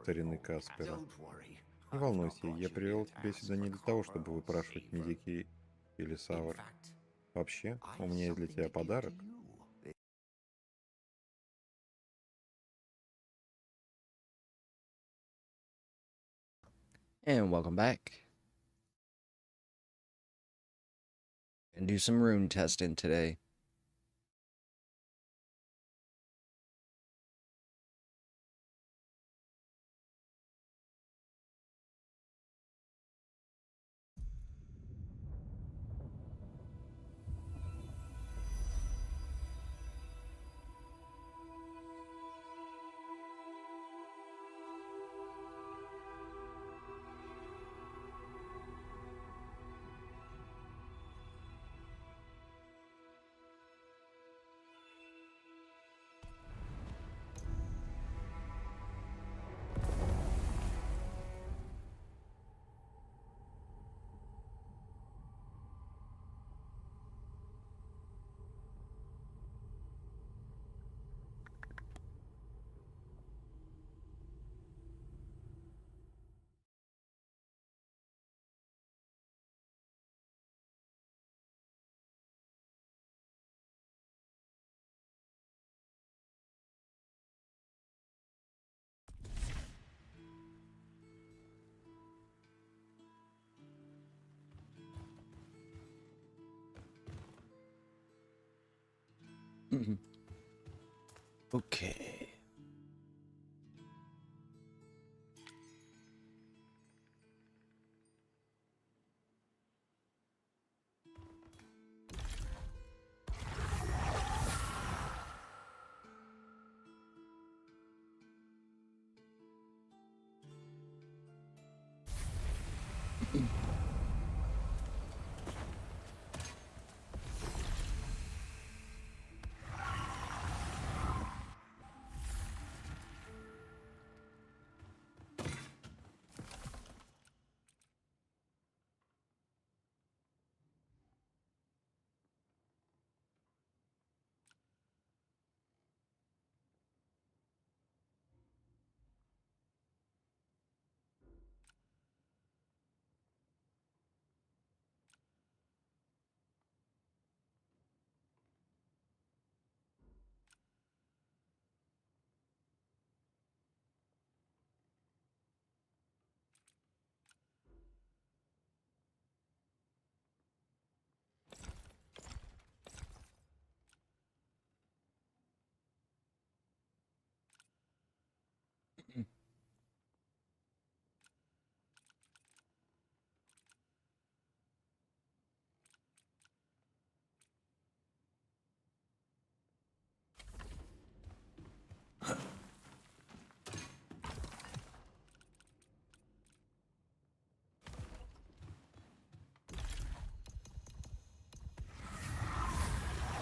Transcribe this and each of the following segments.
старины Каспера. Не волнуйся, я привел тебя сюда не для того, чтобы выпрашивать медики или савр. Вообще, у меня есть для тебя подарок. And welcome back. And do some rune testing today. Okay.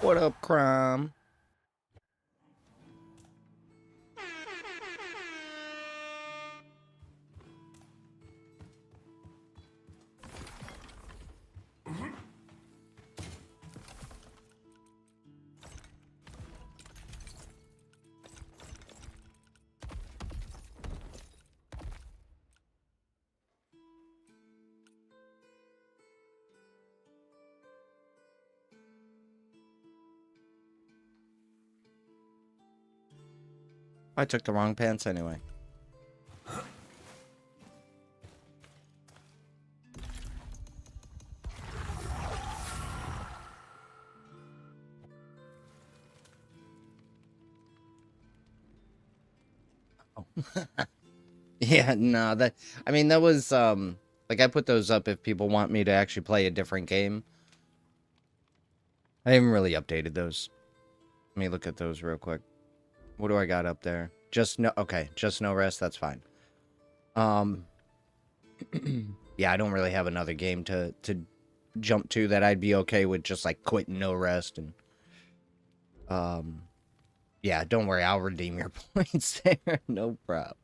What up, crime? I took the wrong pants anyway. Oh. Yeah, no, I mean that was like I put those up if people want me to actually play a different game. I haven't really updated those. Let me look at those real quick. What do I got up there? Just no okay, just no rest, that's fine. Um yeah, I don't really have another game to jump to that I'd be okay with just like quitting no rest and um yeah, don't worry, I'll redeem your points there. No problem.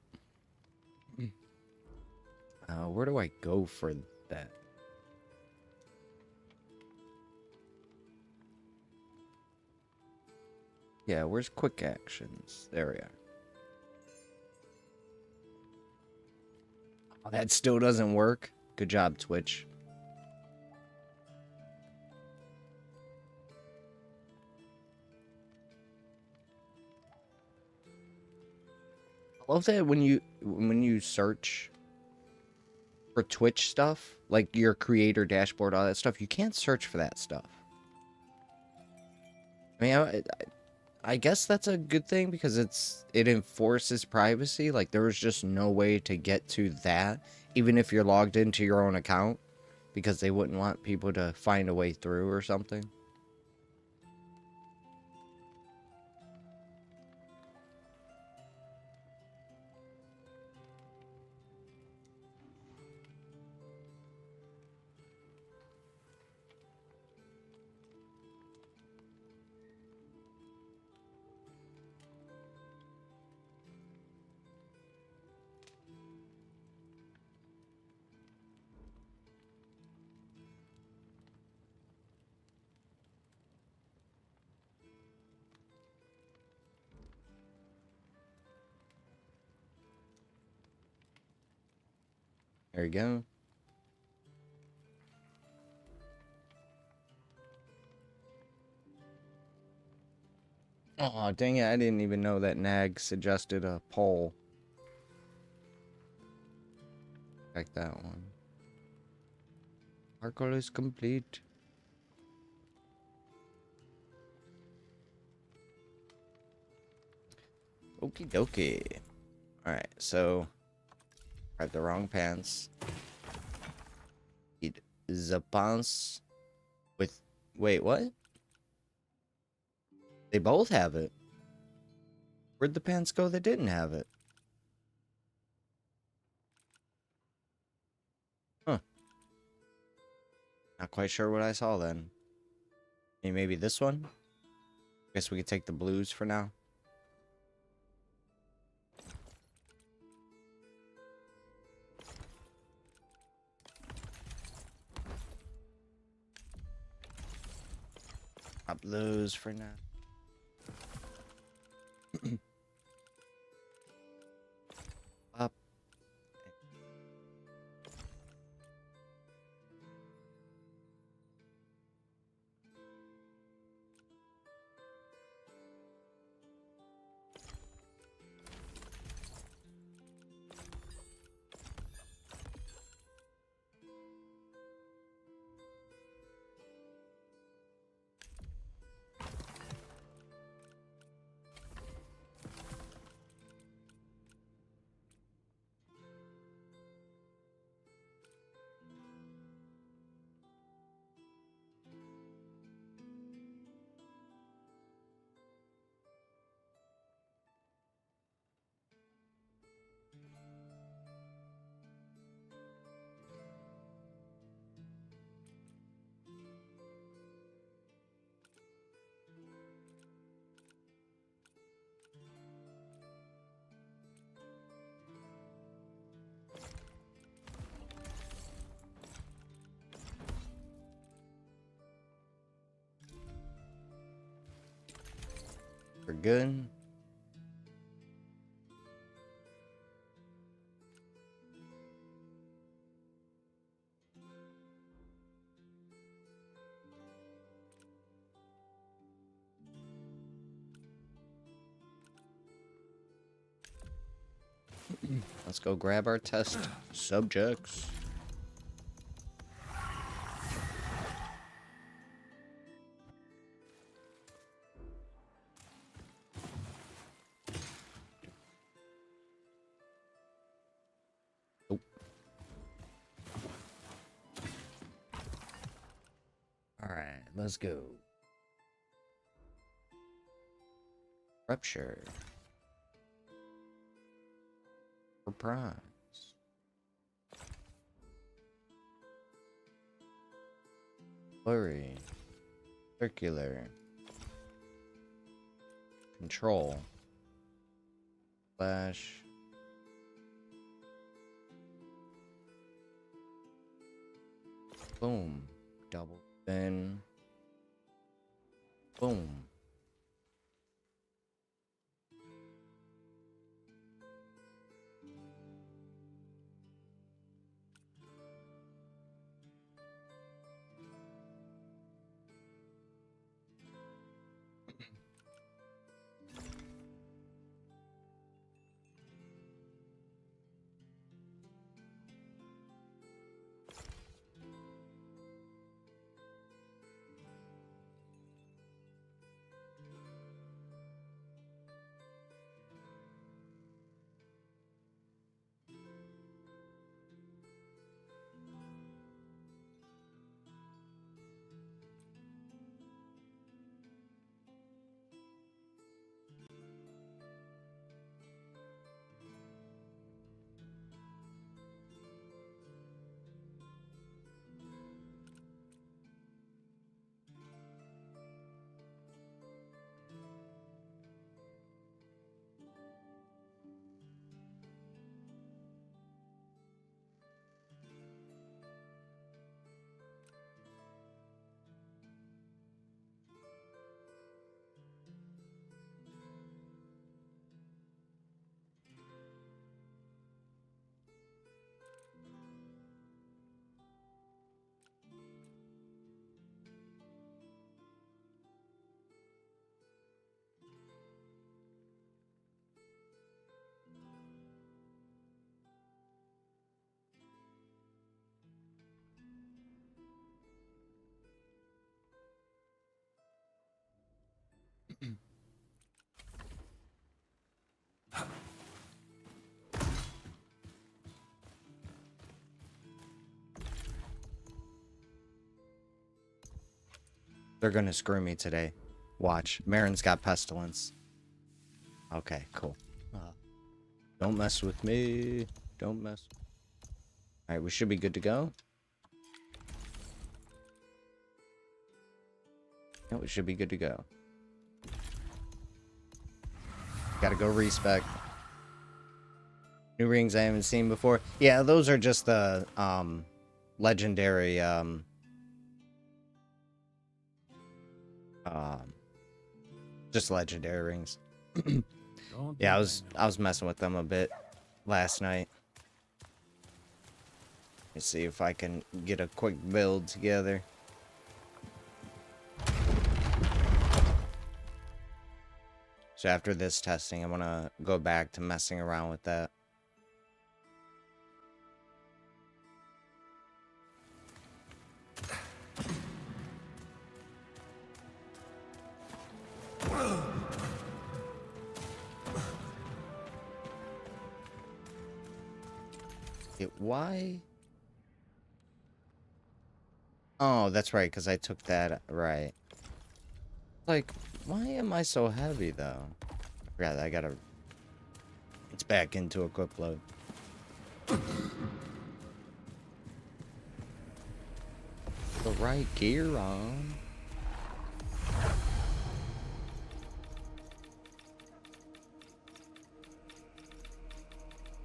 Where do I go for that? Yeah, where's quick actions? There we are. Oh, that still doesn't work. Good job, Twitch. I love that when you search for Twitch stuff, like your creator dashboard, all that stuff, you can't search for that stuff. I mean, I guess that's a good thing because it enforces privacy. Like there was just no way to get to that, even if you're logged into your own account, because they wouldn't want people to find a way through or something. There you go. Oh, dang it. I didn't even know that Nag suggested a poll. Like that one. Circle is complete. Okie dokie. Alright, so I have the wrong pants. Need the pants with... Wait, what? They both have it. Where'd the pants go that didn't have it? Huh. Not quite sure what I saw then. Maybe this one? Guess we could take the blues for now. Up those for now. Up. We're good. Let's go grab our test subjects. Oh. All right, let's go. Rupture. Surprise. Blurry. Circular. Control. Flash. Boom. Double spin. Boom. They're gonna screw me today. Watch. Marin's got pestilence. Okay, cool. Don't mess with me. Don't mess. Alright, we should be good to go. Yeah, we should be good to go. Gotta go respec. New rings I haven't seen before. Yeah, those are just the legendary just legendary rings. Yeah, I was messing with them a bit last night. Let's see if I can get a quick build together. So after this testing, I want to go back to messing around with that. Why? Oh, that's right, because I took that, right. Like, why am I so heavy, though? I forgot, I gotta... It's back into a quick load. The right gear on.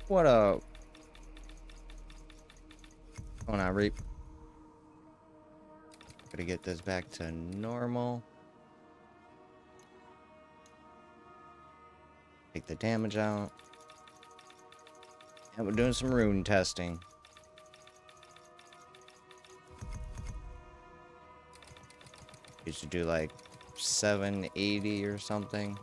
What up? Going on, Reap. Gotta get this back to normal. Take the damage out. And we're doing some rune testing. Used to do like 780 or something.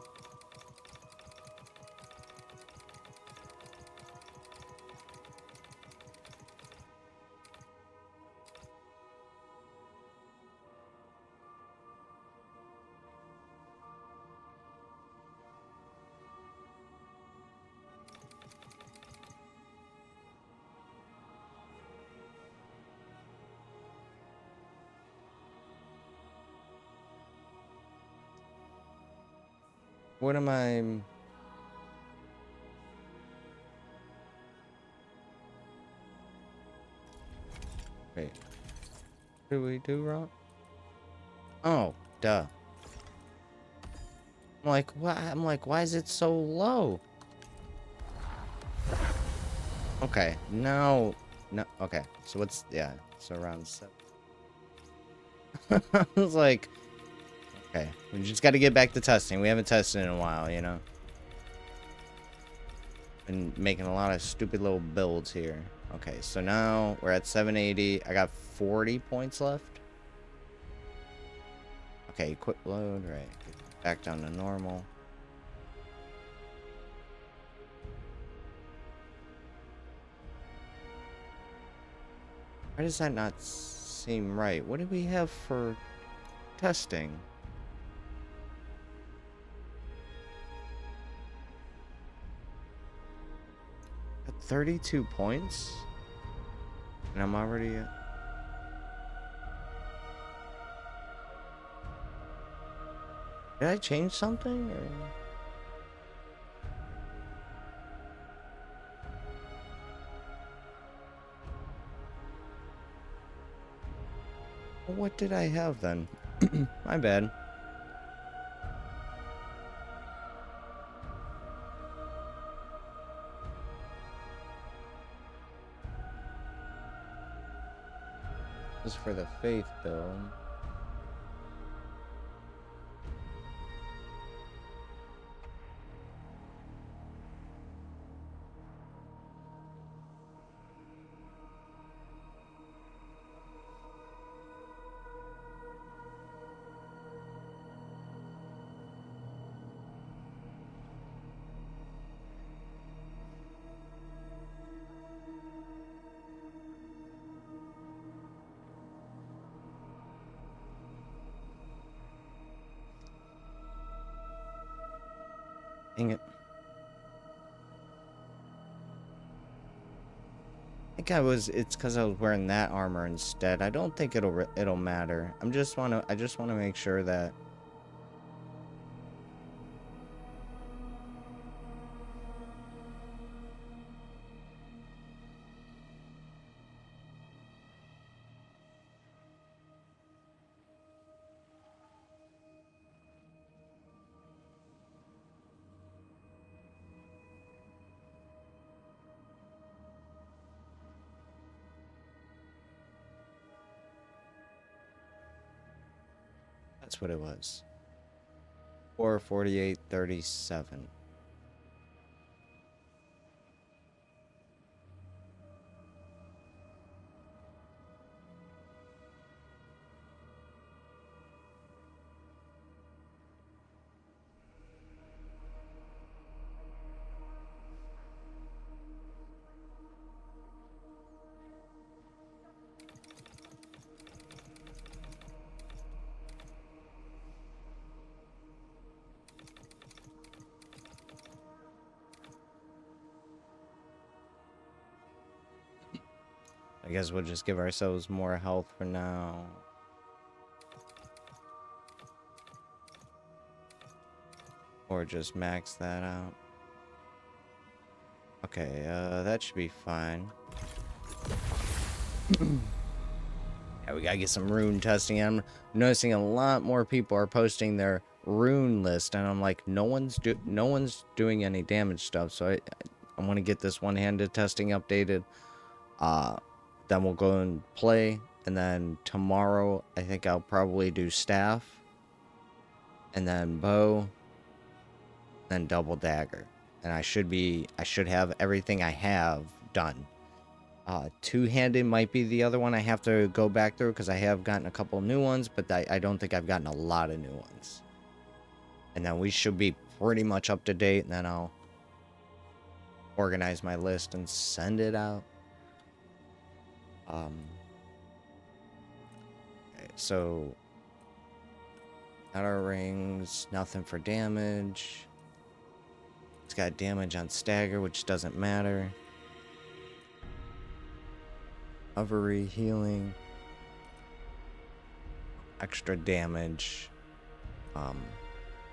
What am I... Wait. What did we do wrong? Oh, duh. I'm like, what? I'm like, why is it so low? Okay, no. No, okay. So what's... Yeah, so around 7. I was like... Okay, we just got to get back to testing. We haven't tested in a while, you know. Been making a lot of stupid little builds here. Okay, so now we're at 780. I got 40 points left. Okay, quick load, right. Back down to normal. Why does that not seem right? What do we have for testing? At 32 points? And I'm already at... Did I change something? Or... What did I have then? My bad. This is for the faith build. Dang it. I think it's because I was wearing that armor instead. I don't think it'll matter. I just want to make sure that. That's what it was. 448.37. I guess we'll just give ourselves more health for now. Or just max that out. Okay, that should be fine. Yeah, we gotta get some rune testing. I'm noticing a lot more people are posting their rune list, and I'm like, no one's doing any damage stuff. So I want to get this one-handed testing updated. Then we'll go and play, and then tomorrow I think I'll probably do staff, and then bow, then double dagger, and I should have everything I have done. Two-handed might be the other one I have to go back through because I have gotten a couple new ones, but I don't think I've gotten a lot of new ones. And then we should be pretty much up to date, and then I'll organize my list and send it out. Okay, so outer rings, nothing for damage. It's got damage on stagger, which doesn't matter. Recovery, healing, extra damage.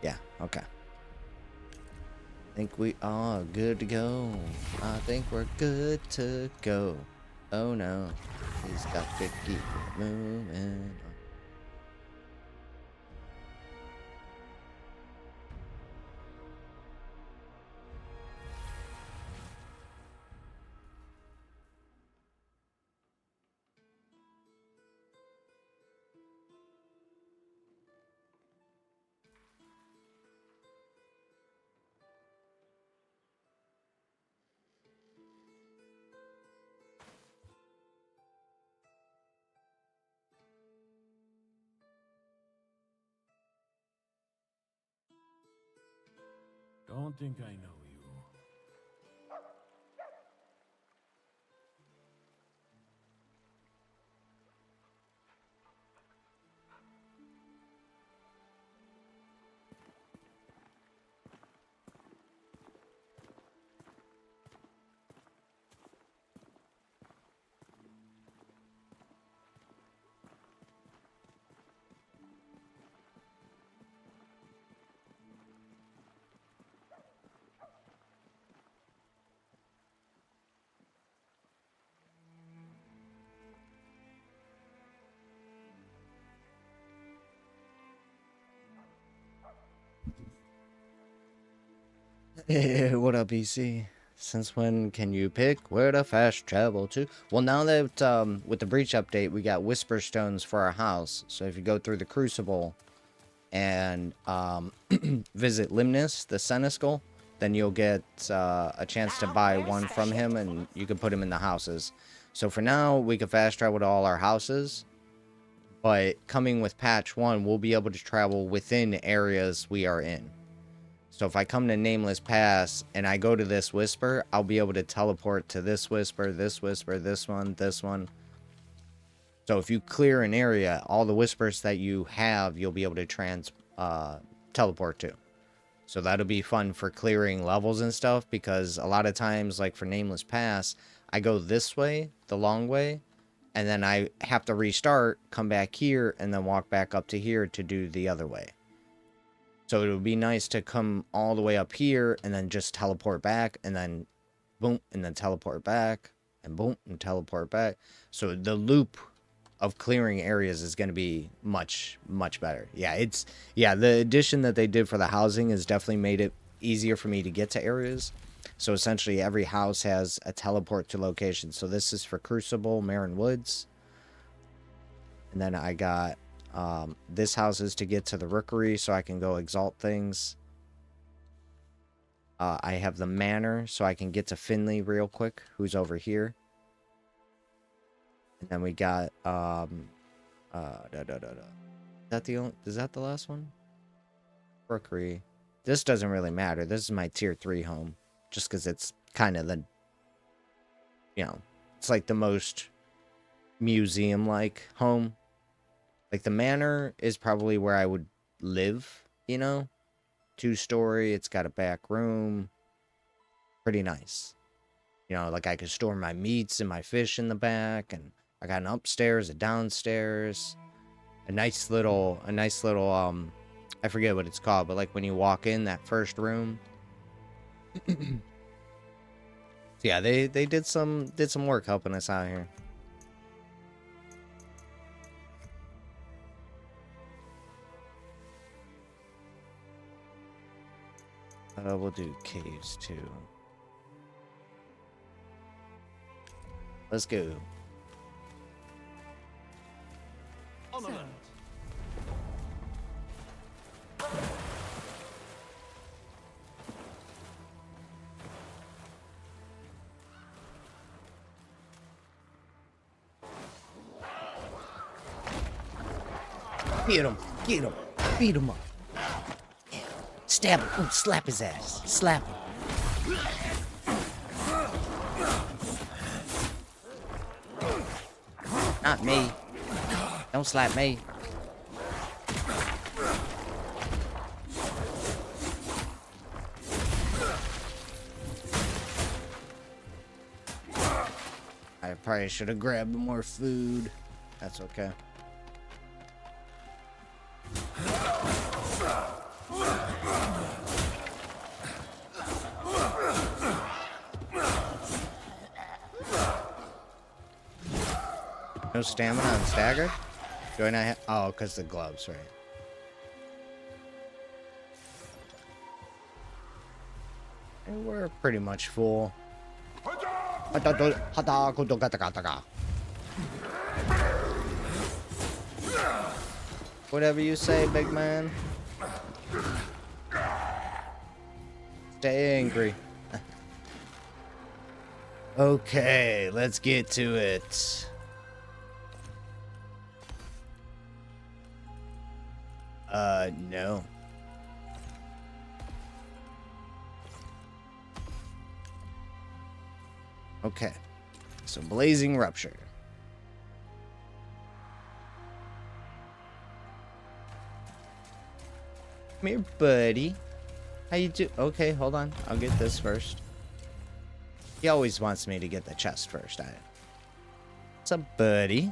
Yeah, okay. I think we are good to go. I think we're good to go. Oh no, he's got to keep moving. Don't think I know you. What up, EC? Since when can you pick where to fast travel to? Well, now that with the breach update, we got whisper stones for our house. So if you go through the crucible and visit Limnus, the Senescal, then you'll get a chance to buy one from him, and you can put him in the houses. So for now, we can fast travel to all our houses. But coming with patch 1, we'll be able to travel within areas we are in. So if I come to Nameless Pass and I go to this whisper, I'll be able to teleport to this whisper, this one, this one. So if you clear an area, all the whispers that you have, you'll be able to teleport to. So that'll be fun for clearing levels and stuff, because a lot of times, like for Nameless Pass, I go this way, the long way, and then I have to restart, come back here, and then walk back up to here to do the other way. So it would be nice to come all the way up here and then just teleport back, and then boom, and then teleport back, and boom, and teleport back. So the loop of clearing areas is going to be much, much better. Yeah, the addition that they did for the housing has definitely made it easier for me to get to areas. So essentially every house has a teleport to location. So this is for Crucible, Marin Woods. And then I got this house is to get to the Rookery so I can go exalt things. I have the Manor so I can get to Finley real quick, who's over here. And then we got Is that the last one? Rookery. This doesn't really matter. This is my tier 3 home. Just because it's kind of the, it's like the most museum-like home. Like the Manor is probably where I would live, 2-story. It's got a back room. Pretty nice. Like I could store my meats and my fish in the back, and I got an upstairs, a downstairs, a nice little, I forget what it's called, but like when you walk in that first room. So yeah, they did some work helping us out here. We'll do caves too. Let's go. On alert. Get him! Get him! Beat him up! Stab him! Ooh, slap his ass! Slap him! Not me. Don't slap me. I probably should have grabbed more food. That's okay. No stamina on stagger? Do I not have... Oh, because the gloves, right. And we're pretty much full. Whatever you say, big man. Stay angry. Okay, let's get to it. No. Okay. So, Blazing Rupture. Come here, buddy. How you do? Okay, hold on. I'll get this first. He always wants me to get the chest first. What's up, buddy?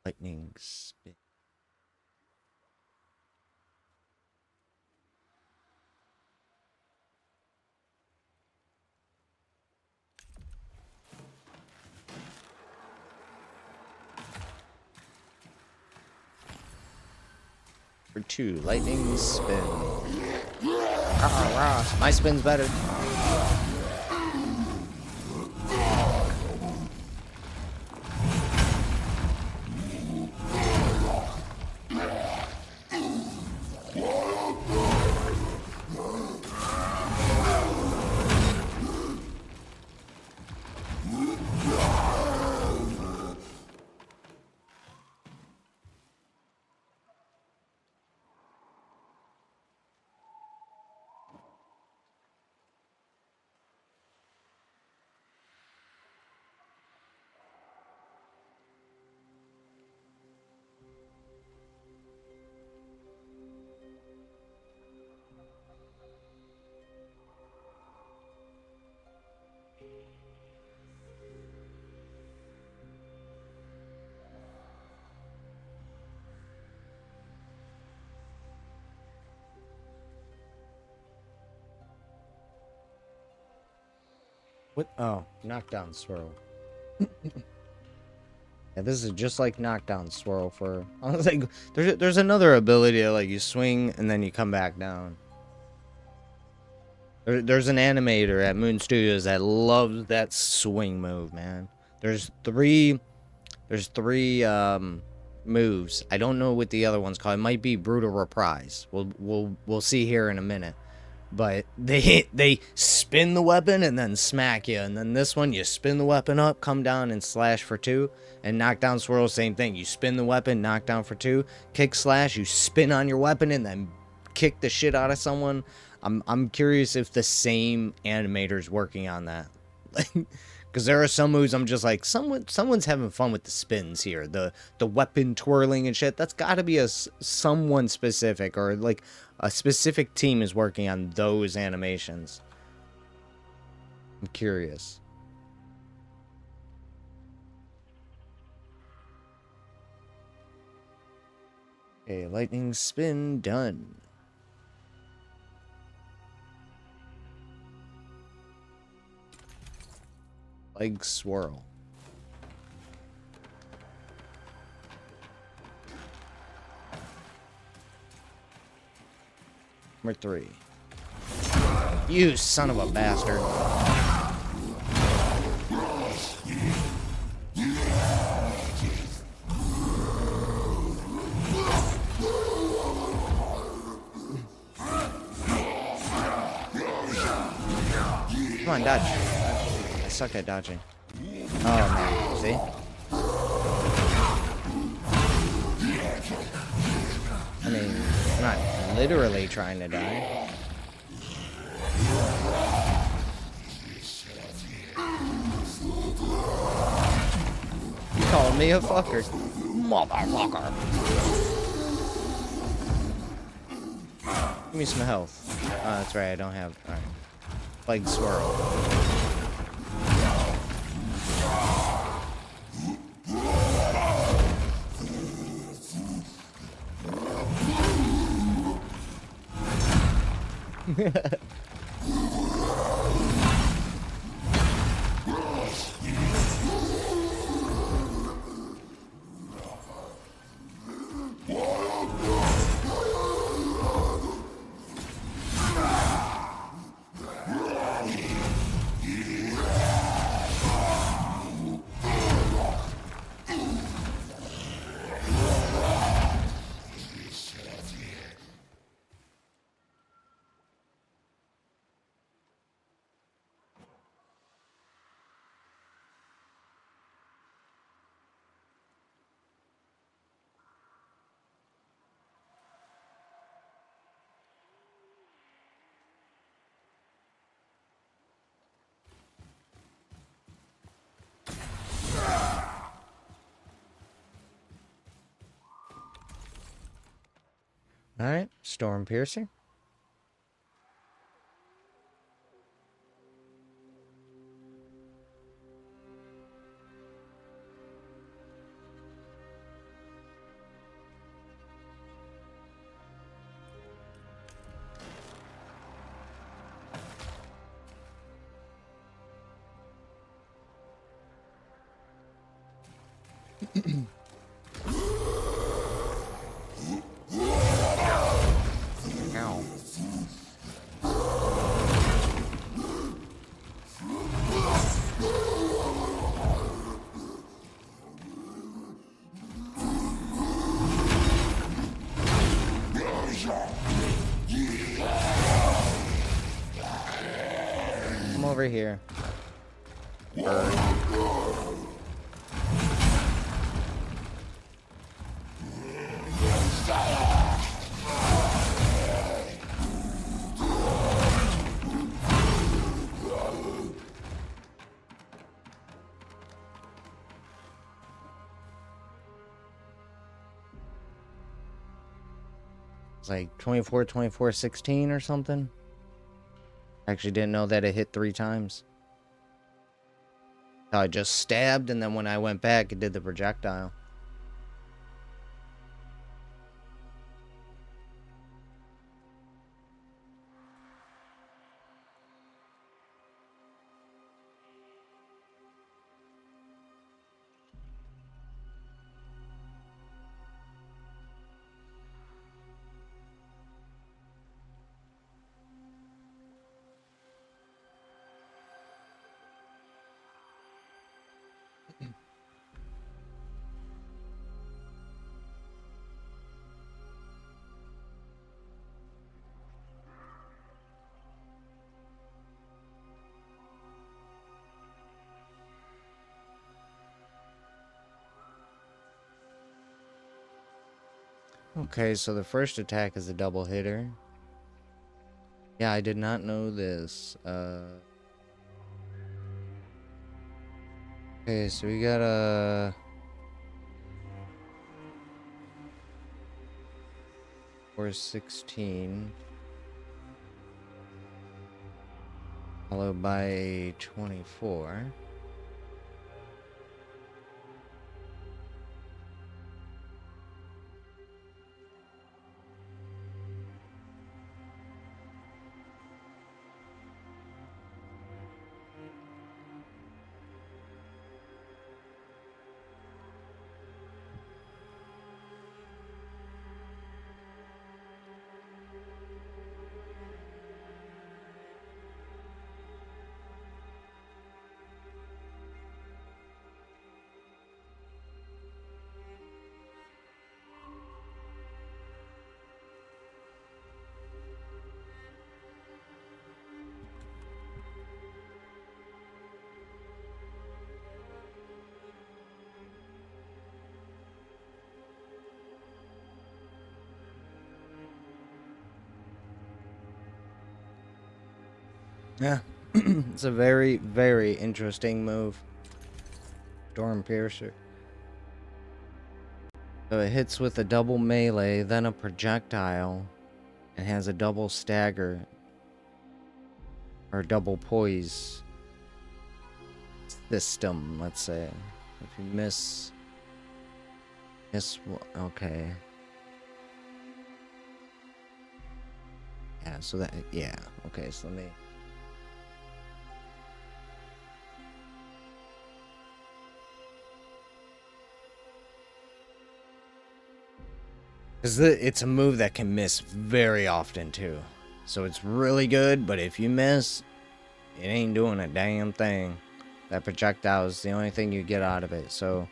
Lightning spin. For 2, lightning spin. My spin's better. What? Oh, knockdown swirl. Yeah, this is just like knockdown swirl for. I was like, there's another ability that, like, you swing and then you come back down. There's an animator at Moon Studios that loves that swing move, man. There's three moves. I don't know what the other one's called. It might be Brutal Reprise. We'll see here in a minute. But they spin the weapon and then smack you. And then this one, you spin the weapon up, come down and slash for 2. And knockdown swirl, same thing. You spin the weapon, knock down for 2. Kick slash, you spin on your weapon and then kick the shit out of someone. I'm curious if the same animator's working on that. Because there are some moves I'm just like, someone's having fun with the spins here. The weapon twirling and shit. That's got to be someone specific, or like a specific team is working on those animations. I'm curious. Okay, lightning spin done. Leg swirl. Number 3. You son of a bastard. Come on, dodge. I suck at dodging. Oh, man. See? I mean, I'm not literally trying to die. You called me a fucker. Motherfucker. Give me some health. Oh, that's right. I don't have... Alright. Leg swirl. Alright, Storm Piercer. Ow. Come over here. Bird. It's like 24, 24, 16 or something. Actually didn't know that it hit 3 times. I just stabbed, and then when I went back, it did the projectile. Okay, so the first attack is a double hitter. Yeah, I did not know this. Okay, so we got a 416 followed by a 24. Yeah, it's a very, very interesting move. Storm Piercer. So it hits with a double melee, then a projectile, and has a double stagger, or double poise system, let's say. If you miss, okay. Yeah, so that, yeah, okay, so let me... Because it's a move that can miss very often, too. So it's really good, but if you miss, it ain't doing a damn thing. That projectile is the only thing you get out of it, so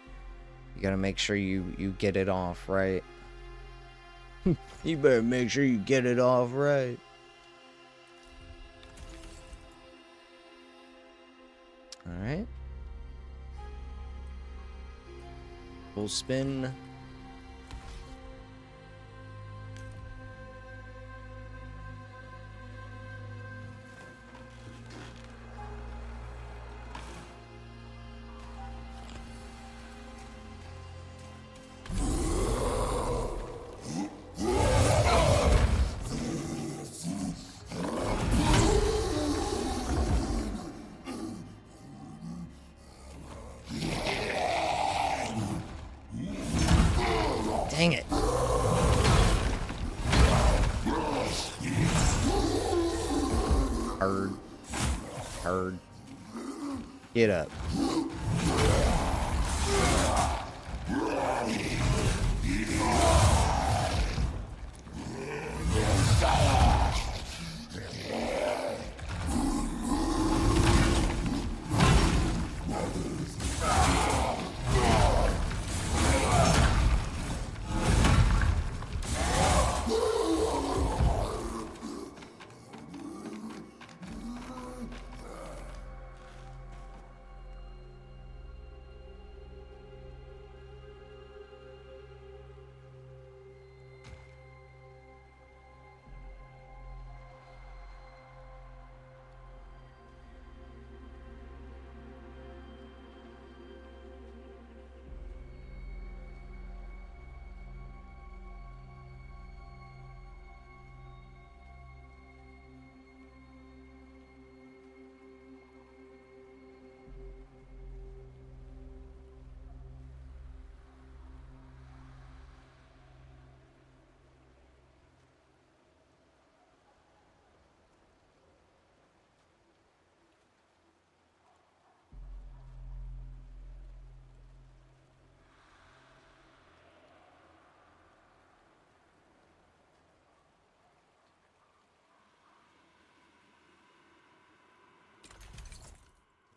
you gotta make sure you get it off right. You better make sure you get it off right. Alright. Full spin. Dang it. Herd. Get up.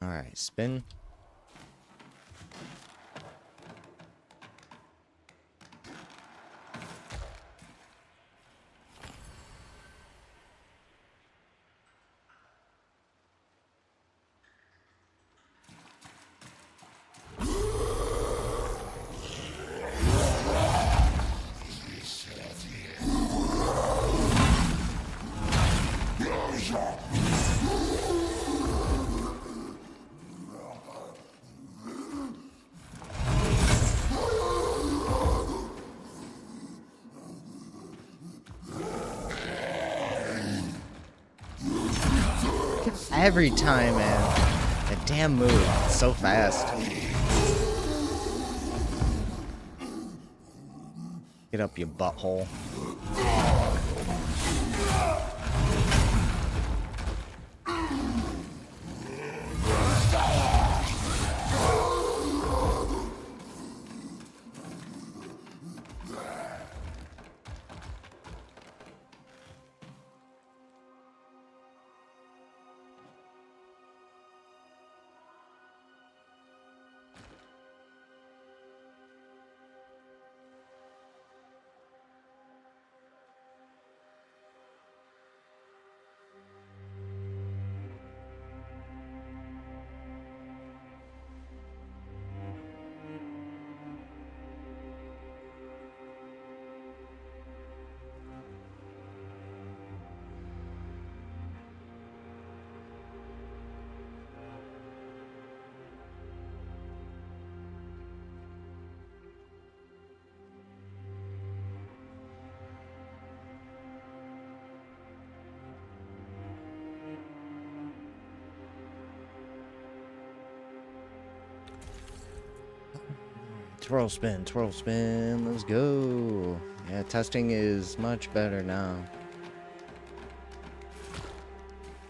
Alright, spin. Every time, man. That damn move. It's so fast. Get up, you butthole. Twirl spin, let's go. Yeah, testing is much better now.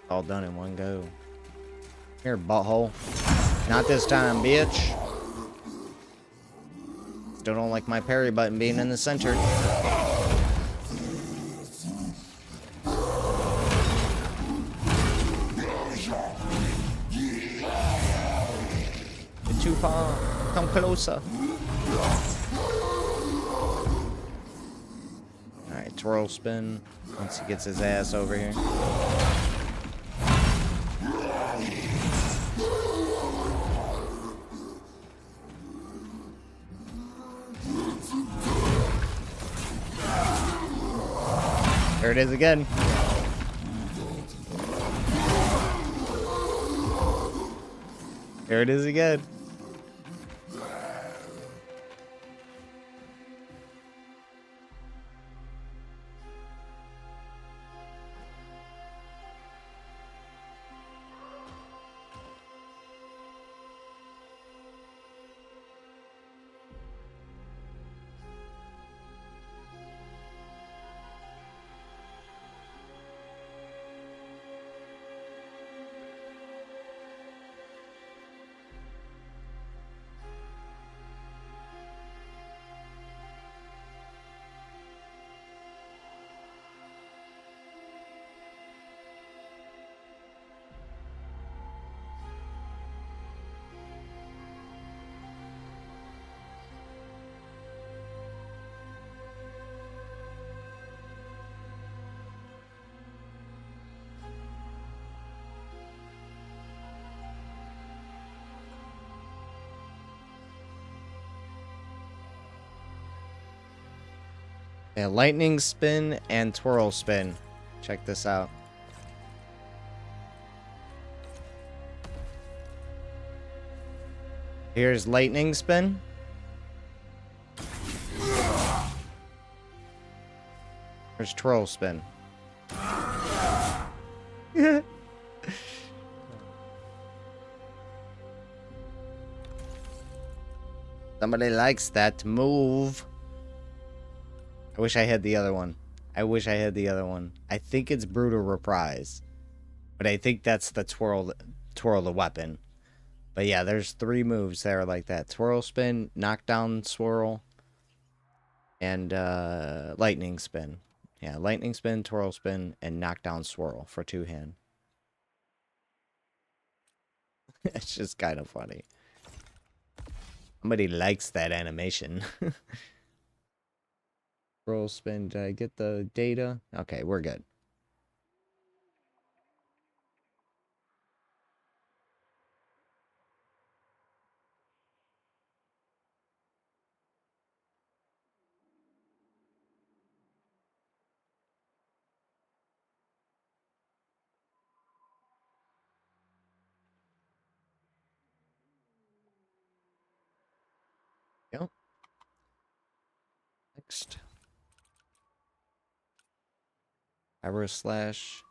All done in one go. Here, butthole. Not this time, bitch. Still don't like my parry button being in the center. You're too far. Come closer. Alright, twirl spin once he gets his ass over here. There it is again. There it is again. Yeah, lightning spin and twirl spin. Check this out. Here's lightning spin. Here's twirl spin. Somebody likes that move. I wish I had the other one. I think it's Brutal Reprise. But I think that's the twirl the weapon. But yeah, there's 3 moves that are like that. Twirl spin, knockdown swirl, and lightning spin. Yeah, lightning spin, twirl spin, and knockdown swirl for 2-hand. It's just kind of funny. Somebody likes that animation. Roll spin. Did I get the data? Okay, we're good. Yep. Next. Arrow slash.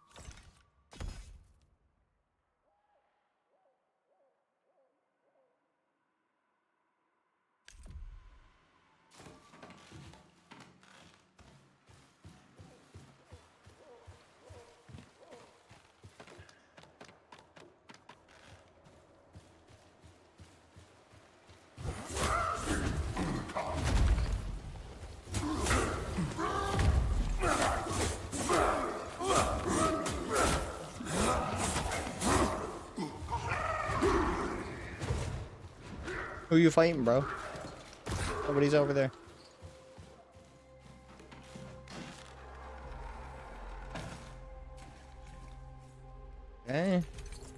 Who you fighting, bro? Nobody's over there. Okay.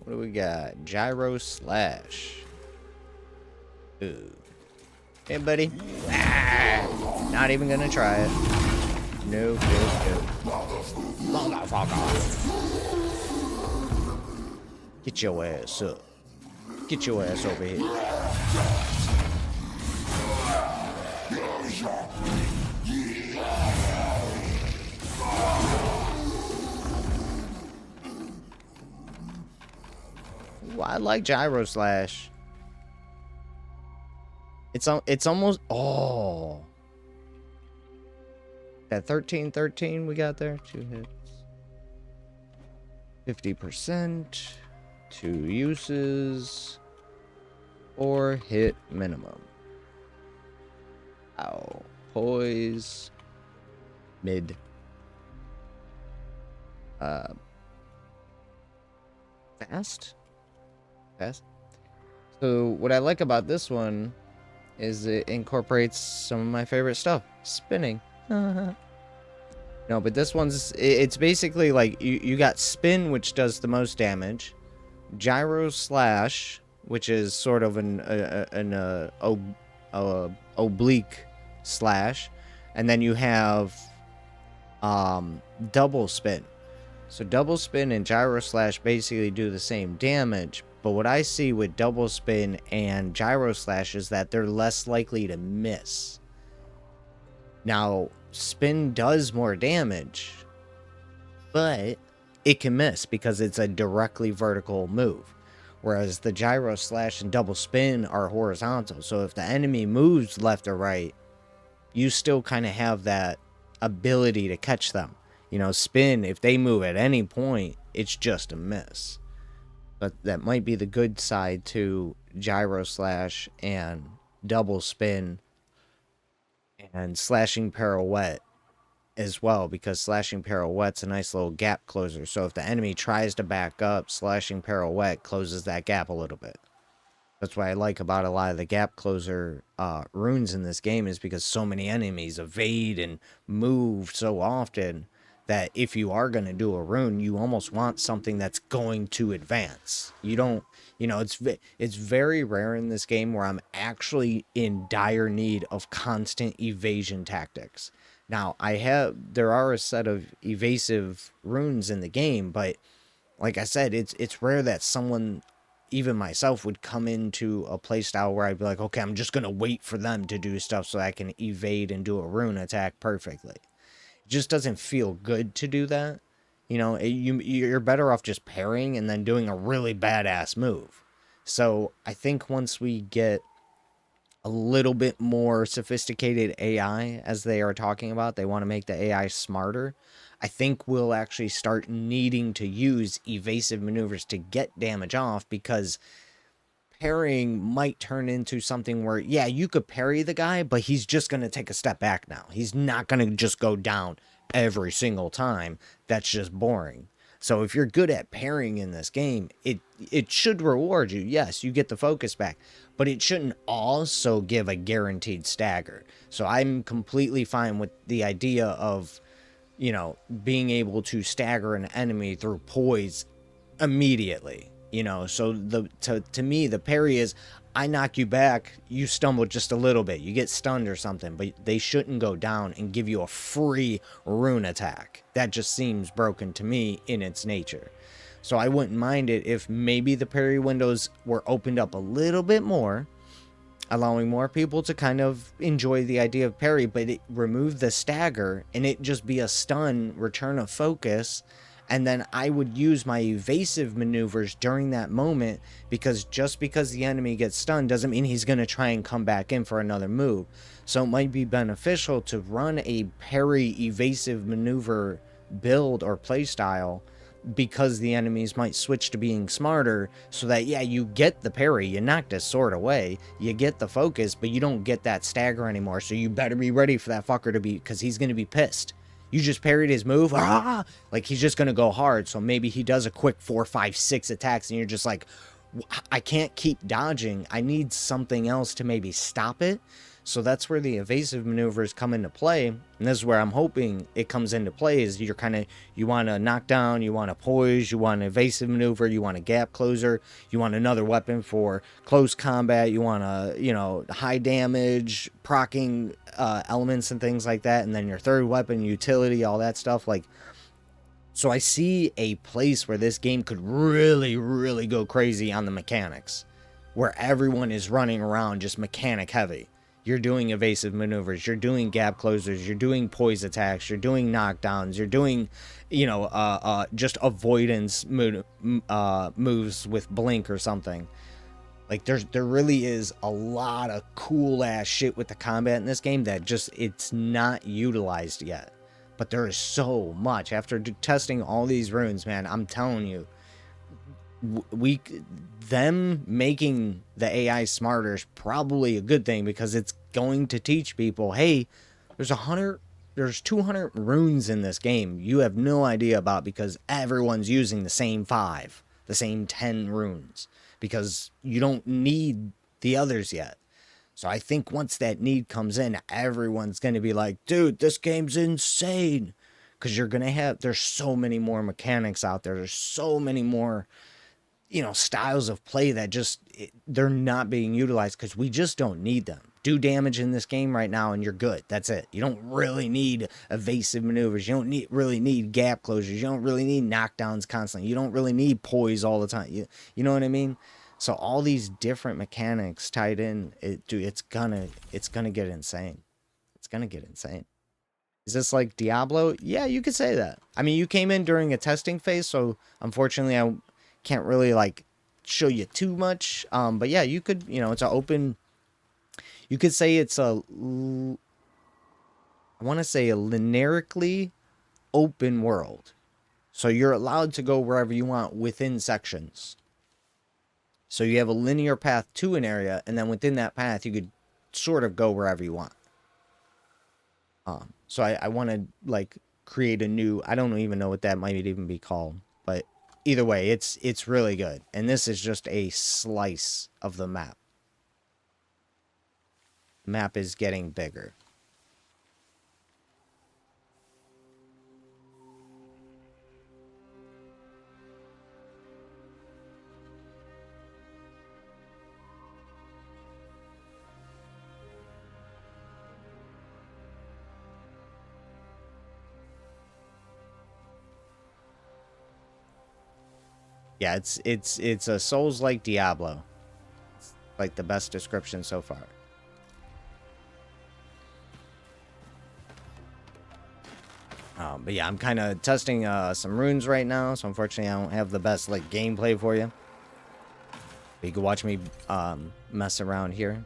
What do we got? Gyro slash. Ooh. Hey, buddy. Ah, not even gonna try it. No, no, no. Motherfucker. Get your ass up. Get your ass over here. Ooh, I like Gyro Slash. It's almost that 13-13 we got there. 2 hits. 50%. 2 uses. 4 hit minimum. Ow. Poise. Mid. Fast? Fast? So what I like about this one is it incorporates some of my favorite stuff. Spinning. No, but this one's, it's basically like you got spin, which does the most damage. Gyro slash, which is sort of an oblique slash, and then you have double spin. So double spin and gyro slash basically do the same damage, but what I see with double spin and gyro slash is that they're less likely to miss. Now, spin does more damage, but it can miss because it's a directly vertical move. Whereas the gyro slash and double spin are horizontal. So if the enemy moves left or right, you still kind of have that ability to catch them. You know, spin, if they move at any point, it's just a miss. But that might be the good side to gyro slash and double spin and slashing pirouette as well, because slashing pirouette's a nice little gap closer. So if the enemy tries to back up, slashing pirouette closes that gap a little bit. That's what I like about a lot of the gap closer runes in this game, is because so many enemies evade and move so often that if you are going to do a rune, you almost want something that's going to advance. You don't, you know, it's very rare in this game where I'm actually in dire need of constant evasion tactics. Now, there are a set of evasive runes in the game, but like I said, it's rare that someone, even myself, would come into a playstyle where I'd be like, okay, I'm just going to wait for them to do stuff so I can evade and do a rune attack perfectly. It just doesn't feel good to do that. You know, you're better off just parrying and then doing a really badass move. So I think once we get a little bit more sophisticated AI, as they are talking about, they want to make the AI smarter, I think we'll actually start needing to use evasive maneuvers to get damage off, because parrying might turn into something where, yeah, you could parry the guy, but he's just going to take a step back now. He's not going to just go down every single time. That's just boring. So if you're good at parrying in this game, it should reward you. Yes, you get the focus back, but it shouldn't also give a guaranteed stagger. So I'm completely fine with the idea of, you know, being able to stagger an enemy through poise immediately. You know, so to me the parry is, I knock you back, you stumble just a little bit, you get stunned or something, but they shouldn't go down and give you a free rune attack. That just seems broken to me in its nature. So I wouldn't mind it if maybe the parry windows were opened up a little bit more, allowing more people to kind of enjoy the idea of parry, but it removed the stagger and it just be a stun, return of focus, and then I would use my evasive maneuvers during that moment, because just because the enemy gets stunned doesn't mean he's going to try and come back in for another move. So it might be beneficial to run a parry evasive maneuver build or playstyle, because the enemies might switch to being smarter, so that, yeah, you get the parry, you knocked his sword away, you get the focus, but you don't get that stagger anymore. So you better be ready for that fucker to be, because he's going to be pissed. You just parried his move, like he's just going to go hard. So maybe he does a quick 4, 5, 6 attacks and you're just like, I can't keep dodging, I need something else to maybe stop it. So that's where the evasive maneuvers come into play, and this is where I'm hoping it comes into play, is you're kind of, you want to knock down, you want to poise, you want an evasive maneuver, you want a gap closer, you want another weapon for close combat, you want a, you know, high damage, proccing elements and things like that, and then your third weapon, utility, all that stuff. Like, so I see a place where this game could really, really go crazy on the mechanics, where everyone is running around just mechanic heavy. You're doing evasive maneuvers, you're doing gap closers, you're doing poise attacks, you're doing knockdowns, you're doing, you know, just avoidance moves with blink or something. Like, there really is a lot of cool ass shit with the combat in this game that just, it's not utilized yet. But there is so much. After testing all these runes, man, I'm telling you, them making the AI smarter is probably a good thing, because it's going to teach people, hey, there's 200 runes in this game you have no idea about, because everyone's using the same 5, the same 10 runes, because you don't need the others yet. So I think once that need comes in, everyone's going to be like, dude, this game's insane, because you're going to have, there's so many more mechanics out there, there's so many more, you know, styles of play that just, they're not being utilized, because we just don't need them. Do damage in this game right now and you're good. That's it. You don't really need evasive maneuvers. You don't really need gap closures. You don't really need knockdowns constantly. You don't really need poise all the time. You know what I mean? So all these different mechanics tied in, dude, it's gonna get insane. It's gonna get insane. Is this like Diablo? Yeah, you could say that. I mean, you came in during a testing phase, so unfortunately I can't really like show you too much. But yeah, you could, you know, it's an open, you could say it's a, I want to say a linearically open world. So you're allowed to go wherever you want within sections. So you have a linear path to an area, and then within that path, you could sort of go wherever you want. So I want to like create a new, I don't even know what that might even be called, but either way, it's really good. And this is just a slice of the map. The map is getting bigger. Yeah, it's a Souls-like Diablo. It's like the best description so far. But yeah, I'm kind of testing some runes right now, so unfortunately I don't have the best like gameplay for you. But you can watch me mess around here.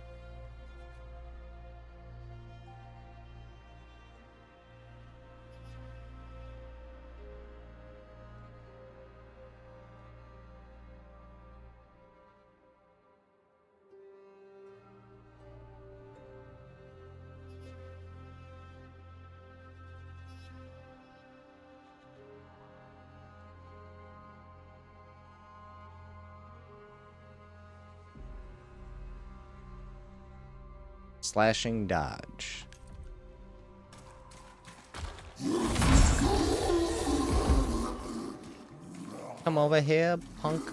Slashing dodge. Come over here, punk.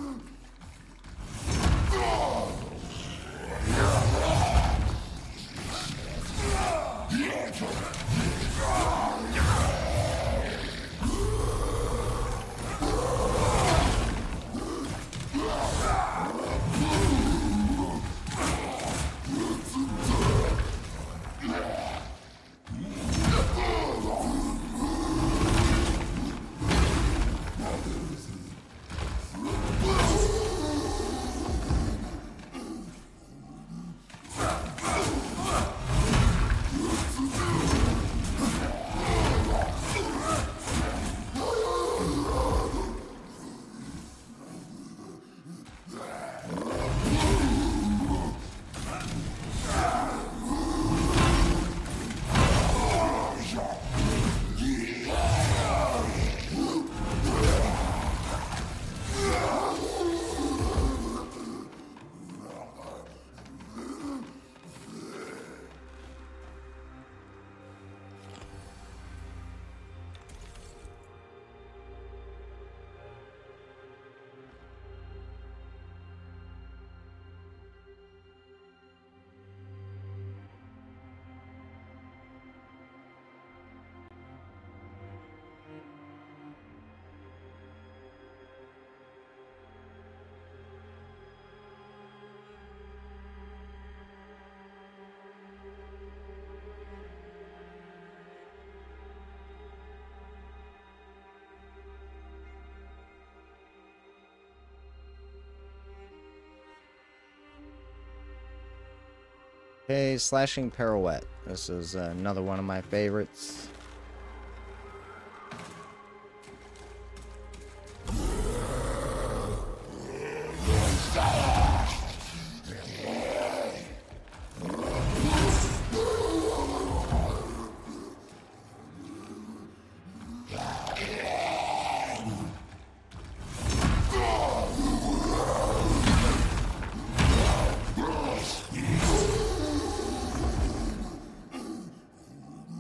Okay, slashing pirouette. This is another one of my favorites.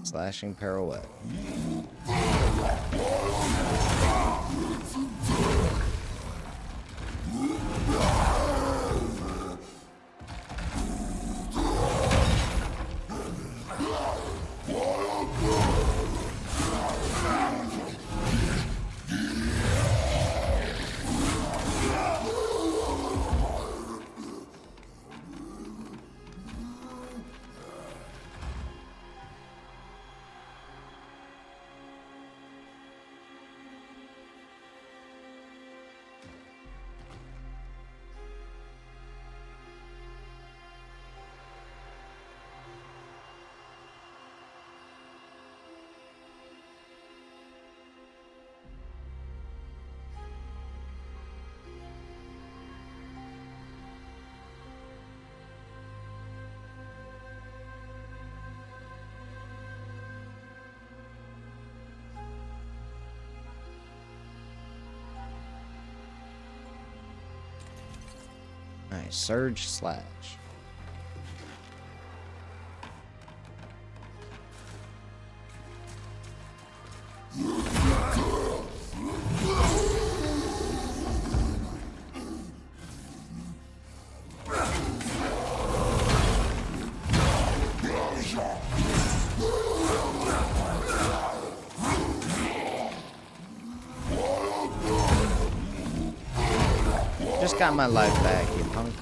Slashing pirouette. Nice. Surge slash. Just got my life back, you punk.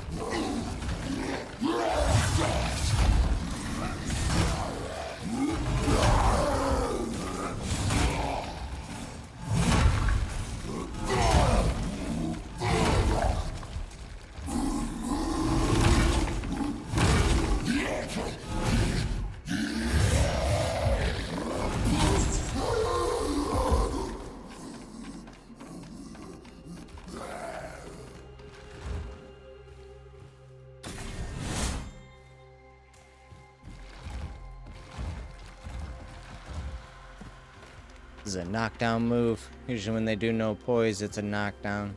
This is a knockdown move. Usually when they do no poise, it's a knockdown.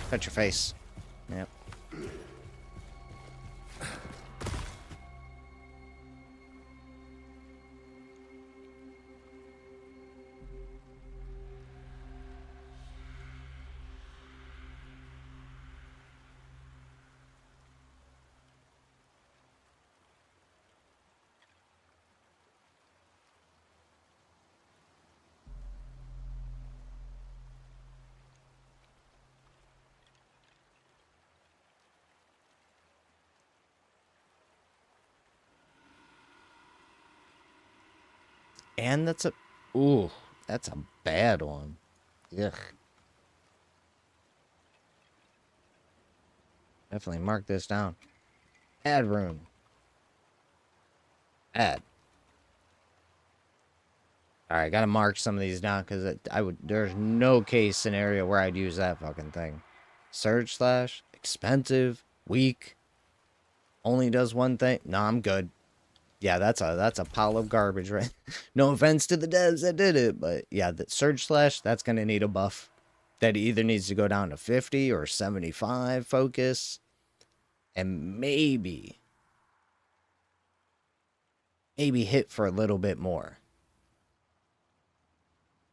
Cut your face. Yep. And that's a... Ooh, that's a bad one. Ugh. Definitely mark this down. Add Rune. Add. Alright, gotta mark some of these down, because there's no case scenario where I'd use that fucking thing. Surge Slash, expensive, weak, only does one thing. No, I'm good. Yeah, that's a pile of garbage, right? No offense to the devs that did it, but yeah, the Surge Slash, that's gonna need a buff. That either needs to go down to 50 or 75 focus. And maybe hit for a little bit more.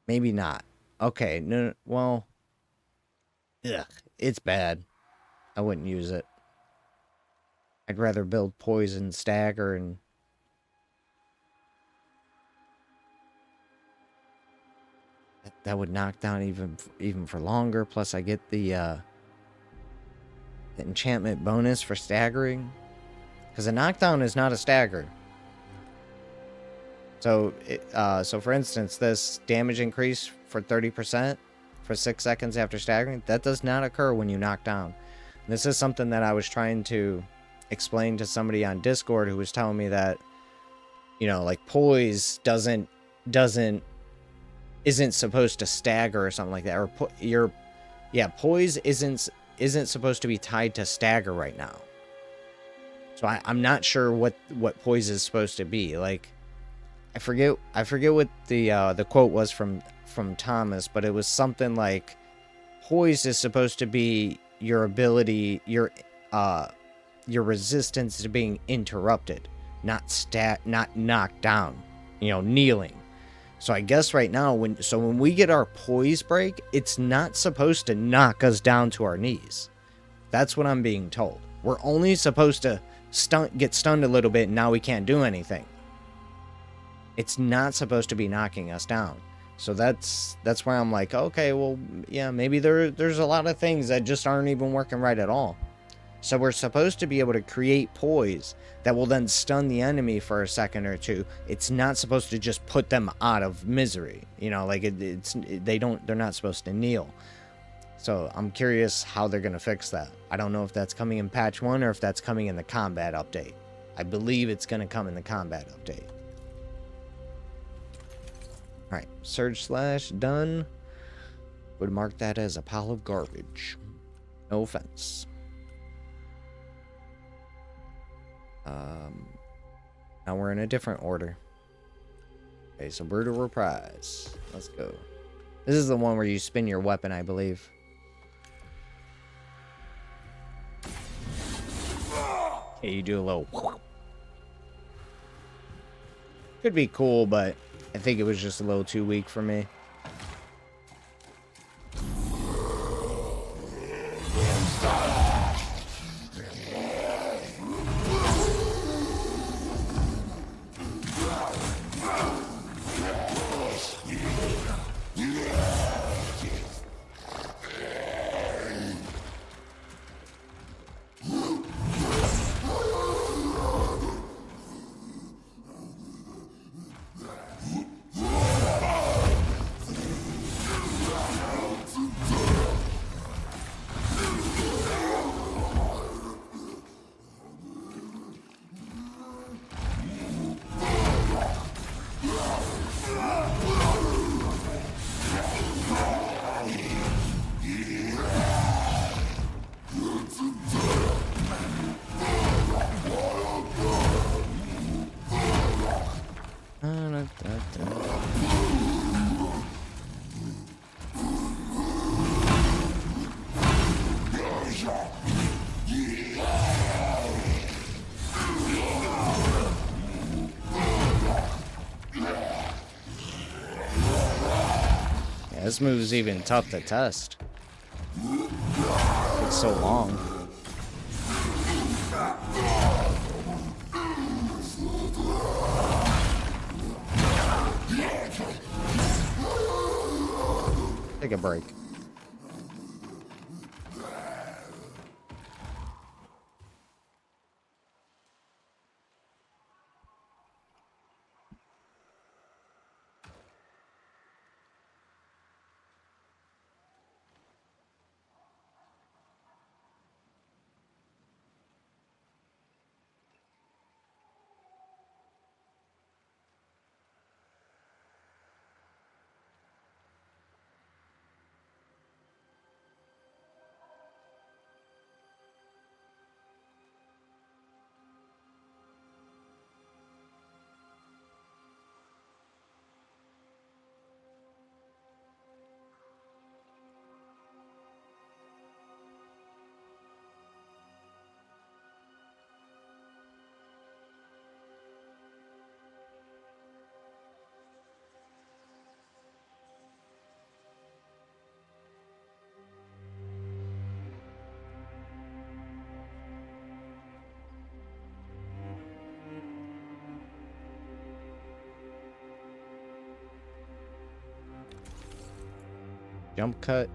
Maybe not. Okay, no, well, ugh, it's bad. I wouldn't use it. I'd rather build Poison, Stagger, and... That would knock down even for longer, plus I get the enchantment bonus for staggering. Because a knockdown is not a stagger. So, so for instance, this damage increase for 30% for 6 seconds after staggering, that does not occur when you knock down. This is something that I was trying to explain to somebody on Discord who was telling me that, you know, like poise isn't supposed to stagger or something like that, or poise isn't supposed to be tied to stagger right now. So I'm not sure what poise is supposed to be. Like, I forget what the quote was from Thomas, but it was something like poise is supposed to be your ability, your resistance to being interrupted, not knocked down, you know, kneeling. So I guess right now, when we get our poise break, it's not supposed to knock us down to our knees. That's what I'm being told. We're only supposed to get stunned a little bit, and now we can't do anything. It's not supposed to be knocking us down. So that's where I'm like, okay, well, yeah, maybe there's a lot of things that just aren't even working right at all. So we're supposed to be able to create poise that will then stun the enemy for a second or two. It's not supposed to just put them out of misery. You know, like they're not supposed to kneel. So I'm curious how they're going to fix that. I don't know if that's coming in patch 1 or if that's coming in the combat update. I believe it's going to come in the combat update. Alright, Surge Slash done. Would mark that as a pile of garbage. No offense. Now we're in a different order. Okay, so Brutal Reprise. Let's go. This is the one where you spin your weapon, I believe. Okay, you do a little... Could be cool, but I think it was just a little too weak for me. This move is even tough to test. It's so long. Take a break. Jump cut.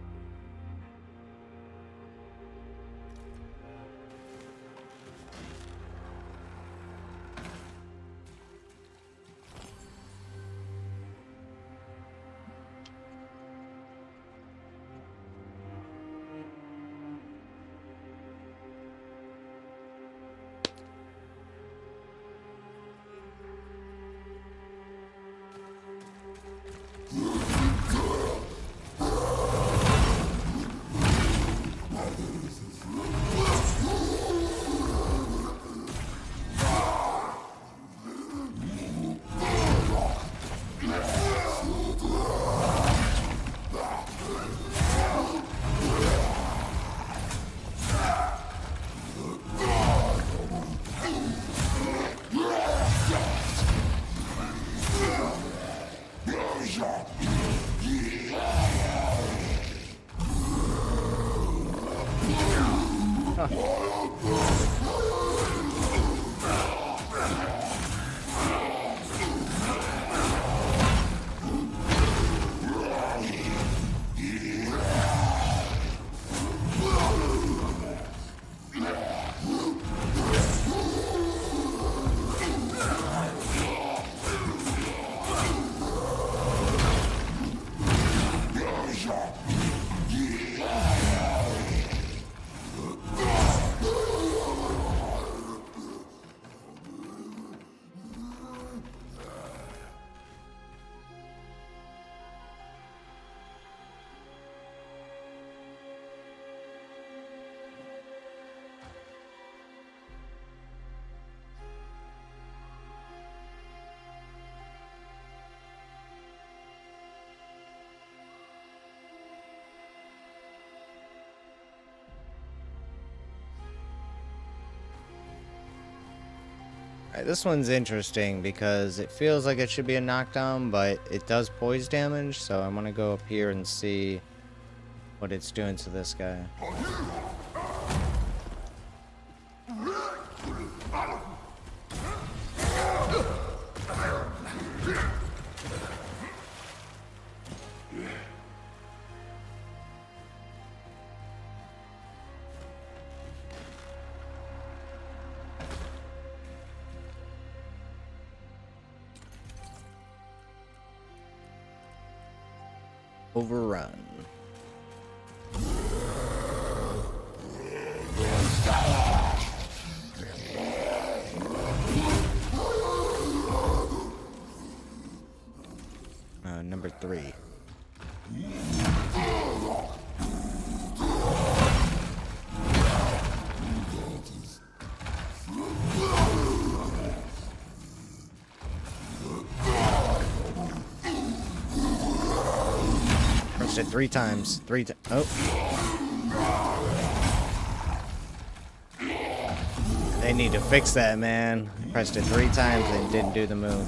Alright, this one's interesting because it feels like it should be a knockdown, but it does poise damage, so I'm gonna go up here and see what it's doing to this guy. Overrun. Number 3. Pressed it 3 times. Oh. They need to fix that, man. Pressed it 3 times and didn't do the move.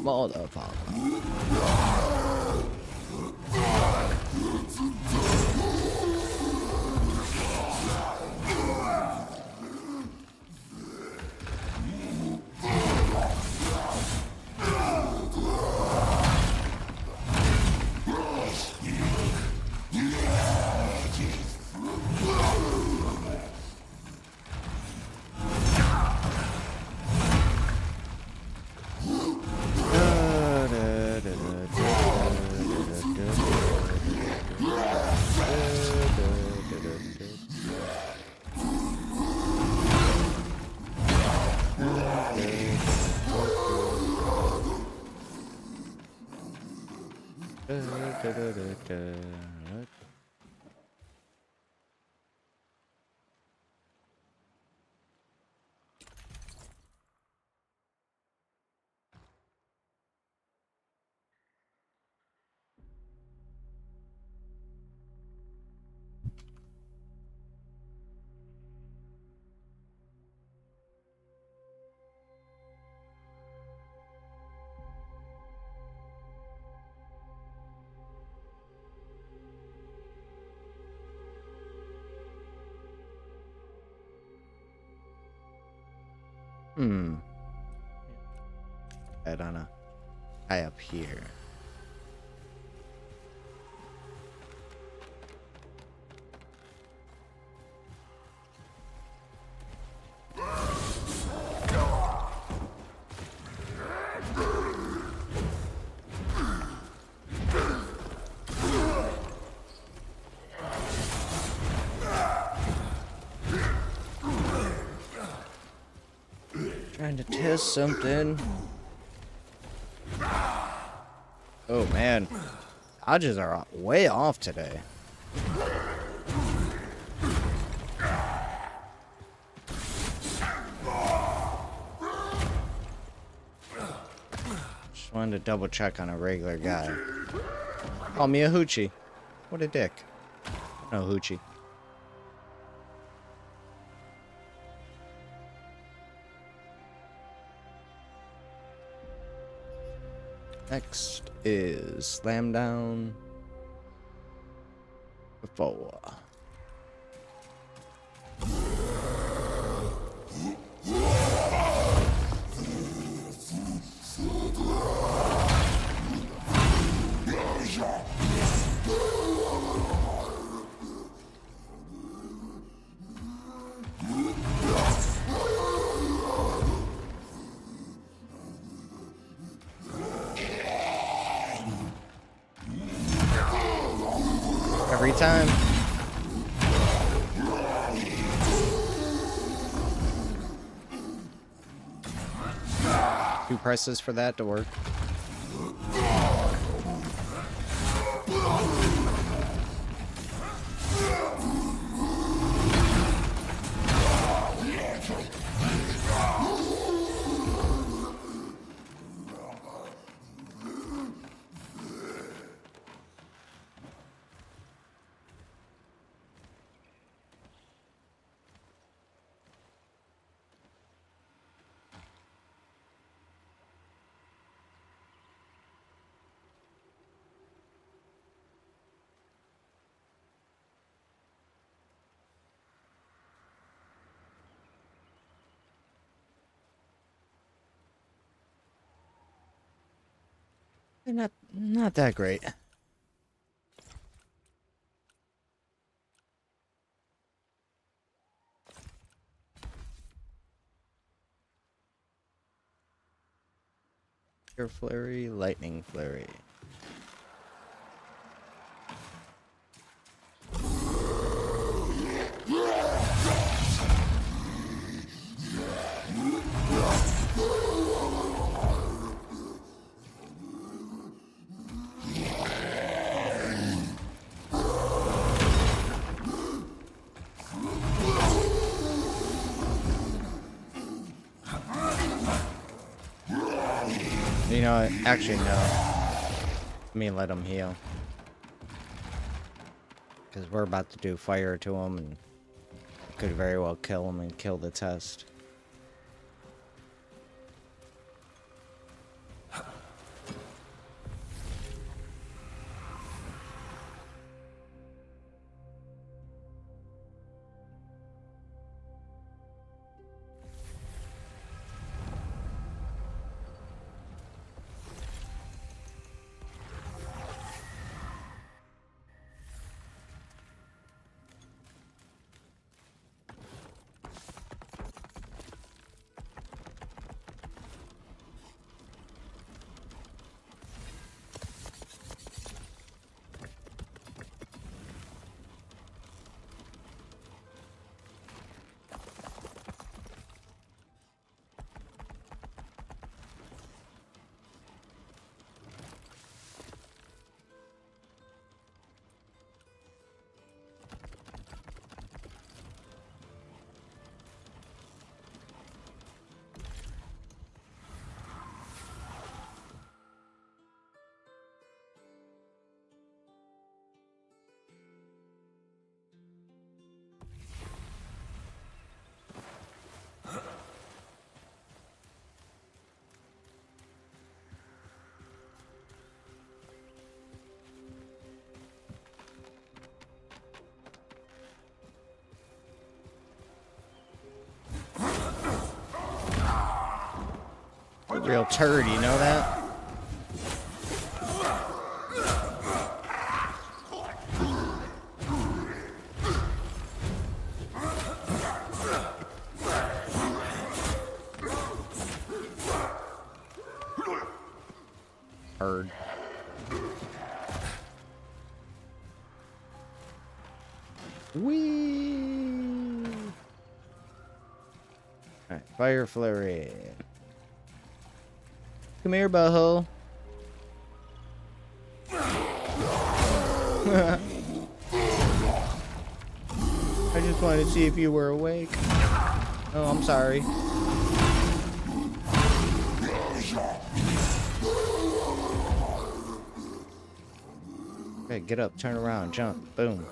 Motherfucker. Head on a high up here. Trying to test something. Oh man, dodges are way off today. Just wanted to double check on a regular guy. Call me a hoochie. What a dick. No hoochie. Next is Slam Down 4. Every time. 2 prices for that to work. They're not that great. Air Flurry, Lightning Flurry. You know what? Actually, no. Let me let him heal. Because we're about to do fire to him and could very well kill him and kill the test. Real turd, you know that? Turd. Whee! Alright, fire flurry. Come here, butthole. I just wanted to see if you were awake. Oh, I'm sorry. Okay, get up, turn around, jump, boom.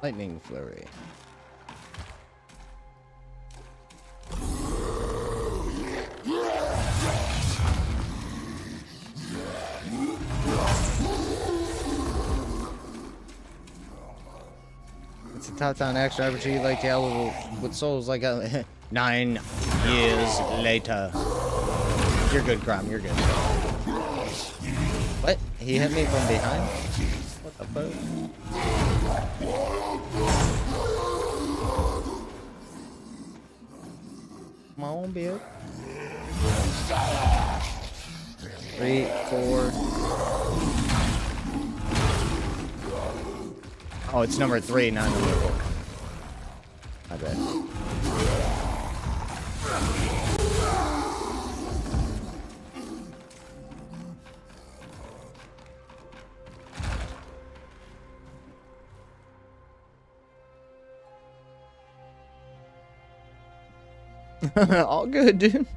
Lightning flurry. It's a top-down action RPG like Diablo with souls like a 9 years later. You're good, Grom. You're good. What? He hit me from behind? What the fuck? Come on, bitch. 3, 4. Oh, it's number 3, not number 4. My bad. All good, dude.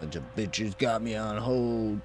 Bunch of bitches got me on hold.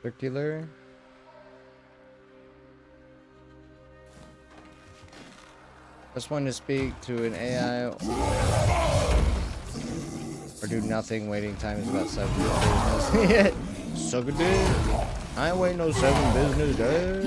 Circular. Press 1 to speak to an AI or do nothing. Waiting time is about 7 business days. Suck a dick. I ain't waiting no 7 business days.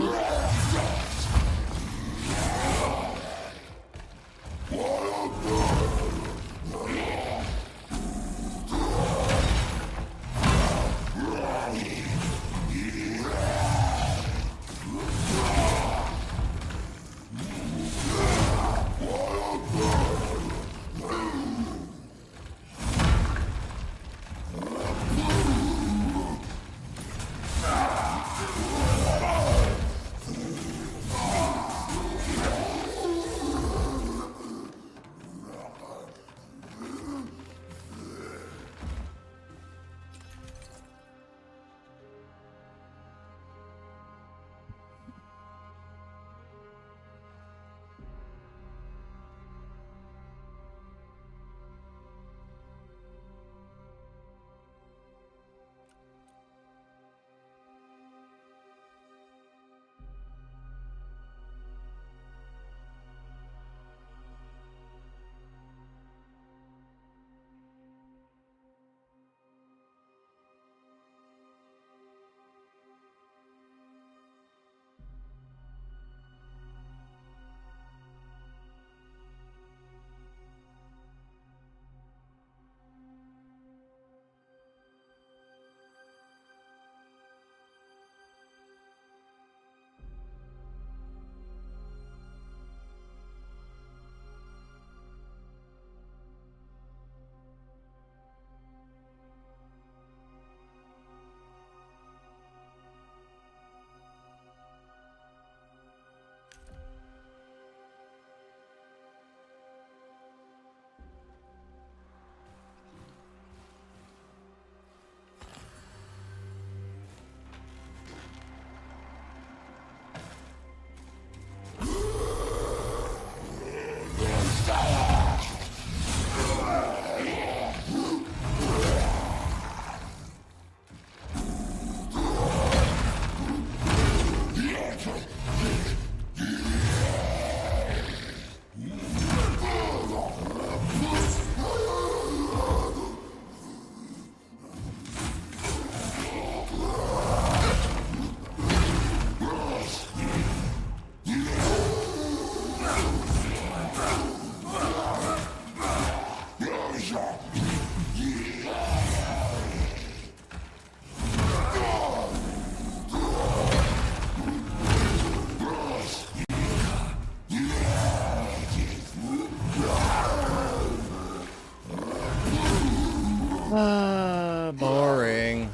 Boring.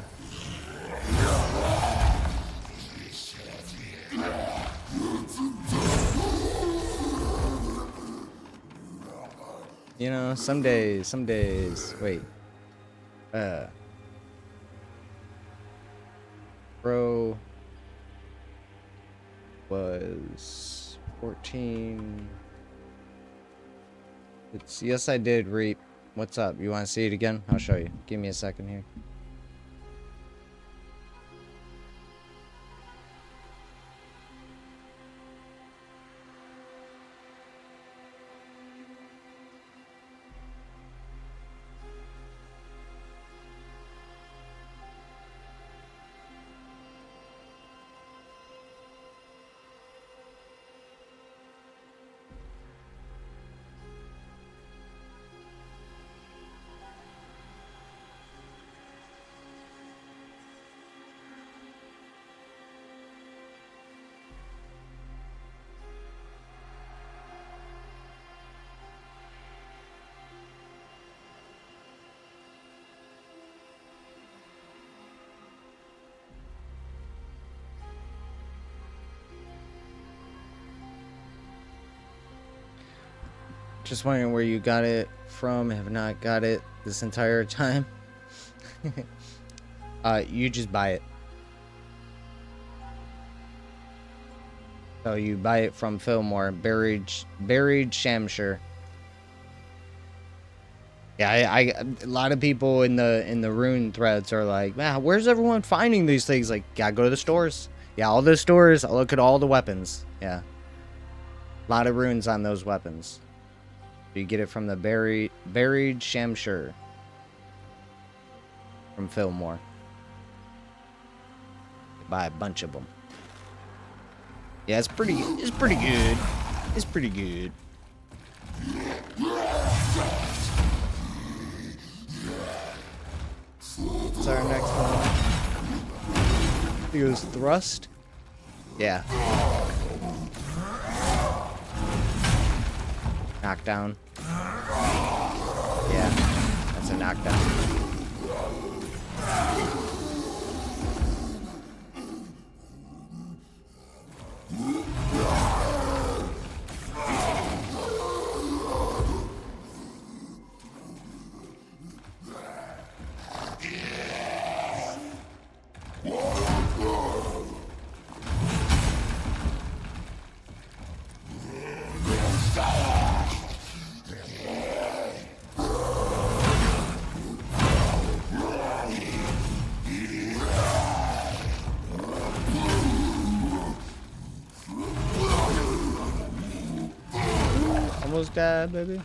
You know, some days, wait. Bro was 14. Yes, I did reap. What's up? You want to see it again? I'll show you. Give me a second here. Just wondering where you got it from. Have not got it this entire time. You just buy it. So you buy it from Fillmore, buried Shamshire. Yeah, a lot of people in the Rune threads are like, man, where's everyone finding these things? Like, gotta go to the stores. Yeah, all the stores. I'll look at all the weapons. Yeah, a lot of runes on those weapons. You get it from the buried Shamshur from Fillmore. You buy a bunch of them. Yeah, it's pretty good. It's pretty good. What's our next one? He goes thrust. Yeah. Knockdown. Yeah, that's a knockdown. Almost died, baby.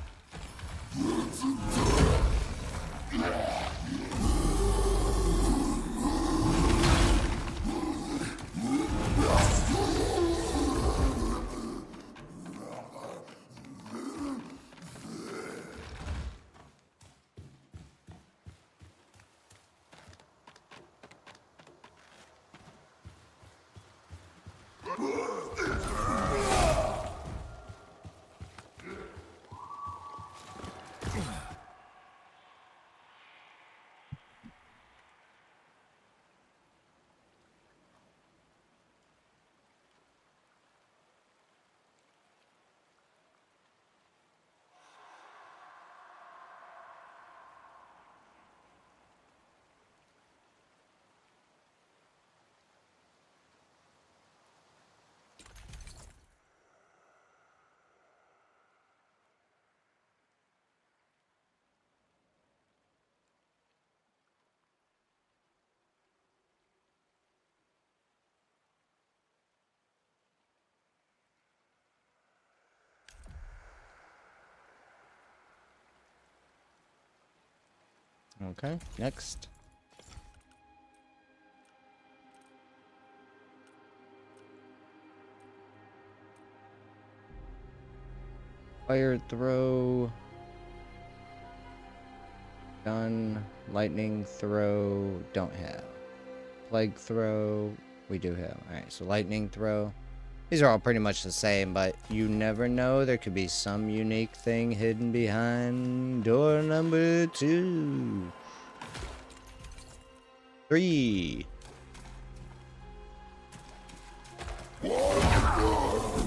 Okay, next. Fire throw. Gun. Lightning throw. Don't have. Plague throw. We do have. Alright, so lightning throw. These are all pretty much the same, but you never know. There could be some unique thing hidden behind door number 2. 3.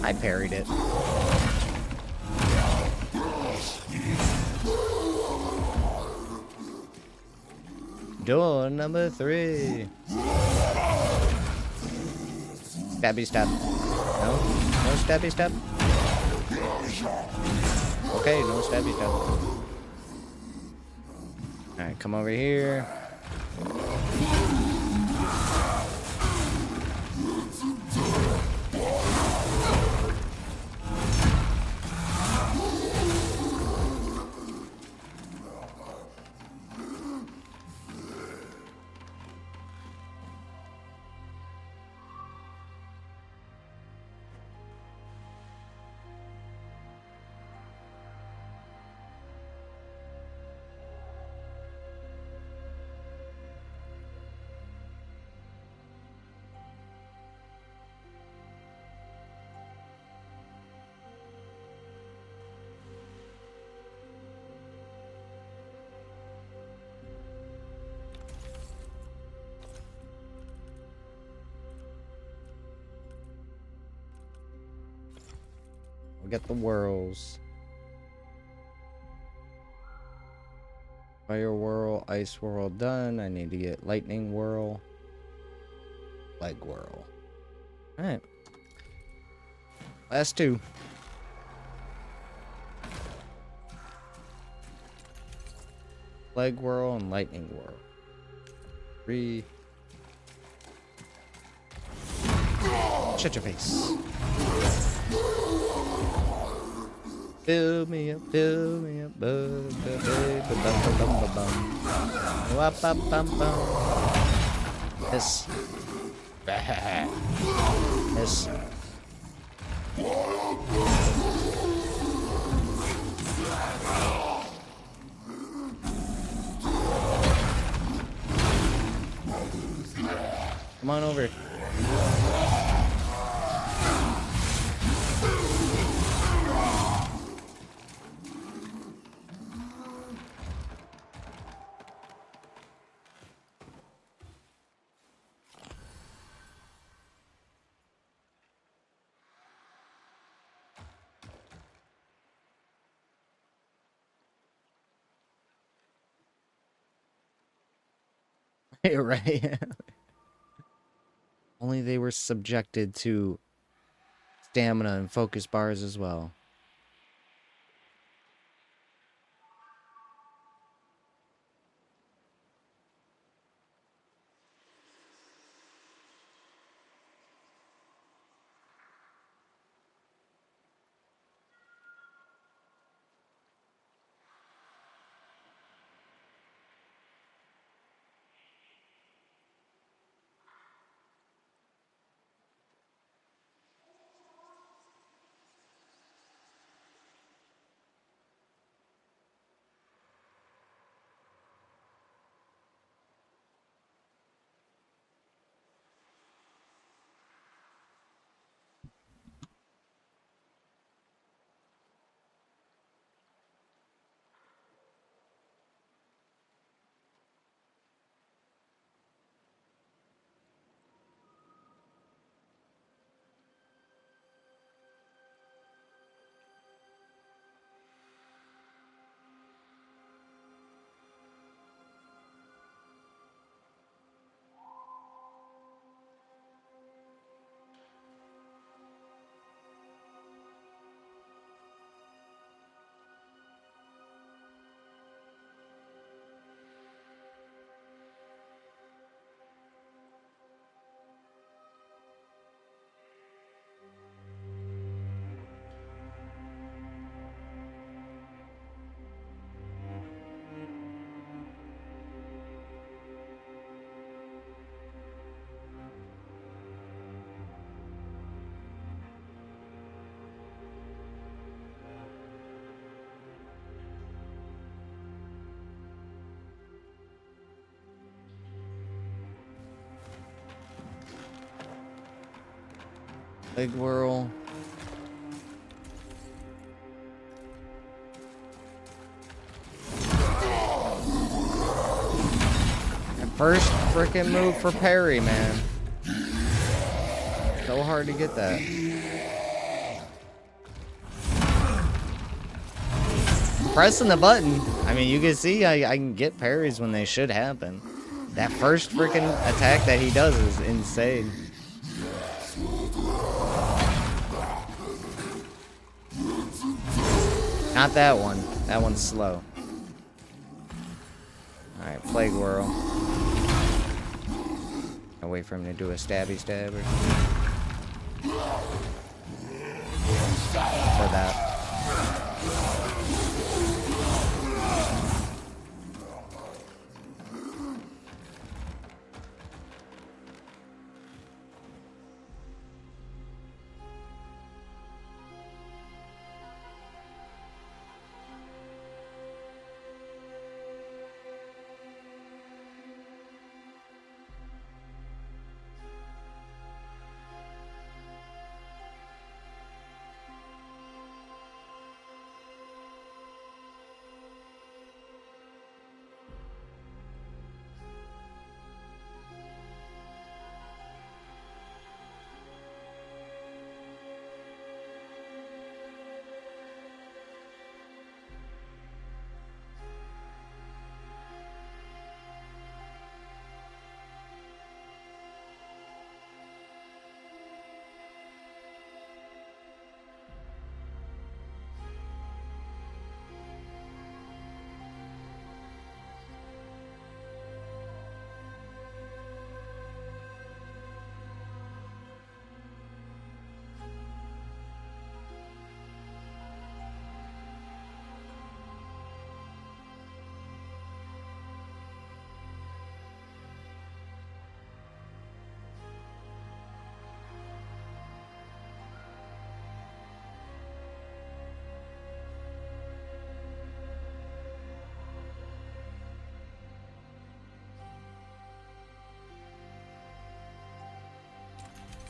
I parried it. Door number 3. Stabby stab. No? No stabby stab? Okay, no stabby stab. Alright, come over here. We'll get the whirls. Fire whirl, ice whirl done. I need to get lightning whirl. Leg whirl. Alright. Last 2. Plague Whirl and Lightning Whirl. 3. Shut your face. Fill me up, fill me up. Yes. Yes. Come on over. Right. Only they were subjected to stamina and focus bars as well. Plague Whirl. First frickin' move for parry, man. So hard to get that. Pressing the button. I mean, you can see I can get parries when they should happen. That first freaking attack that he does is insane. Not that one. That one's slow. Alright, Plague Whirl. I'll wait for him to do a stabby stabber. For that.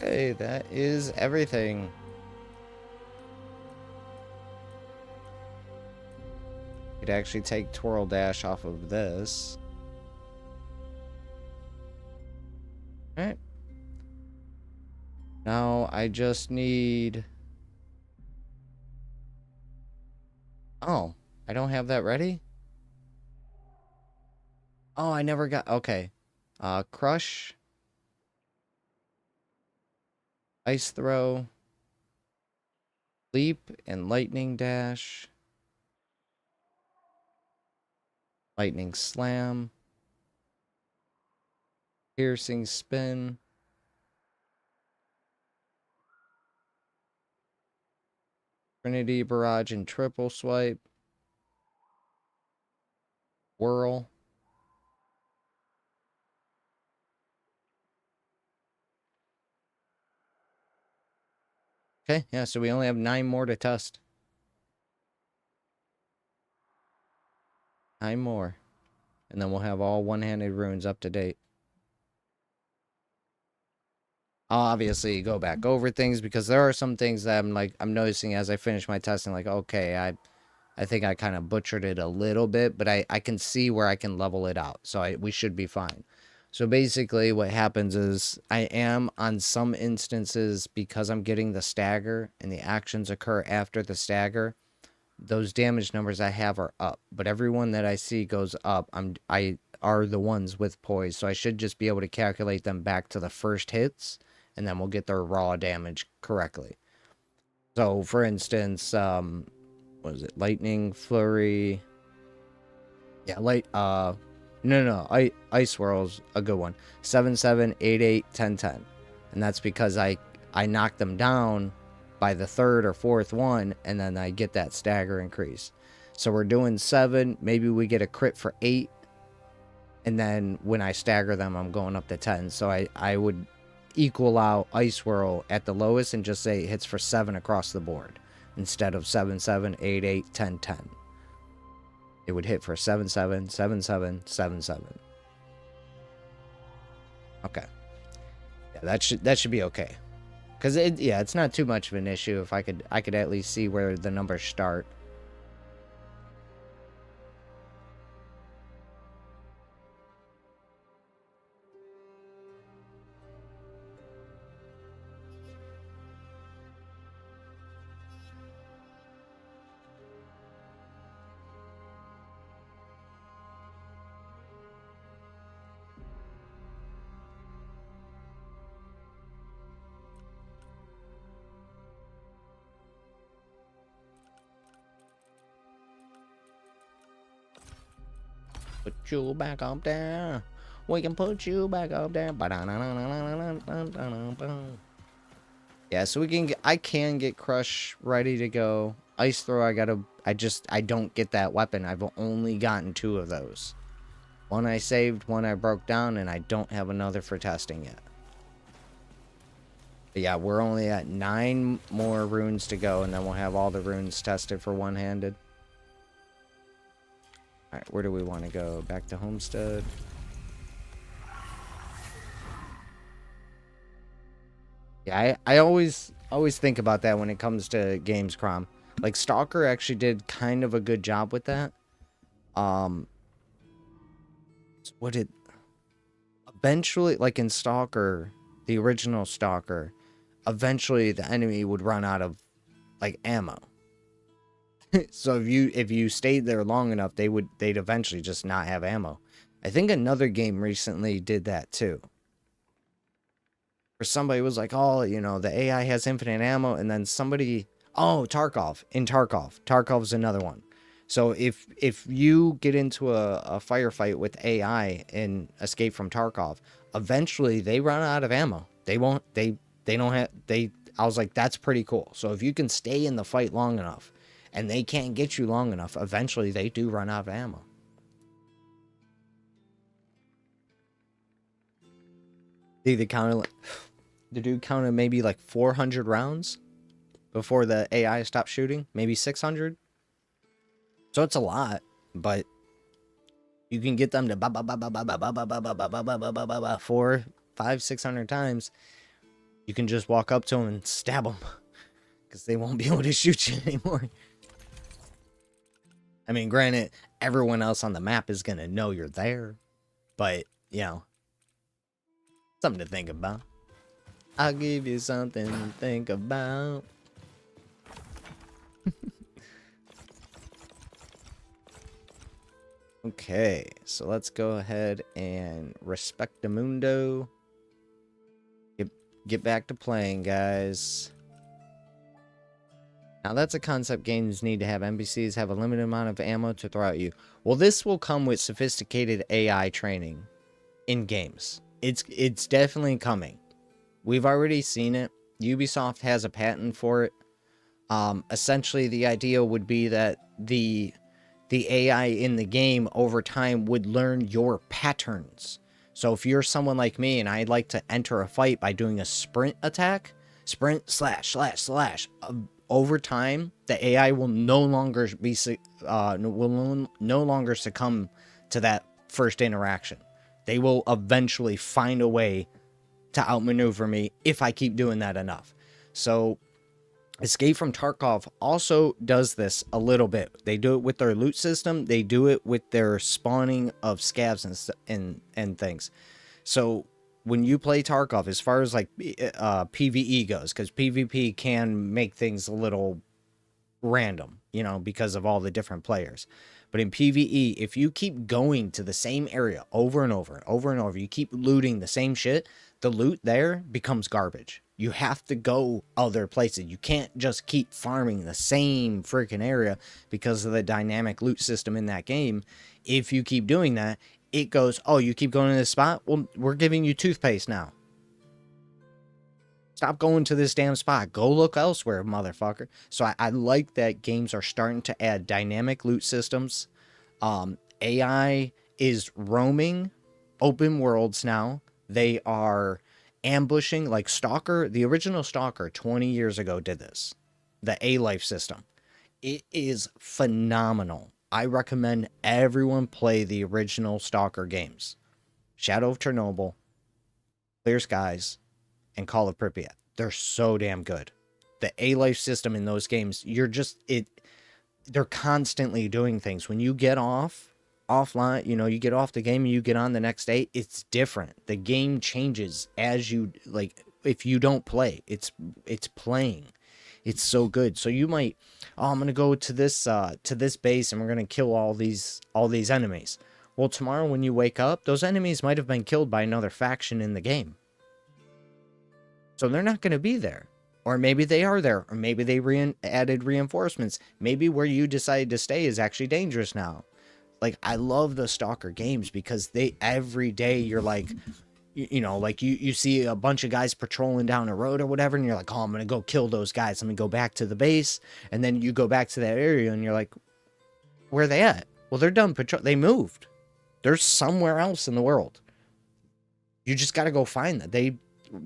Okay, that is everything. Could actually take Twirl Dash off of this. Alright. Now I just need... Oh, I don't have that ready? Oh, I never got... Okay. Crush. Ice Throw. Leap and Lightning Dash. Lightning Slam. Piercing Spin. Trinity Barrage and Triple Swipe. Whirl. Okay, yeah, so we only have 9 more to test. 9 more. And then we'll have all one-handed runes up to date. I'll obviously go back over things because there are some things that I'm noticing as I finish my testing, like, okay, I think I kind of butchered it a little bit, but I can see where I can level it out. So we should be fine. So basically what happens is I am on some instances, because I'm getting the stagger and the actions occur after the stagger, those damage numbers I have are up. But everyone that I see goes up. I are the ones with poise. So I should just be able to calculate them back to the first hits, and then we'll get their raw damage correctly. So for instance, what is it? Lightning Flurry. Yeah, Ice Swirl's a good one. 7, 7, 8, 8, 10, 10. And that's because I knock them down by the third or fourth one, and then I get that stagger increase. So we're doing 7, maybe we get a crit for 8, and then when I stagger them, I'm going up to 10. So I would equal out Ice Swirl at the lowest and just say it hits for 7 across the board, instead of 7, 7, 8, 8, 10, 10. It would hit for 7, 7, 7, 7, 7, 7. Okay. Yeah, that should be okay. Cause it's not too much of an issue if I could at least see where the numbers start. Put you back up there. We can put you back up there. Yeah, so I can get Crush ready to go. Ice Throw, I don't get that weapon. I've only gotten 2 of those. One I saved, one I broke down, and I don't have another for testing yet. But yeah, we're only at 9 more runes to go, and then we'll have all the runes tested for one-handed. Alright, where do we want to go? Back to Homestead. Yeah, I always think about that when it comes to games, Crom. Like, Stalker actually did kind of a good job with that. Eventually, like in Stalker, the original Stalker, eventually the enemy would run out of, like, ammo. So if you stayed there long enough, they'd eventually just not have ammo. I think another game recently did that too. Or somebody was like, oh, you know, the AI has infinite ammo, and then Tarkov. In Tarkov's another one. So if you get into a firefight with AI and escape from Tarkov, eventually they run out of ammo. I was like, that's pretty cool. So if you can stay in the fight long enough, and they can't get you long enough, eventually they do run out of ammo. The dude counted maybe like 400 rounds before the AI stopped shooting. Maybe 600. So it's a lot, but you can get them to 4, 5, 600 times. You can just walk up to them and stab them. Because they won't be able to shoot you anymore. I mean, granted, everyone else on the map is going to know you're there. But, you know, something to think about. I'll give you something to think about. Okay, so let's go ahead and respect the mundo. Get back to playing, guys. Now, that's a concept games need to have. NPCs have a limited amount of ammo to throw at you. Well, this will come with sophisticated AI training in games. It's definitely coming. We've already seen it. Ubisoft has a patent for it. Essentially, the idea would be that the AI in the game over time would learn your patterns. So if you're someone like me and I'd like to enter a fight by doing a sprint attack, sprint slash slash slash, over time the AI will no longer be no longer succumb to that first interaction. They will eventually find a way to outmaneuver me if I keep doing that enough. So Escape from Tarkov also does this a little bit. They do it with their loot system. They do it with their spawning of scavs and things. So when you play Tarkov, as far as like PvE goes, because PvP can make things a little random, you know, because of all the different players. But in PvE, if you keep going to the same area over and over and over and over, you keep looting the same shit, the loot there becomes garbage. You have to go other places. You can't just keep farming the same freaking area because of the dynamic loot system in that game. If you keep doing that, it goes, oh, you keep going to this spot? Well, we're giving you toothpaste now. Stop going to this damn spot. Go look elsewhere, motherfucker. So I like that games are starting to add dynamic loot systems. AI is roaming open worlds now. They are ambushing, like Stalker. The original Stalker 20 years ago did this. The A-Life system. It is phenomenal. I recommend everyone play the original Stalker games. Shadow of Chernobyl, Clear Skies, and Call of Pripyat. They're so damn good. The A-Life system in those games, they're constantly doing things. When you get offline, you know, you get off the game and you get on the next day, it's different. The game changes as you, like, if you don't play, it's playing. It's so good. So you might, oh, I'm going to go to this base and we're going to kill all these enemies. Well, tomorrow when you wake up, those enemies might have been killed by another faction in the game. So they're not going to be there. Or maybe they are there. Or maybe they added reinforcements. Maybe where you decided to stay is actually dangerous now. Like, I love the Stalker games because every day you're like, you know, like you see a bunch of guys patrolling down a road or whatever, and you're like, oh, I'm going to go kill those guys. Let me go back to the base. And then you go back to that area and you're like, where are they at? Well, they're done patrol. They moved. They're somewhere else in the world. You just got to go find them.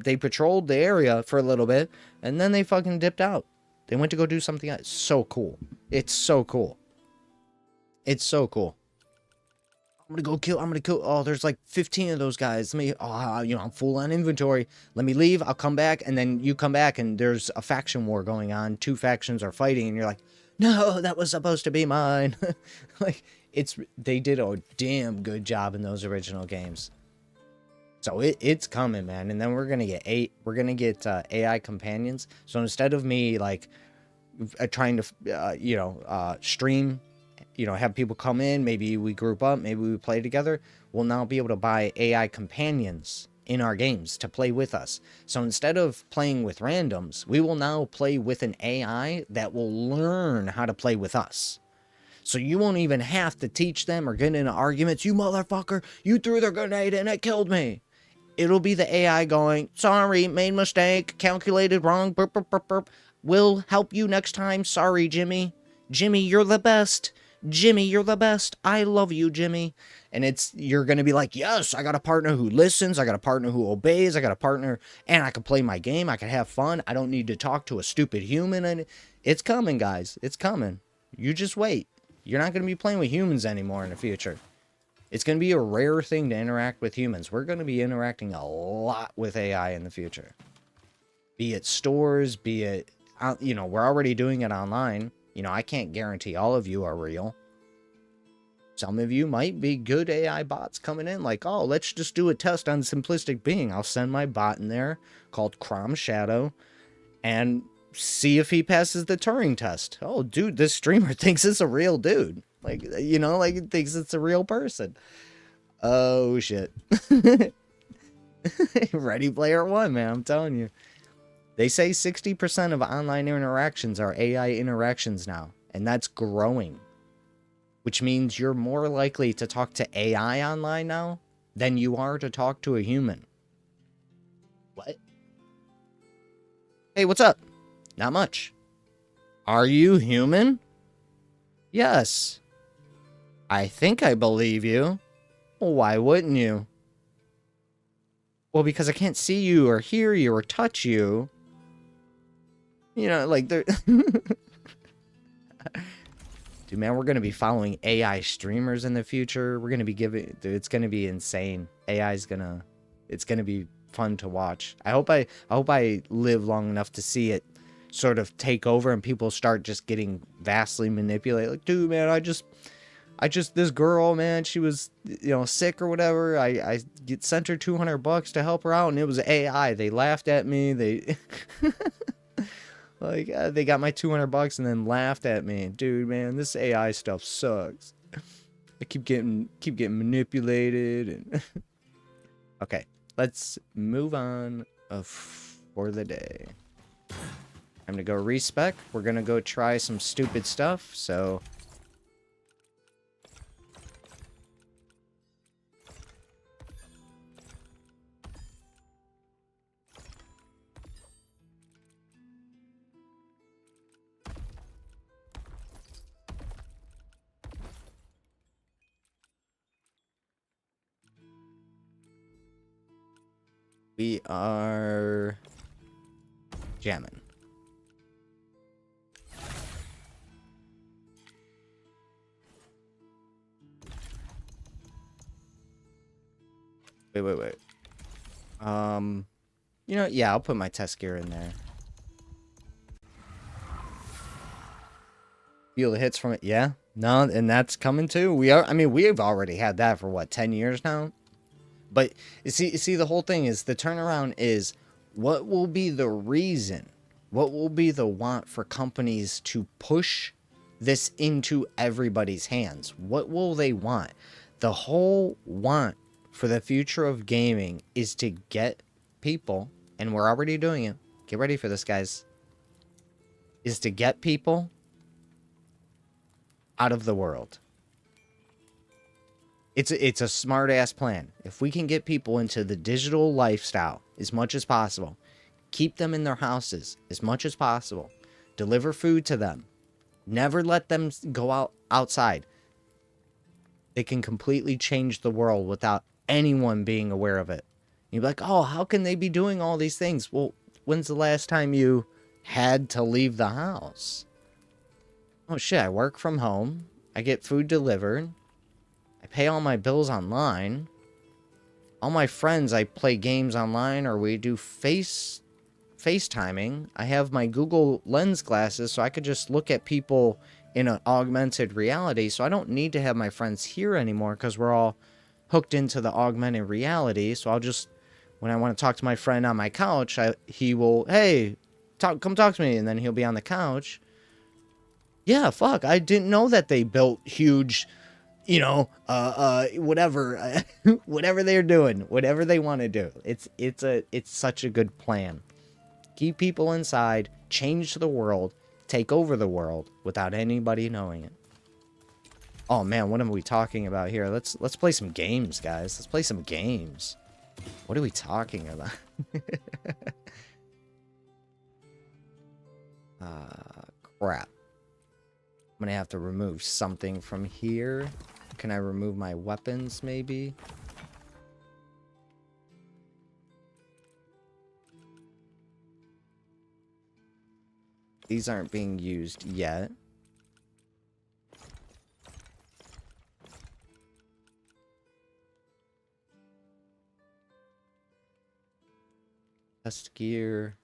They patrolled the area for a little bit and then they fucking dipped out. They went to go do something else. So cool. It's so cool. It's so cool. I'm gonna kill. Oh, there's like 15 of those guys. You know, I'm full on inventory. Let me leave. I'll come back. And then you come back and there's a faction war going on. Two factions are fighting and you're like, no, that was supposed to be mine. Like, they did a damn good job in those original games. So it's coming, man. And then we're gonna get AI companions. So instead of me like trying to stream, you know, have people come in, maybe we group up, maybe we play together, we'll now be able to buy AI companions in our games to play with us. So instead of playing with randoms, we will now play with an AI that will learn how to play with us. So you won't even have to teach them or get into arguments. You motherfucker, you threw the grenade and it killed me. It'll be the AI going, sorry, made mistake, calculated wrong, burp, burp, burp, burp. We'll help you next time. Sorry, Jimmy. Jimmy, you're the best. Jimmy, you're the best. I love you, Jimmy. And you're going to be like, yes, I got a partner who listens. I got a partner who obeys. I got a partner and I can play my game. I can have fun. I don't need to talk to a stupid human. And it's coming, guys. It's coming. You just wait. You're not going to be playing with humans anymore in the future. It's going to be a rare thing to interact with humans. We're going to be interacting a lot with AI in the future. Be it stores, be it, you know, we're already doing it online. You know, I can't guarantee all of you are real. Some of you might be good AI bots coming in like, oh, let's just do a test on simplistic being. I'll send my bot in there called Crom Shadow and see if he passes the Turing test. Oh, dude, this streamer thinks it's a real dude. Like, you know, like it thinks it's a real person. Oh, shit. Ready Player One, man, I'm telling you. They say 60% of online interactions are AI interactions now, and that's growing. Which means you're more likely to talk to AI online now than you are to talk to a human. What? Hey, what's up? Not much. Are you human? Yes. I think I believe you. Well, why wouldn't you? Well, because I can't see you or hear you or touch you. You know, like they're... Dude, man, we're going to be following AI streamers in the future. We're going to be giving... Dude, it's going to be insane. AI's going to... It's going to be fun to watch. I hope I live long enough to see it sort of take over and people start just getting vastly manipulated. Like, dude, man, I just this girl, man, she was, you know, sick or whatever. I sent her $200 to help her out, and it was AI. They laughed at me. They like they got my $200 and then laughed at me. Dude, man, this AI stuff sucks. I keep getting manipulated and okay, let's move on for the day. I'm gonna go respec. We're gonna go try some stupid stuff. So. We are jamming. Wait. You know, yeah, I'll put my test gear in there. Feel the hits from it, yeah. No, and that's coming too. I mean, we've already had that for what, 10 years now? But you see, the whole thing is the turnaround is what will be the reason, what will be the want for companies to push this into everybody's hands? What will they want? The whole want for the future of gaming is to get people, and we're already doing it. Get ready for this, guys. Is to get people out of the world. It's a smart ass plan. If we can get people into the digital lifestyle as much as possible, keep them in their houses as much as possible, deliver food to them, never let them go outside, they can completely change the world without anyone being aware of it. You'd be like, oh, how can they be doing all these things? Well, when's the last time you had to leave the house? Oh shit, I work from home. I get food delivered. I pay all my bills online. All my friends, I play games online or we do FaceTiming. I have my Google Lens glasses so I could just look at people in an augmented reality. So I don't need to have my friends here anymore because we're all hooked into the augmented reality. So I'll just, when I want to talk to my friend on my couch, he will, hey, come talk to me. And then he'll be on the couch. Yeah, fuck, I didn't know that they built huge... You know, whatever, whatever they're doing, whatever they want to do. It's such a good plan. Keep people inside, change the world, take over the world without anybody knowing it. Oh man, what are we talking about here? Let's play some games, guys. Let's play some games. What are we talking about? Crap. I'm gonna have to remove something from here. Can I remove my weapons, maybe? These aren't being used yet. Test gear.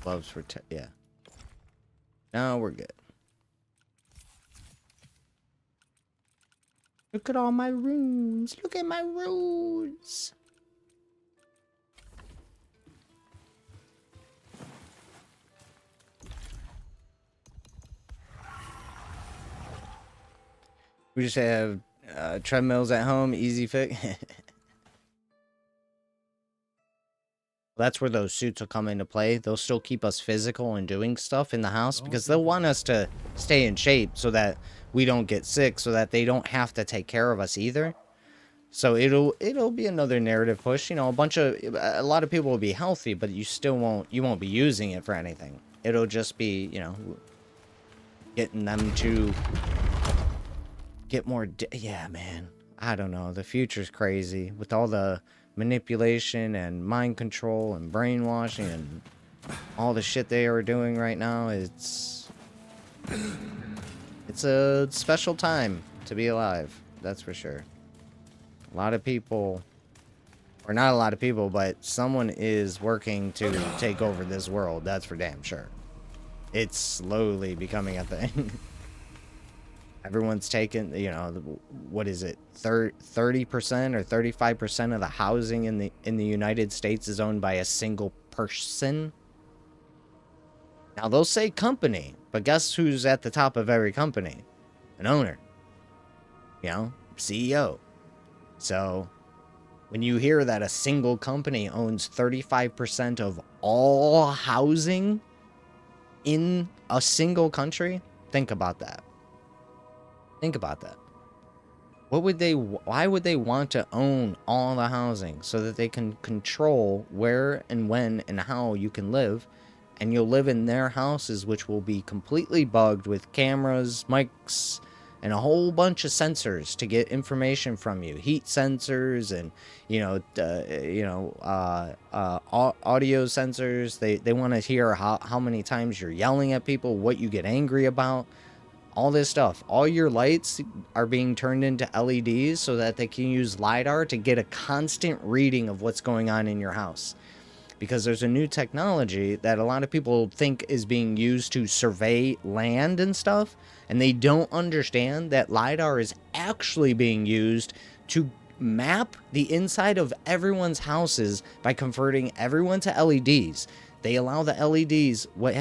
Gloves for yeah. No, we're good. Look at all my runes. Look at my runes. We just have treadmills at home, easy fix. That's where those suits will come into play. They'll still keep us physical and doing stuff in the house because they'll want us to stay in shape so that we don't get sick, so that they don't have to take care of us either. So it'll be another narrative push. You know, a lot of people will be healthy, but you won't be using it for anything. It'll just be, you know, getting them to get more. Yeah, man. I don't know. The future's crazy with all the manipulation and mind control and brainwashing and all the shit they are doing right now. It's a special time to be alive, that's for sure. A lot of people, or not a lot of people, but someone is working to take over this world, that's for damn sure. It's slowly becoming a thing. Everyone's taken, you know, what is it, 30% or 35% of the housing in the United States is owned by a single person. Now, they'll say company, but guess who's at the top of every company? An owner. You know, CEO. So, when you hear that a single company owns 35% of all housing in a single country, think about that. Think about that. Why would they want to own all the housing so that they can control where and when and how you can live, and you'll live in their houses, which will be completely bugged with cameras, mics, and a whole bunch of sensors to get information from you, heat sensors and audio sensors. They want to hear how many times you're yelling at people, what you get angry about. All this stuff. All your lights are being turned into LEDs so that they can use LiDAR to get a constant reading of what's going on in your house. Because there's a new technology that a lot of people think is being used to survey land and stuff, and they don't understand that LiDAR is actually being used to map the inside of everyone's houses by converting everyone to LEDs. They allow the LEDs, what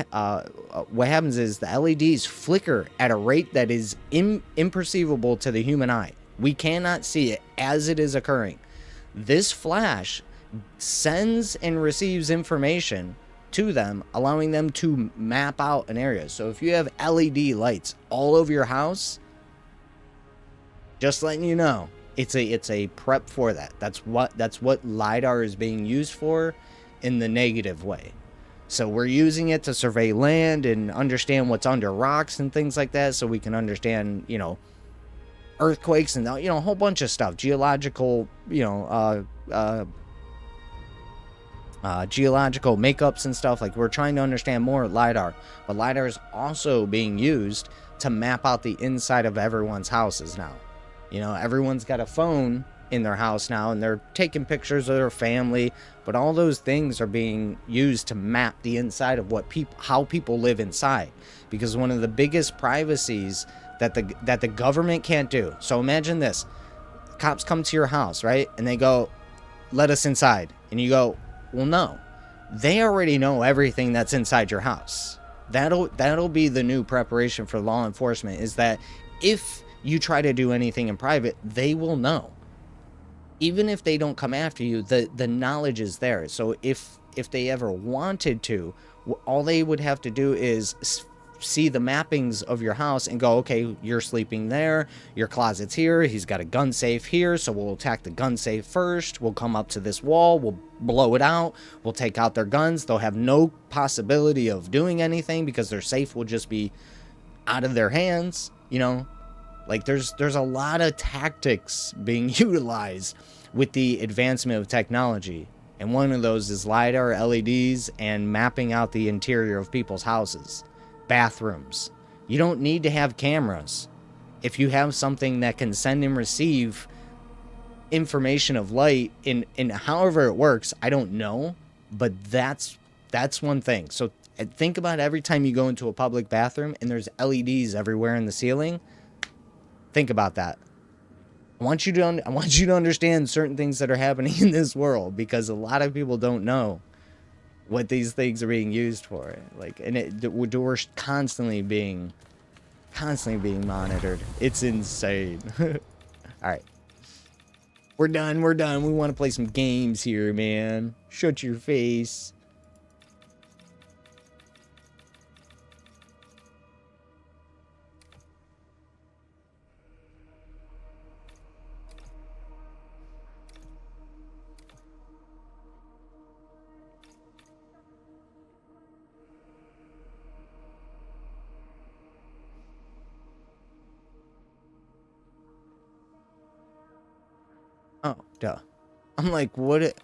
happens is the LEDs flicker at a rate that is imperceivable to the human eye. We cannot see it as it is occurring. This flash sends and receives information to them, allowing them to map out an area. So if you have LED lights all over your house, just letting you know, it's a prep for that. That's what LiDAR is being used for in the negative way. So we're using it to survey land and understand what's under rocks and things like that, so we can understand, you know, earthquakes and, you know, a whole bunch of stuff, geological, geological makeups and stuff. Like, we're trying to understand more LiDAR, but LiDAR is also being used to map out the inside of everyone's houses now. You know, everyone's got a phone in their house now, and they're taking pictures of their family, but all those things are being used to map the inside of how people live inside. Because one of the biggest privacies that the government can't do. So imagine this: cops come to your house, right, and they go, "Let us inside," and you go, "Well, no, they already know everything that's inside your house." That'll be the new preparation for law enforcement, is that if you try to do anything in private, they will know. Even if they don't come after you, the knowledge is there. So if they ever wanted to, all they would have to do is see the mappings of your house and go, okay, you're sleeping there, your closet's here, he's got a gun safe here, so we'll attack the gun safe first, we'll come up to this wall, we'll blow it out, we'll take out their guns. They'll have no possibility of doing anything because their safe will just be out of their hands, you know? Like, there's a lot of tactics being utilized with the advancement of technology. And one of those is LiDAR, LEDs, and mapping out the interior of people's houses. Bathrooms. You don't need to have cameras. If you have something that can send and receive information of light in however it works, I don't know. But that's one thing. So And think about every time you go into a public bathroom and there's LEDs everywhere in the ceiling. Think about that. I want you to understand certain things that are happening in this world, because a lot of people don't know what these things are being used for. Like, and we're constantly being monitored. It's insane. All right. We're done. We want to play some games here, man. Shut your face. Oh, duh. I'm like, what it...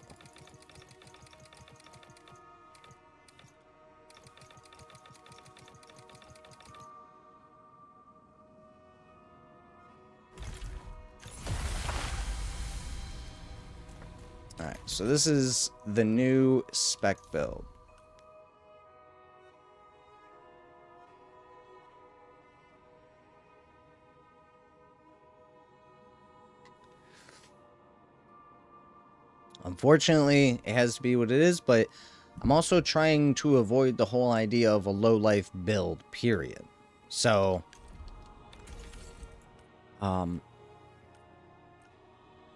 Alright, so this is the new spec build. Unfortunately, it has to be what it is, but I'm also trying to avoid the whole idea of a low-life build, period. So, okay,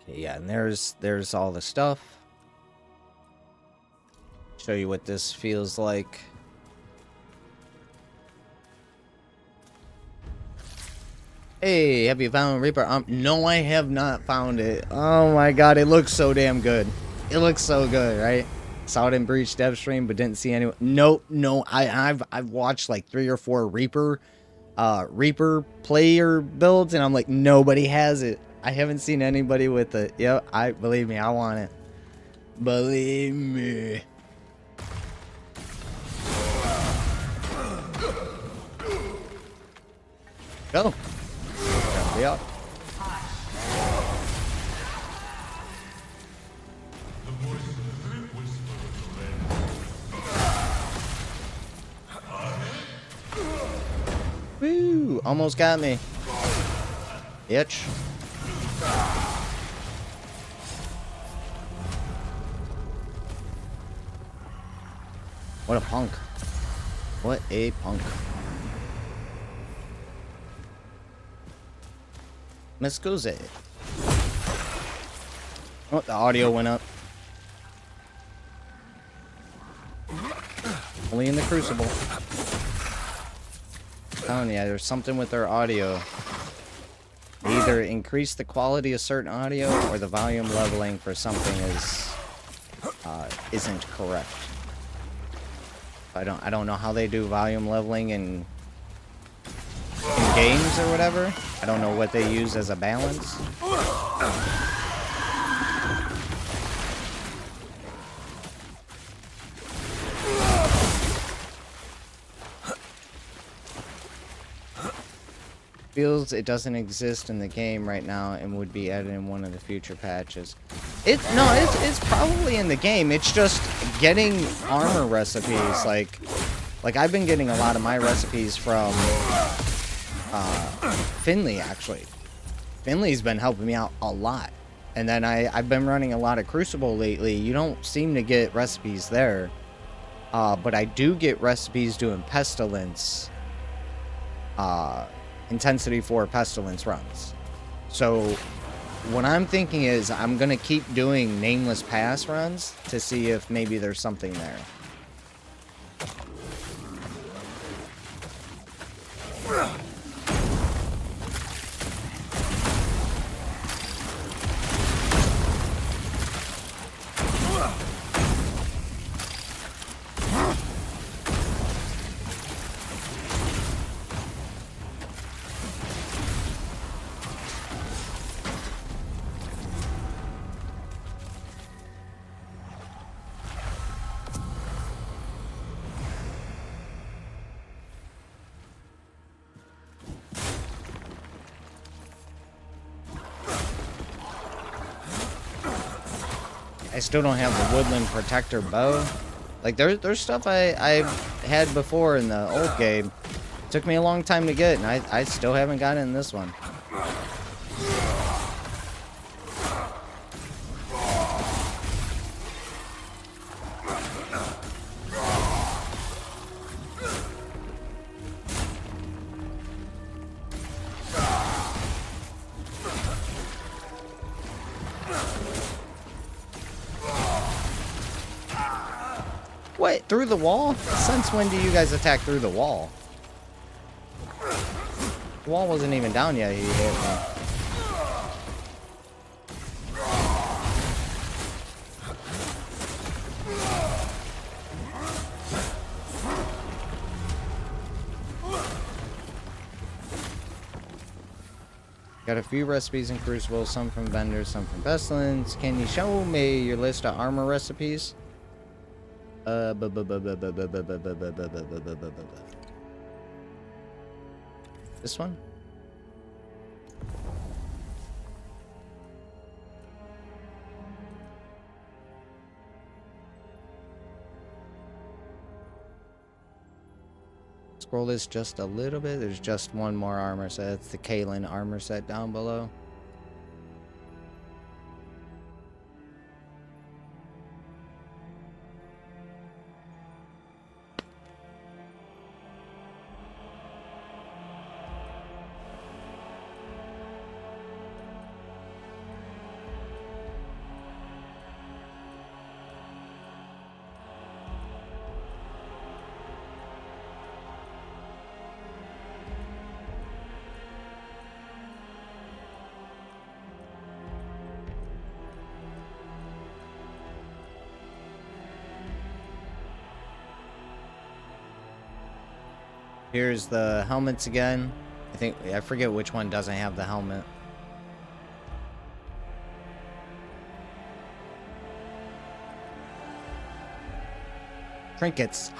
yeah, and there's all the stuff. Show you what this feels like. Hey, have you found Reaper? No, I have not found it. Oh my god, it looks so damn good. It looks so good, right? Saw it in Breach dev stream, but didn't see anyone. Nope, no. I've watched like 3 or 4 Reaper player builds, and I'm like, nobody has it. I haven't seen anybody with it. Yep, believe me, I want it. Believe me. Go. Yeah. Woo! Almost got me. Itch. What a punk. What a punk. Miss Goze. Oh, the audio went up. Only in the Crucible. I'm telling you, there's something with their audio. They either increase the quality of certain audio, or the volume leveling for something isn't correct. I don't know how they do volume leveling in games or whatever. I don't know what they use as a balance. Feels it doesn't exist in the game right now and would be added in one of the future patches. It's probably in the game. It's just getting armor recipes. Like I've been getting a lot of my recipes from Finley, actually. Finley's been helping me out a lot. And then I've been running a lot of Crucible lately. You don't seem to get recipes there. But I do get recipes doing Pestilence. Intensity 4 Pestilence runs. So what I'm thinking is I'm going to keep doing Nameless Pass runs to see if maybe there's something there. I still don't have the Woodland Protector bow. Like there's stuff I had before in the old game. Took me a long time to get, and I still haven't got it in this one. What? Through the wall? Since when do you guys attack through the wall? The wall wasn't even down yet. He hit me. Got a few recipes in Crucible, some from vendors, some from Pestilence. Can you show me your list of armor recipes? This one? Scroll this just a little bit. There's just one more armor set. It's the Kalen armor set down below. Here's the helmets again. I forget which one doesn't have the helmet. Trinkets.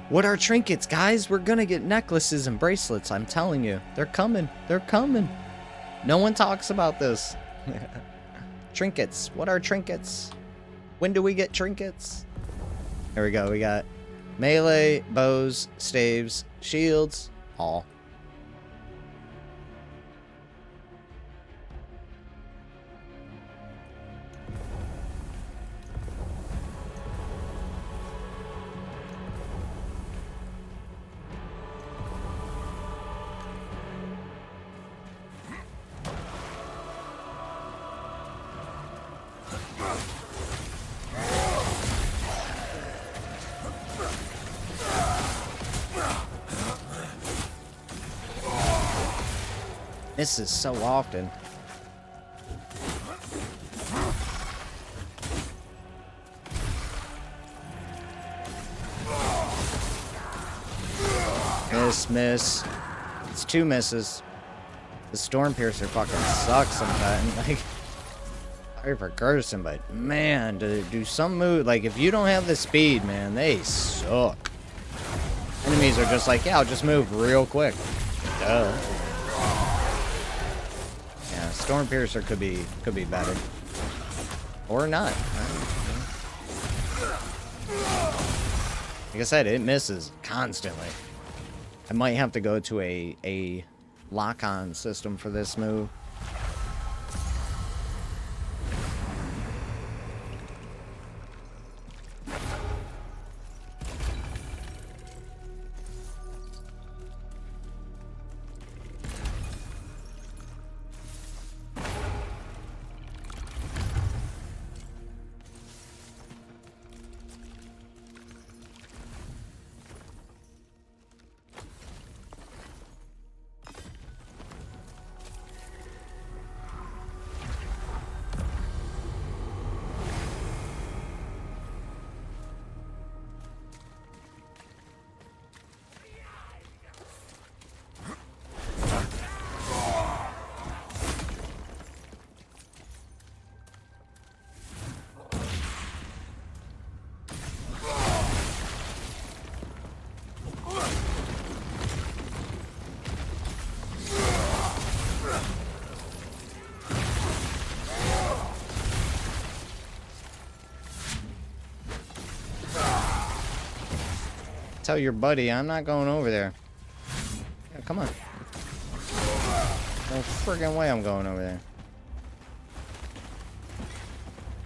What are trinkets, guys? We're gonna get necklaces and bracelets. I'm telling you. They're coming. They're coming. No one talks about this. Trinkets. What are trinkets? When do we get trinkets? Here we go. We got melee, bows, staves, shields, all. Misses so often. Miss. It's 2 misses. The Storm Piercer fucking sucks sometimes. Like, sorry for cursing, but man, to do some move, like if you don't have the speed, man, they suck. Enemies are just like, yeah, I'll just move real quick. Duh. Storm Piercer could be better. Or not. Like I said, it misses constantly. I might have to go to a lock-on system for this move. Tell your buddy I'm not going over there. Yeah, come on. No friggin' way I'm going over there.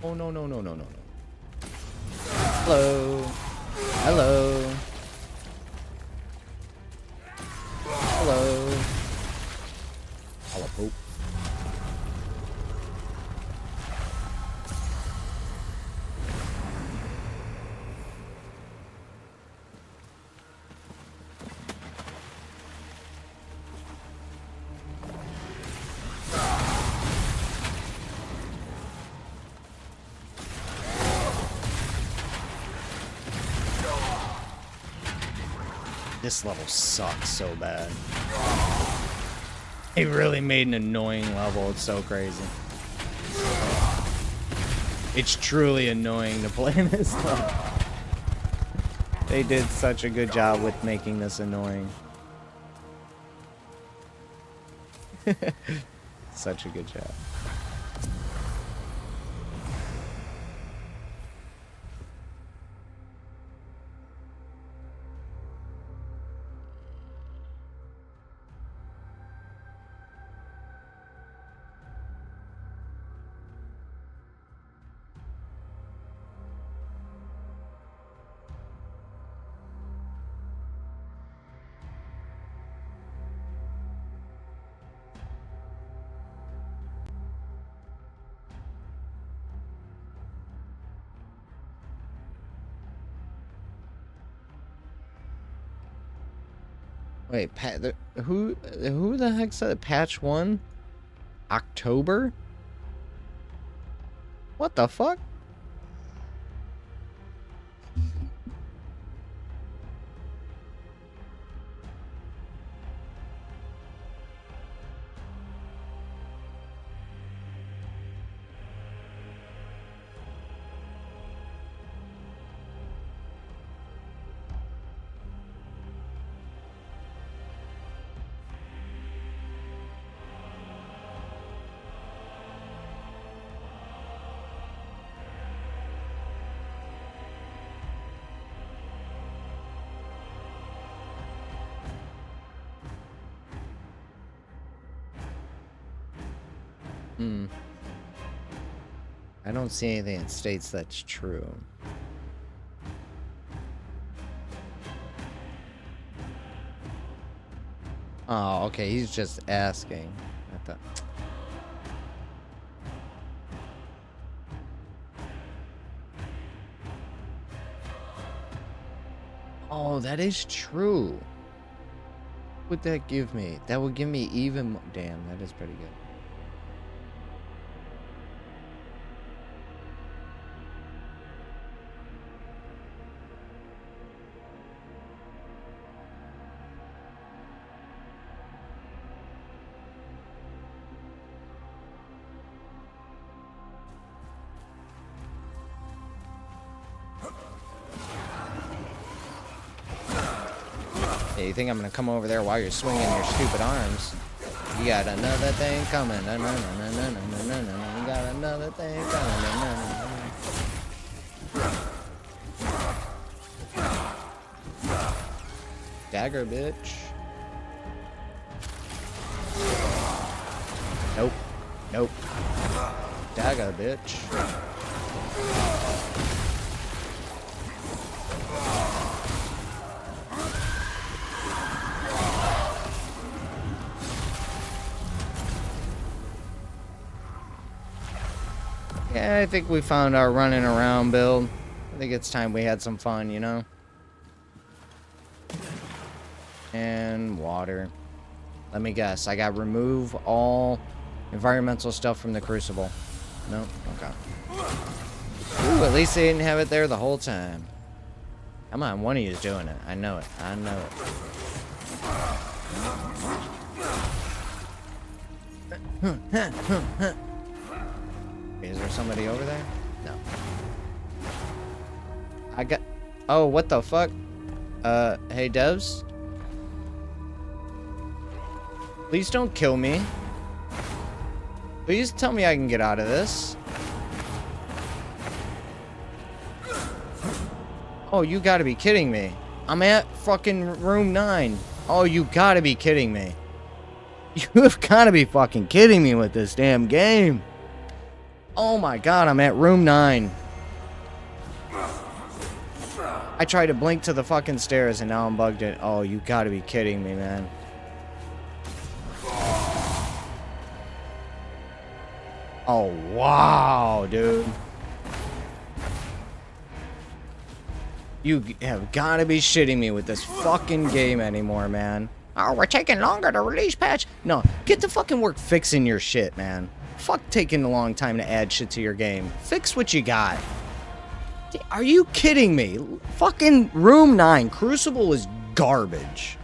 Oh, no, no, no, no, no, no. Hello. Hello. Hello. Hello. This level sucks so bad. It really made an annoying level. It's so crazy. It's truly annoying to play this level. They did such a good job with making this annoying. Such a good job. Wait, who the heck said it? Patch 1? October? What the fuck? I don't see anything that states that's true. Oh, okay, he's just asking. I thought... Oh, that is true. What would that give me? That would give me even more. Damn, that is pretty good. Yeah, you think I'm gonna come over there while you're swinging your stupid arms? You got another thing coming. You got another thing coming. Dagger, bitch. Nope. Nope. Dagger, bitch. Yeah, I think we found our running around build. I think it's time we had some fun, you know? And water. Let me guess. I got remove all environmental stuff from the crucible. No? Okay. Ooh, at least they didn't have it there the whole time. Come on, one of you is doing it. I know it. I know it. Is there somebody over there? No. I got... Oh, what the fuck? Hey, devs? Please don't kill me. Please tell me I can get out of this. Oh, you gotta be kidding me. I'm at fucking room 9. Oh, you gotta be kidding me. You have gotta be fucking kidding me with this damn game. Oh my god, I'm at room 9. I tried to blink to the fucking stairs and now I'm bugged in. Oh, you gotta be kidding me, man. Oh, wow, dude. You have gotta be shitting me with this fucking game anymore, man. Oh, we're taking longer to release patch. No, get to fucking work fixing your shit, man. Fuck taking a long time to add shit to your game. Fix what you got. Are you kidding me? Fucking Room 9, Crucible is garbage.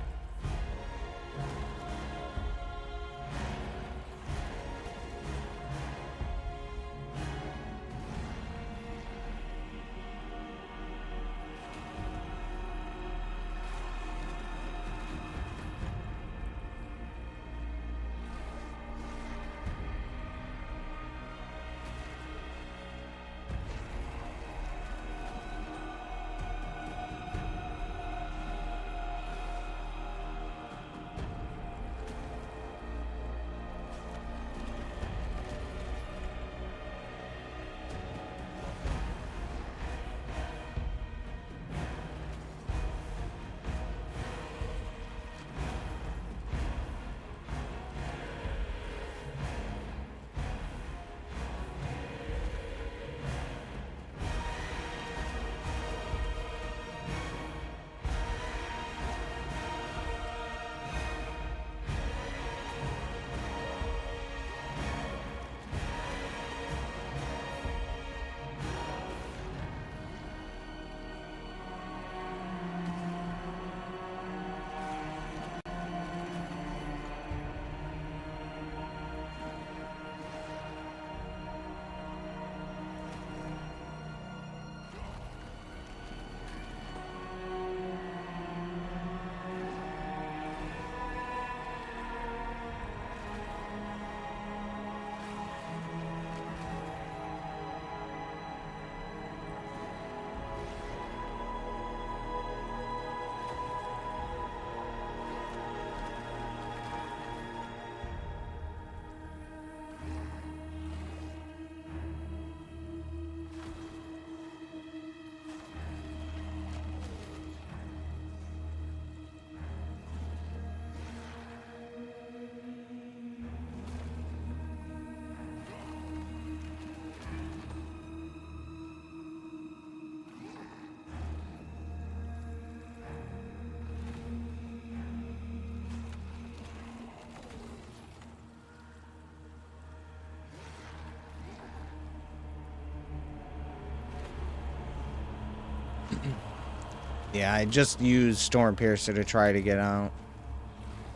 Yeah, I just used Storm Piercer to try to get out.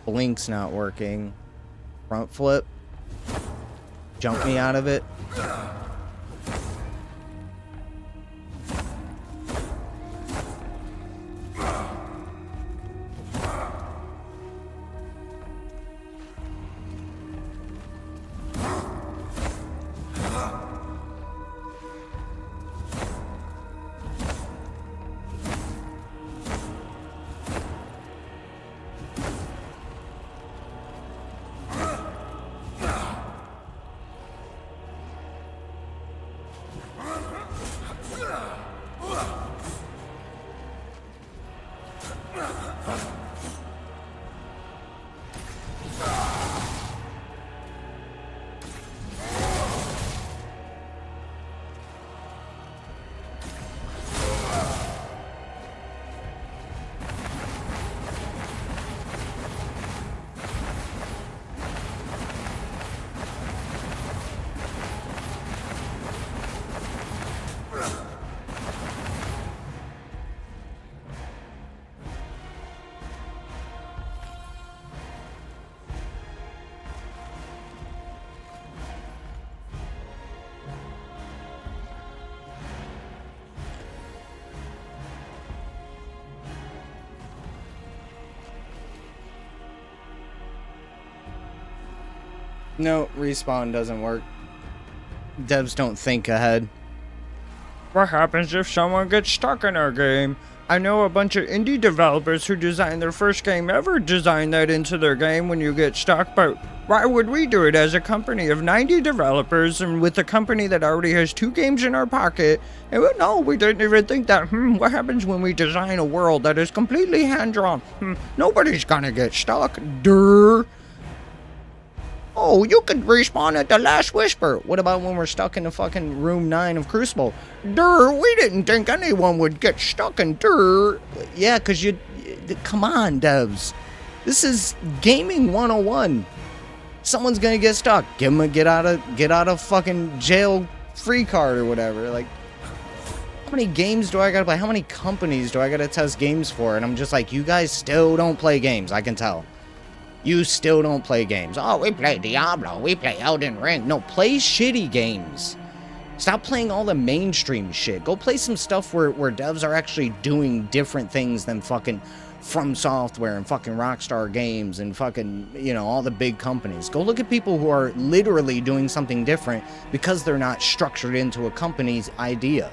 Blink's not working. Front flip. Jump me out of it. No, respawn doesn't work. Devs don't think ahead. What happens if someone gets stuck in our game? I know a bunch of indie developers who design their first game ever design that into their game when you get stuck, but why would we do it as a company of 90 developers and with a company that already has 2 games in our pocket? And no, we didn't even think that, what happens when we design a world that is completely hand-drawn? Nobody's gonna get stuck. Durr. Oh, you could respawn at the last whisper. What about when we're stuck in the fucking room 9 of Crucible? Durr, we didn't think anyone would get stuck in durr. Yeah, because come on, devs. This is gaming 101. Someone's gonna get stuck. Give them a get out of fucking jail free card or whatever. Like, how many games do I gotta play? How many companies do I gotta test games for? And I'm just like, you guys still don't play games. I can tell. You still don't play games. Oh, we play Diablo. We play Elden Ring. No, play shitty games. Stop playing all the mainstream shit. Go play some stuff where devs are actually doing different things than fucking From Software and fucking Rockstar Games and fucking, you know, all the big companies. Go look at people who are literally doing something different because they're not structured into a company's idea.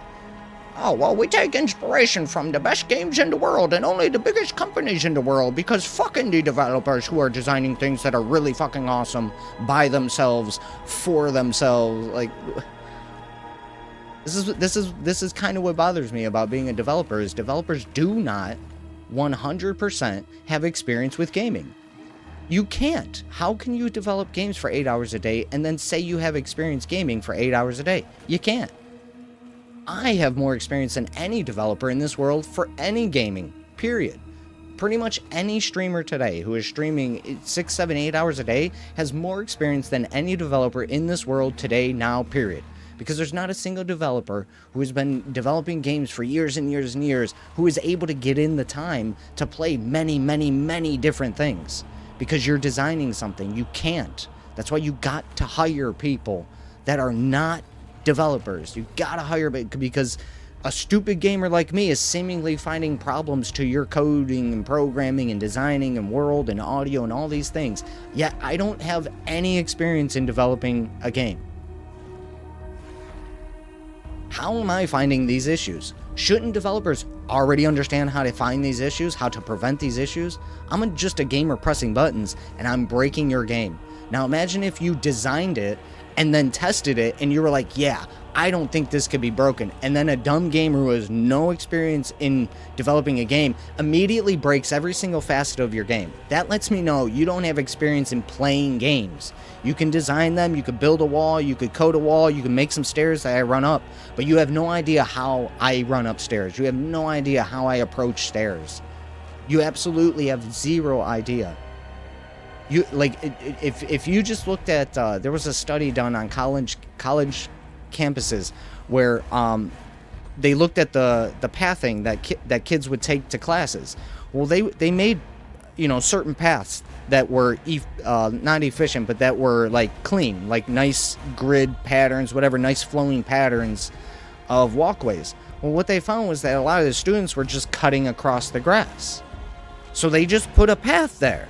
Oh, well, we take inspiration from the best games in the world and only the biggest companies in the world because fuck indie developers who are designing things that are really fucking awesome by themselves, for themselves. Like, this is kind of what bothers me about being a developer is developers do not 100% have experience with gaming. You can't. How can you develop games for 8 hours a day and then say you have experience gaming for 8 hours a day? You can't. I have more experience than any developer in this world for any gaming, period. Pretty much any streamer today who is streaming 6, 7, 8 hours a day has more experience than any developer in this world today, now, period. Because there's not a single developer who has been developing games for years and years and years who is able to get in the time to play many, many, many different things. Because you're designing something, you can't. That's why you got to hire people that are not developers. You gotta hire, because a stupid gamer like me is seemingly finding problems to your coding and programming and designing and world and audio and all these things. Yet I don't have any experience in developing a game. How am I finding these issues? Shouldn't developers already understand how to find these issues, how to prevent these issues? I'm just a gamer pressing buttons and I'm breaking your game. Now imagine if you designed it and then tested it and you were like, yeah, I don't think this could be broken. And then a dumb gamer who has no experience in developing a game immediately breaks every single facet of your game. That lets me know you don't have experience in playing games. You can design them, you could build a wall, you could code a wall, you can make some stairs that I run up, but you have no idea how I run upstairs. You have no idea how I approach stairs. You absolutely have zero idea. You like if you just looked at there was a study done on college campuses where they looked at the pathing that kids would take to classes. Well, they made, you know, certain paths that were not efficient, but that were like clean, like nice grid patterns, whatever, nice flowing patterns of walkways. Well, what they found was that a lot of the students were just cutting across the grass, so they just put a path there.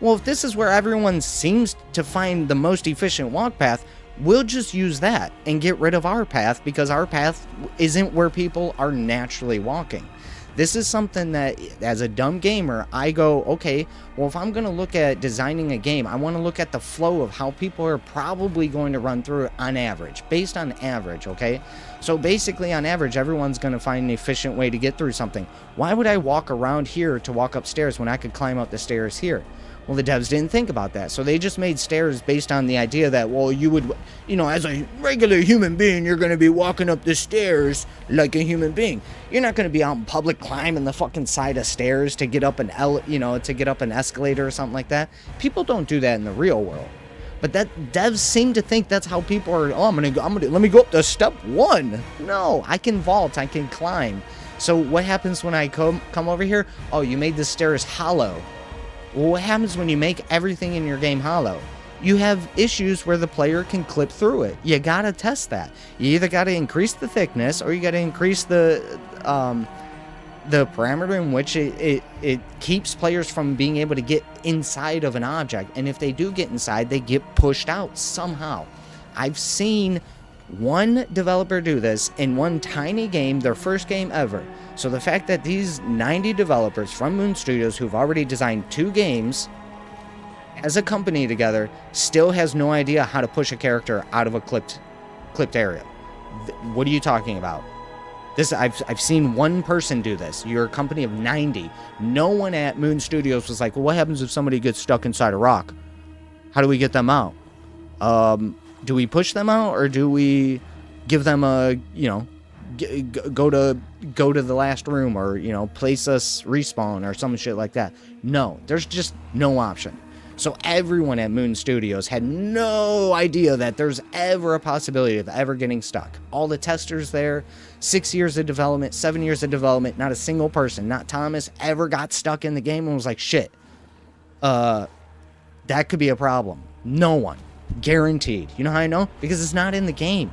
Well, if this is where everyone seems to find the most efficient walk path, we'll just use that and get rid of our path because our path isn't where people are naturally walking. This is something that, as a dumb gamer, I go, okay, well, if I'm going to look at designing a game, I want to look at the flow of how people are probably going to run through it on average, based on average, okay? So basically, on average, everyone's going to find an efficient way to get through something. Why would I walk around here to walk upstairs when I could climb up the stairs here? Well, the devs didn't think about that, so they just made stairs based on the idea that, well, you would, you know, as a regular human being, you're going to be walking up the stairs like a human being. You're not going to be out in public climbing the fucking side of stairs to get up an escalator or something like that. People don't do that in the real world. But that devs seem to think that's how people are. Oh, let me go up to step 1. No, I can vault, I can climb. So what happens when I come over here? Oh, you made the stairs hollow. Well, what happens when you make everything in your game hollow? You have issues where the player can clip through it. You gotta test that. You either gotta increase the thickness or you gotta increase the parameter in which it keeps players from being able to get inside of an object. And if they do get inside, they get pushed out somehow. I've seen one developer do this in one tiny game, their first game ever. So the fact that these 90 developers from Moon Studios who've already designed 2 games as a company together still has no idea how to push a character out of a clipped area. What are you talking about? This I've seen one person do this. You're a company of 90. No one at Moon Studios was like, well, what happens if somebody gets stuck inside a rock? How do we get them out? Do we push them out, or do we give them a, you know, go to the last room, or, you know, place us respawn or some shit like that? No, there's just no option. So everyone at Moon Studios had no idea that there's ever a possibility of ever getting stuck. All the testers there, 6 years of development, 7 years of development, not a single person, not Thomas, ever got stuck in the game and was like, shit, that could be a problem. No one. Guaranteed. You know how I know? Because it's not in the game.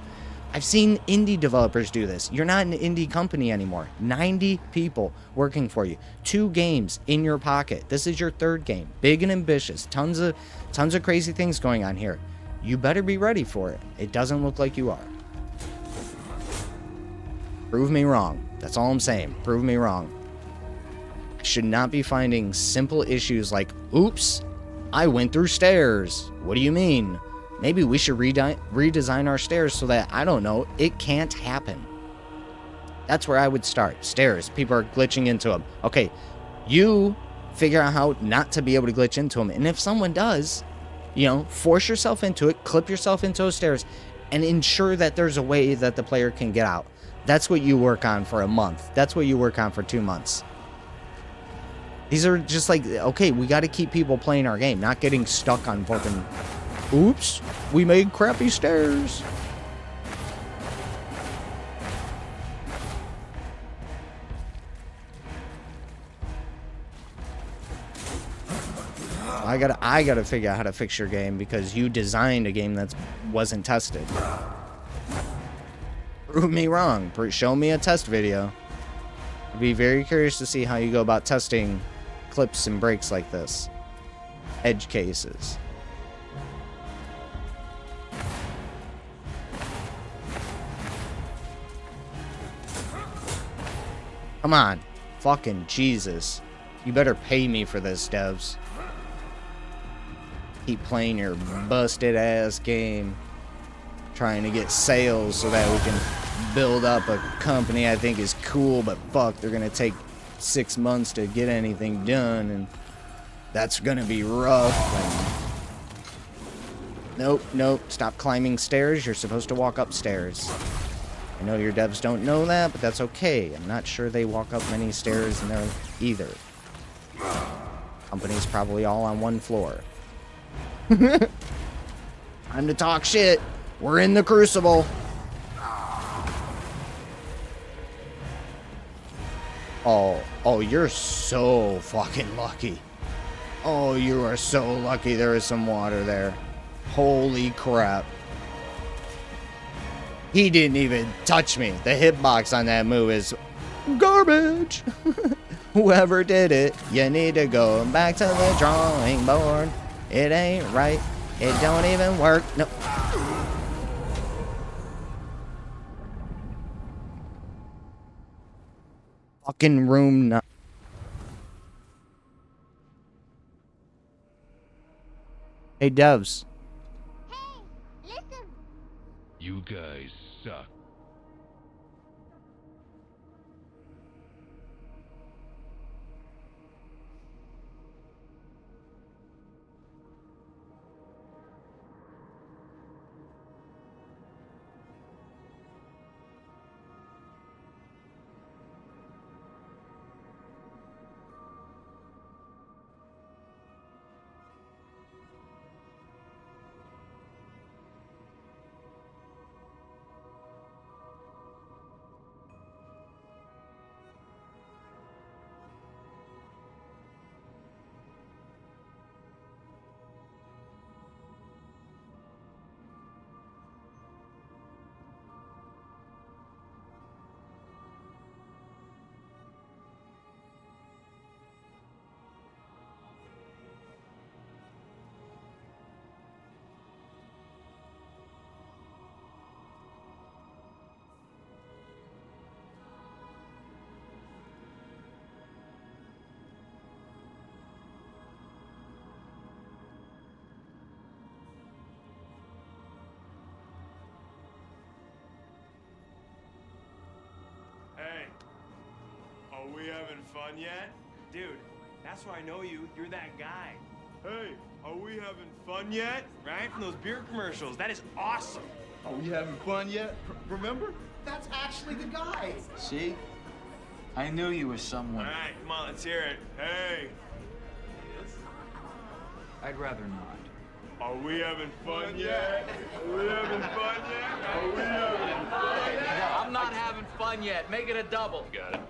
I've seen indie developers do this. You're not an indie company anymore. 90 people working for you. 2 games in your pocket. This is your 3rd game. Big and ambitious. Tons of crazy things going on here. You better be ready for it. It doesn't look like you are. Prove me wrong. That's all I'm saying. Prove me wrong. I should not be finding simple issues like, oops, I went through stairs. What do you mean? Maybe we should redesign our stairs so that, I don't know, it can't happen. That's where I would start. Stairs. People are glitching into them. Okay, you figure out how not to be able to glitch into them. And if someone does, you know, force yourself into it, clip yourself into those stairs, and ensure that there's a way that the player can get out. That's what you work on for a month. That's what you work on for 2 months. These are just like, okay, we got to keep people playing our game, not getting stuck on fucking... Oops, we made crappy stairs. I gotta figure out how to fix your game because you designed a game that wasn't tested. Prove me wrong. Show me a test video. I'd be very curious to see how you go about testing clips and breaks like this. Edge cases. Come on. Fucking Jesus. You better pay me for this, devs. Keep playing your busted ass game. Trying to get sales so that we can build up a company I think is cool, but fuck, they're gonna take 6 months to get anything done, and that's gonna be rough. And... Nope. Stop climbing stairs. You're supposed to walk upstairs. I know your devs don't know that, but that's okay. I'm not sure they walk up many stairs in there either. Company's probably all on one floor. Time to talk shit. We're in the Crucible. Oh, you're so fucking lucky. Oh, you are so lucky there is some water there. Holy crap. He didn't even touch me. The hitbox on that move is garbage. Whoever did it, you need to go back to the drawing board. It ain't right. It don't even work. No. Fucking room. No. Hey, devs. Hey, listen. You guys suck. having fun yet? Dude, that's why I know you. You're that guy. Hey, are we having fun yet? Right? From those beer commercials. That is awesome. Are we having fun yet? Remember? That's actually the guy. See? I knew you were someone. All right, come on, let's hear it. Hey. I'd rather not. Are we having fun yet? Are we having fun yet? Are we having fun yet? I'm not having fun yet. Make it a double. Got it.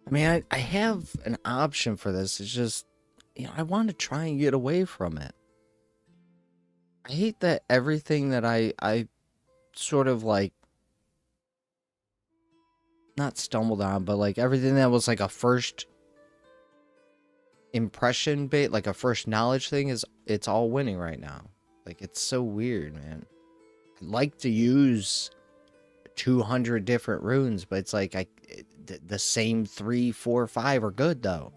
I mean, I have an option for this. It's just, I want to try and get away from it. I hate that everything that I sort of like, not stumbled on, but like everything that was like a first impression bait, like a first knowledge thing, it's all winning right now. Like, it's so weird, man. I'd like to use 200 different runes, but it's like the same 3, 4, 5 are good though.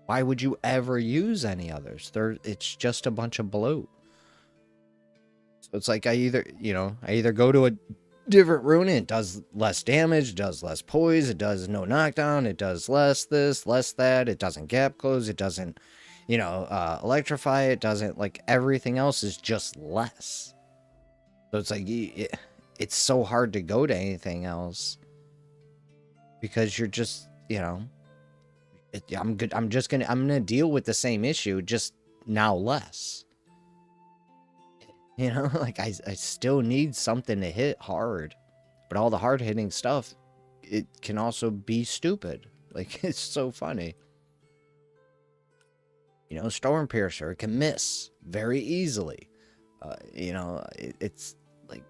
Why would you ever use any others? It's just a bunch of bloat. So it's like I either go to a different rune and it does less damage, does less poise, it does no knockdown, it does less this, less that, it doesn't gap close, it doesn't, electrify, it doesn't, like, everything else is just less. So it's like, it's so hard to go to anything else because you're just, I'm gonna deal with the same issue, just now less. Like, I still need something to hit hard. But all the hard-hitting stuff, it can also be stupid. Like, it's so funny. Storm Piercer, it can miss very easily. It's like,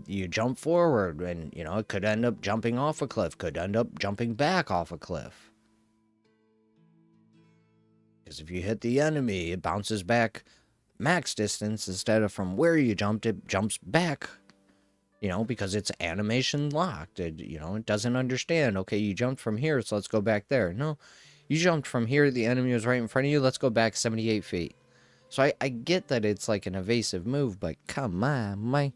you jump forward and, it could end up jumping off a cliff, could end up jumping back off a cliff. Because if you hit the enemy, it bounces back max distance instead of from where you jumped, it jumps back, because it's animation locked. It doesn't understand, okay, you jumped from here, so let's go back there. No, you jumped from here, the enemy was right in front of you, let's go back 78 feet. So I get that it's like an evasive move, but come on, man.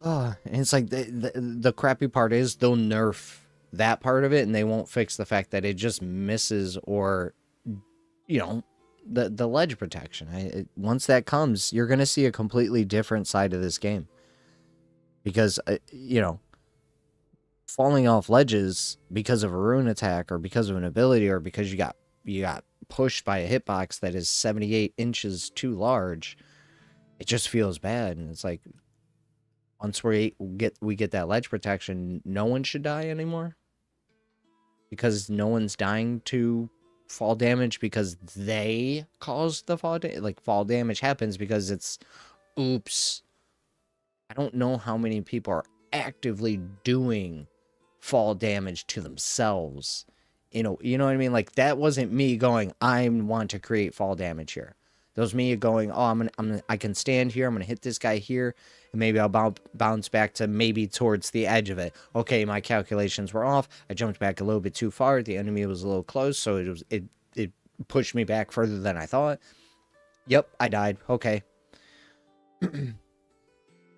And it's like the crappy part is they'll nerf that part of it and they won't fix the fact that it just misses or, the ledge protection. Once that comes, you're going to see a completely different side of this game. Because, falling off ledges because of a rune attack or because of an ability or because you got pushed by a hitbox that is 78 inches too large, it just feels bad. And it's like, once we get that ledge protection, no one should die anymore. Because no one's dying to fall damage because they caused the fall damage. Like, fall damage happens because it's, oops. I don't know how many people are actively doing fall damage to themselves. You know what I mean? Like, that wasn't me going, I want to create fall damage here. That was me going, oh, I can stand here, I'm gonna hit this guy here, and maybe I'll bounce back to maybe towards the edge of it. Okay, my calculations were off. I jumped back a little bit too far. The enemy was a little close, so it pushed me back further than I thought. Yep, I died. Okay.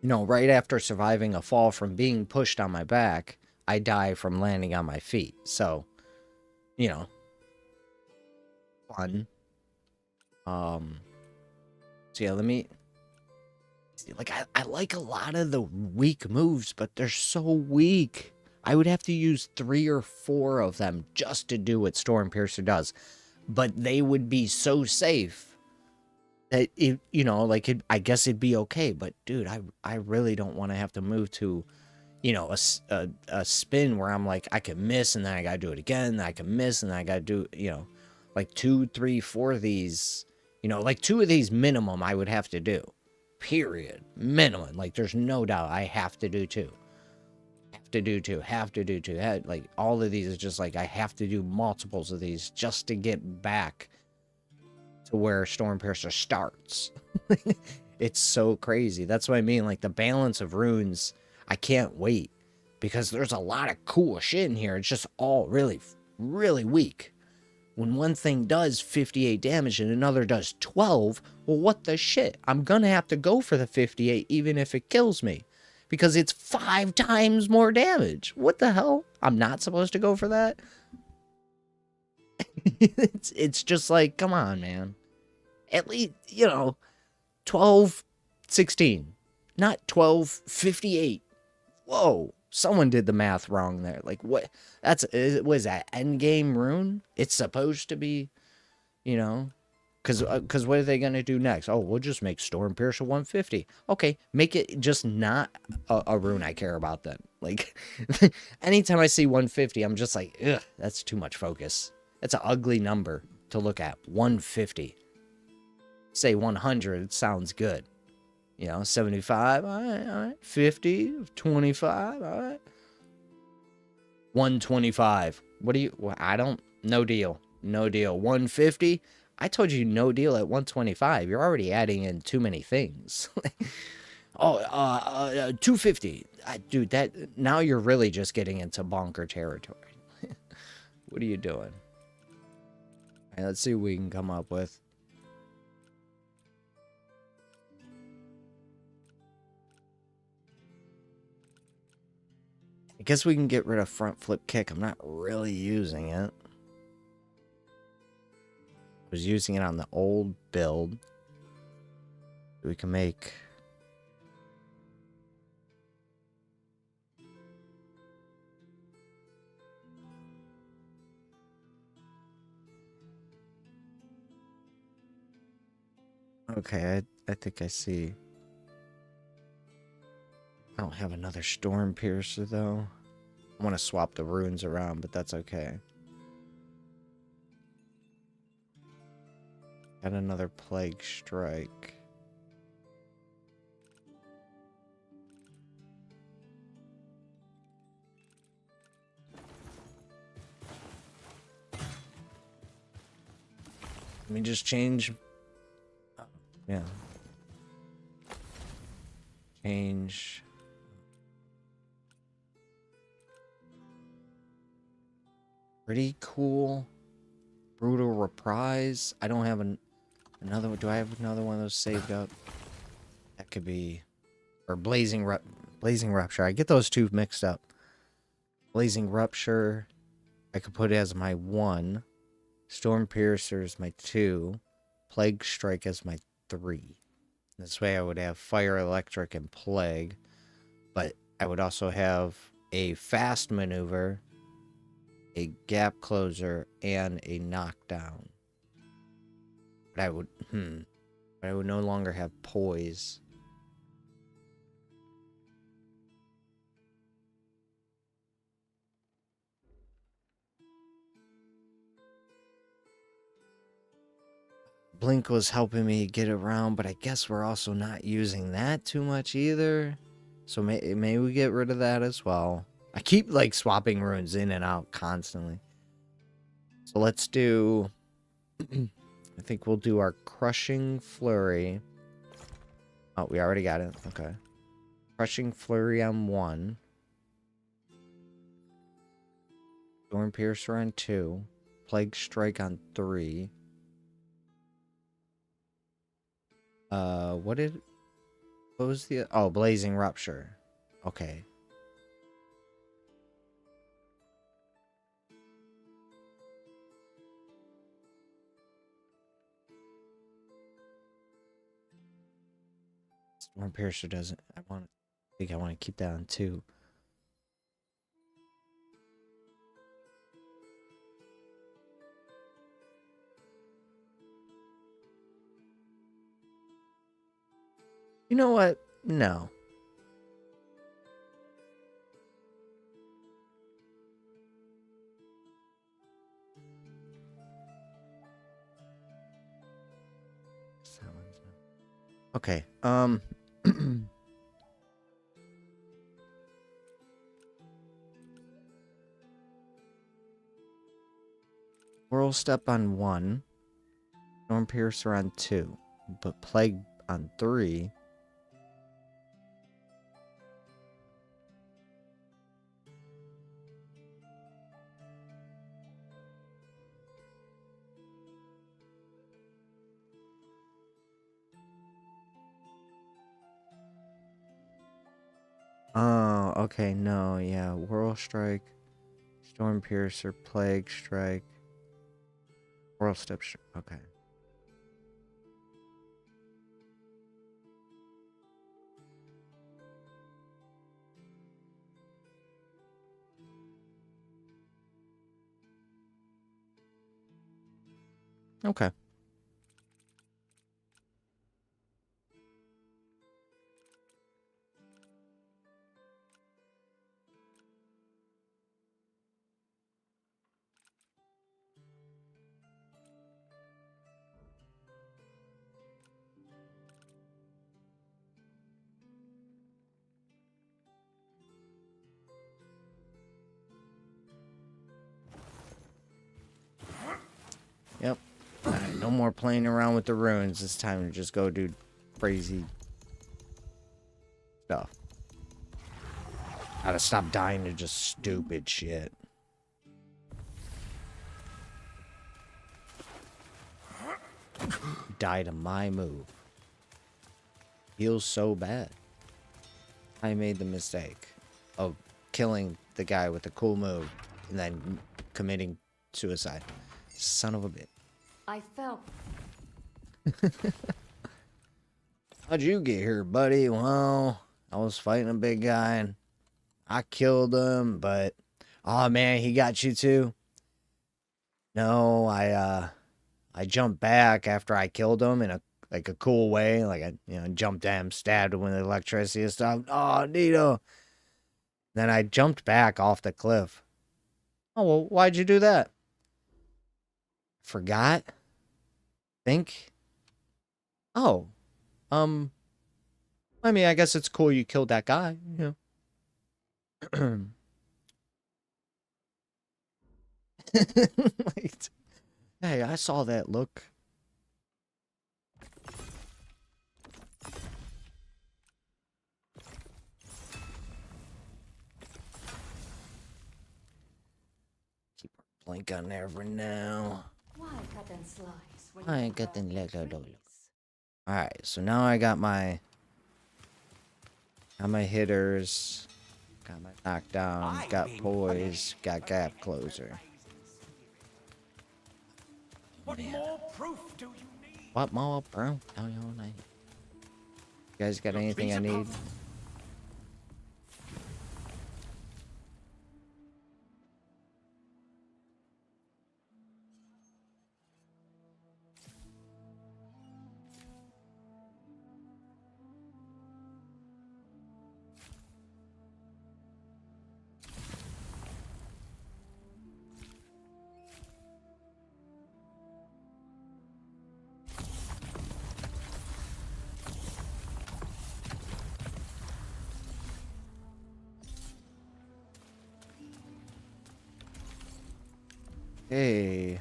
Right after surviving a fall from being pushed on my back, I die from landing on my feet. So, fun. So yeah, let me see. Like, I like a lot of the weak moves, but they're so weak. I would have to use 3 or 4 of them just to do what Storm Piercer does. But they would be so safe that I guess it'd be okay. But dude, I really don't want to have to move to, a spin where I'm like, I can miss and then I gotta do it again. I can miss and then I gotta do, like 2, 3, 4 of these. Like 2 of these minimum I would have to do. Period. Minimum. Like, there's no doubt I have to do 2. Have to do 2. Have to do 2. Like, all of these is just like, I have to do multiples of these just to get back to where Storm Piercer starts. It's so crazy. That's what I mean. Like, the balance of runes, I can't wait. Because there's a lot of cool shit in here. It's just all really, really weak. When one thing does 58 damage and another does 12, well, what the shit? I'm gonna have to go for the 58 even if it kills me. Because it's 5 times more damage. What the hell? I'm not supposed to go for that? It's just like, come on, man. At least, 12, 16. Not 12, 58. Whoa. Someone did the math wrong there. Like, what? Was that endgame rune? It's supposed to be, Because what are they going to do next? Oh, we'll just make Storm Piercer 150. Okay, make it just not a rune I care about then. Like, anytime I see 150, I'm just like, ugh, that's too much focus. That's an ugly number to look at. 150. Say 100 sounds good. You know, 75, all right. 50, 25, all right. 125. What do you, well, I don't, no deal. No deal. 150? I told you no deal at 125. You're already adding in too many things. Oh, 250. Dude, that, now you're really just getting into bonker territory. What are you doing? All right, let's see what we can come up with. I guess we can get rid of front flip kick. I'm not really using it. I was using it on the old build. We can make... Okay, I think I see. I don't have another Storm Piercer, though. I want to swap the runes around, but that's okay. Got another Plague Strike. Let me just change... Yeah. Change... Pretty cool. Brutal Reprise. I don't have another one. Do I have another one of those saved up? That could be... Or Blazing Rupture. I get those two mixed up. Blazing Rupture. I could put it as my 1. Storm Piercer is my 2. Plague Strike as my 3. This way I would have Fire, Electric, and Plague. But I would also have a Fast Maneuver, a Gap Closer, and a Knockdown. But I would, But I would no longer have Poise. Blink was helping me get around, but I guess we're also not using that too much either. So may we get rid of that as well. I keep like swapping runes in and out constantly. So let's do... I think we'll do our Crushing Flurry. Oh, we already got it. Okay. Crushing Flurry on 1. Storm Piercer on 2. Plague Strike on 3. What was the... Oh, Blazing Rupture. Okay. Storm Piercer doesn't... I think I want to keep that on 2. You know what? No. Okay. Whirl Step on 1. Storm Piercer on 2. But Plague on 3. Oh, okay, no, yeah. Whirl Strike, Storm Piercer, Plague Strike, Whirl Step, okay. Okay. Yep. Alright, no more playing around with the runes. It's time to just go do crazy stuff. Gotta stop dying to just stupid shit. Die to my move. Feels so bad. I made the mistake of killing the guy with the cool move and then committing suicide. Son of a bitch. I felt How'd you get here, buddy? Well, I was fighting a big guy and I killed him, but oh man, he got you too? No, I jumped back after I killed him in a cool way, like I jumped at him, stabbed him with electricity and stuff. Oh, Nito. Then I jumped back off the cliff. Oh, well, why'd you do that? Forgot? Think? Oh. I mean, I guess it's cool you killed that guy, you know. Like, hey, I saw that look. Keep our blink on there for now. why cut and slice when I you ain't got got the Lego trees? doll. Alright, so now I got my hitters, got my knockdown, got poise, got gap closer. What more proof do you need? What more, bro? Oh, you guys got anything I need? Hey,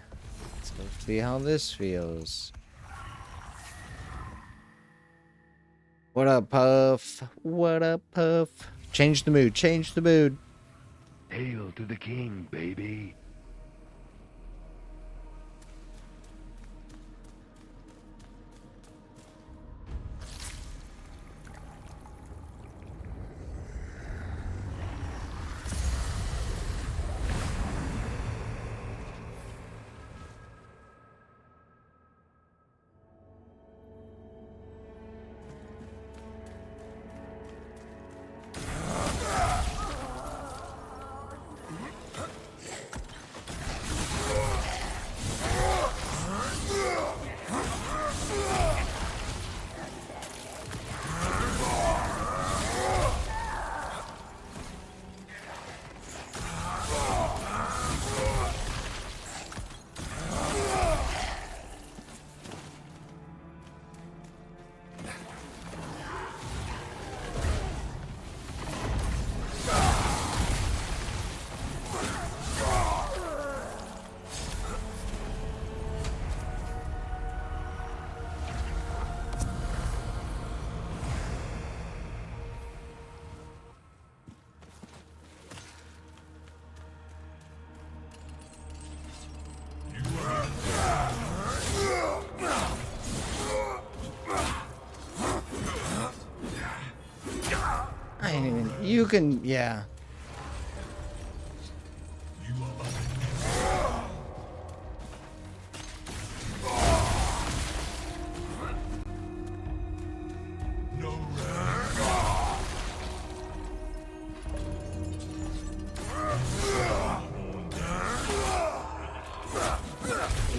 let's go see how this feels. What up, Puff? What up, Puff? Change the mood, change the mood. Hail to the king, baby. I ain't even, you can, yeah.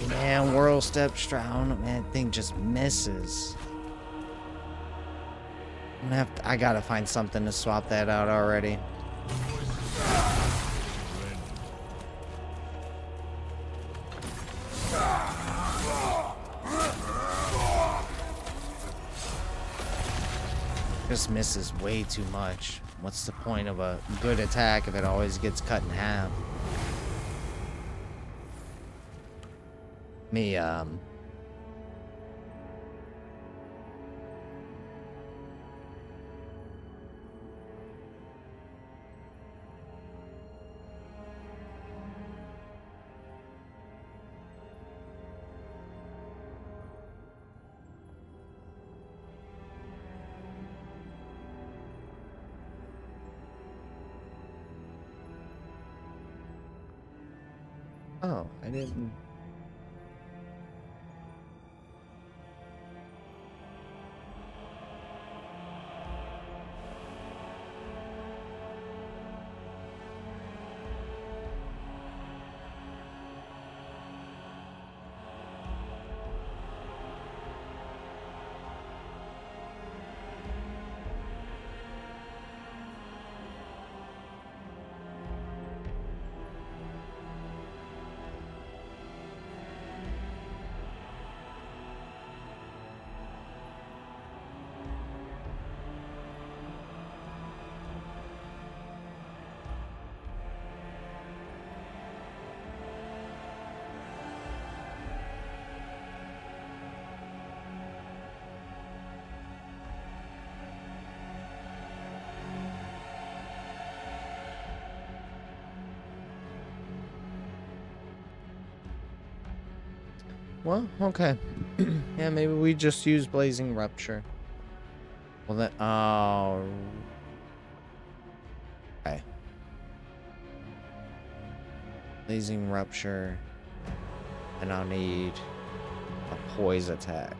Man, Whirl Step Stroud, man, that thing just misses. I'm gonna have to, I gotta find something to swap that out already. Just misses way too much. What's the point of a good attack if it always gets cut in half? Me, oh, I didn't. Well, okay. Yeah, maybe we just use Blazing Rupture. Well, then, oh. Okay. Blazing Rupture. And I'll need a poise attack.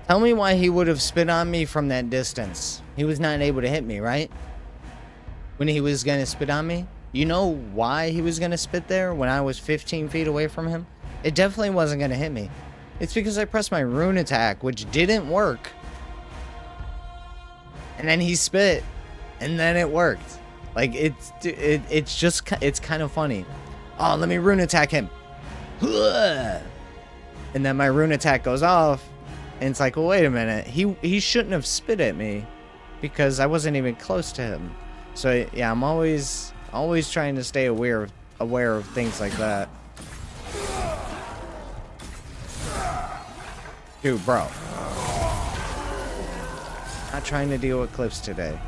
Tell me why he would have spit on me from that distance. He was not able to hit me, right? When he was going to spit on me? You know why he was going to spit there when I was 15 feet away from him? It definitely wasn't going to hit me. It's because I pressed my rune attack, which didn't work. And then he spit, and then it worked. Like, it's kind of funny. Oh, let me rune attack him. And then my rune attack goes off, and it's like, well, wait a minute. He shouldn't have spit at me because I wasn't even close to him. So yeah, I'm always trying to stay aware of things like that. Dude, bro. Not trying to deal with cliffs today.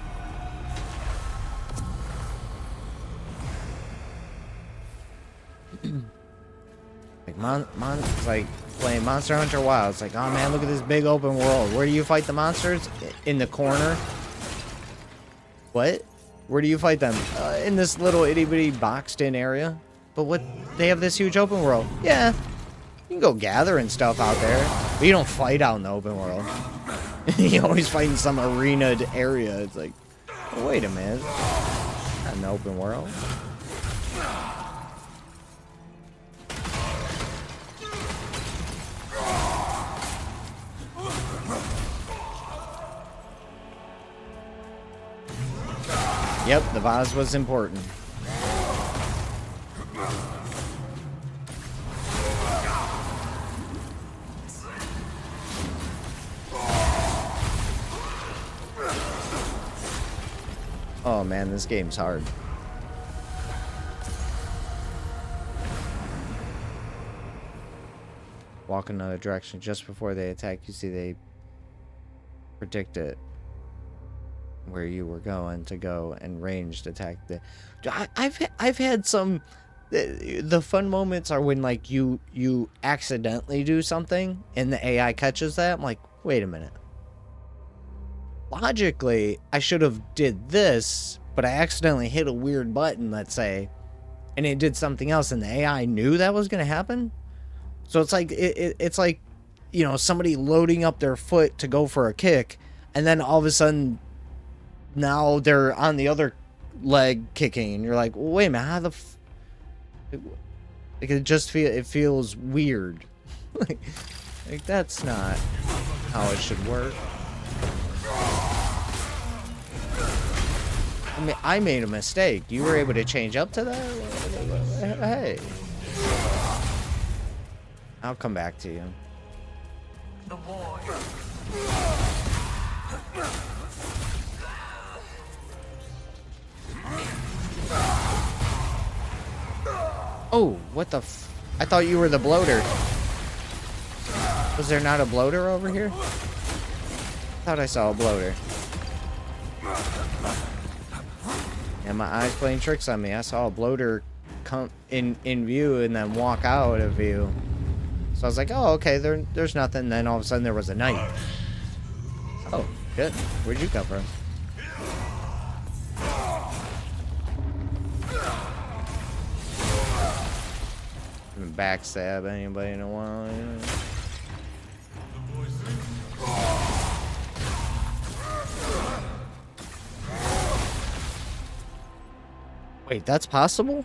Like it's like playing Monster Hunter Wild. It's like, oh man, look at this big open world. Where do you fight the monsters? In the corner? What? Where do you fight them? In this little itty bitty boxed in area. But what? They have this huge open world. Yeah. You can go gather and stuff out there. But you don't fight out in the open world. You always fight in some arenaed area. It's like, oh, wait a minute. Not an open world. Yep, the vase was important. Oh man, this game's hard. Walk in another direction just before they attack. You see, they predict it. Where you were going to go and ranged attack. I've had some. The fun moments are when like you accidentally do something and the AI catches that. I'm like, wait a minute. Logically, I should have did this, but I accidentally hit a weird button, let's say, and it did something else, and the AI knew that was going to happen. So it's like it's like, you know, somebody loading up their foot to go for a kick, and then all of a sudden. Now they're on the other leg kicking, and you're like, well, wait a minute, how the like it feels weird. like that's not how it should work. I mean, I made a mistake. You were able to change up to that? Hey. I'll come back to you. The boy. Oh, what the I thought you were the bloater. Was there not a bloater over here? I thought I saw a bloater. And my eyes playing tricks on me. I saw a bloater come in view and then walk out of view. So I was like, oh, okay, there's nothing. Then all of a sudden there was a knight. Oh, good. Where'd you come from? Backstab anybody in a while. You know? Wait, that's possible?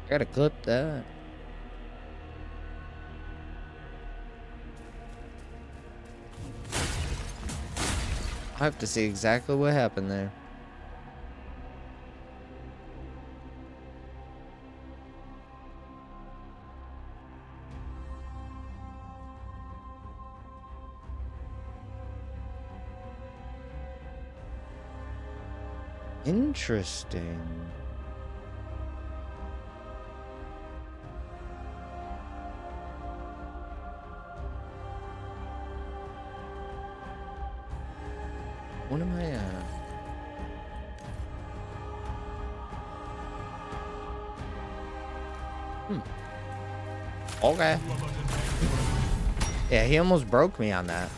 I gotta clip that. I have to see exactly what happened there. Interesting. What am I at? Okay. Yeah, he almost broke me on that.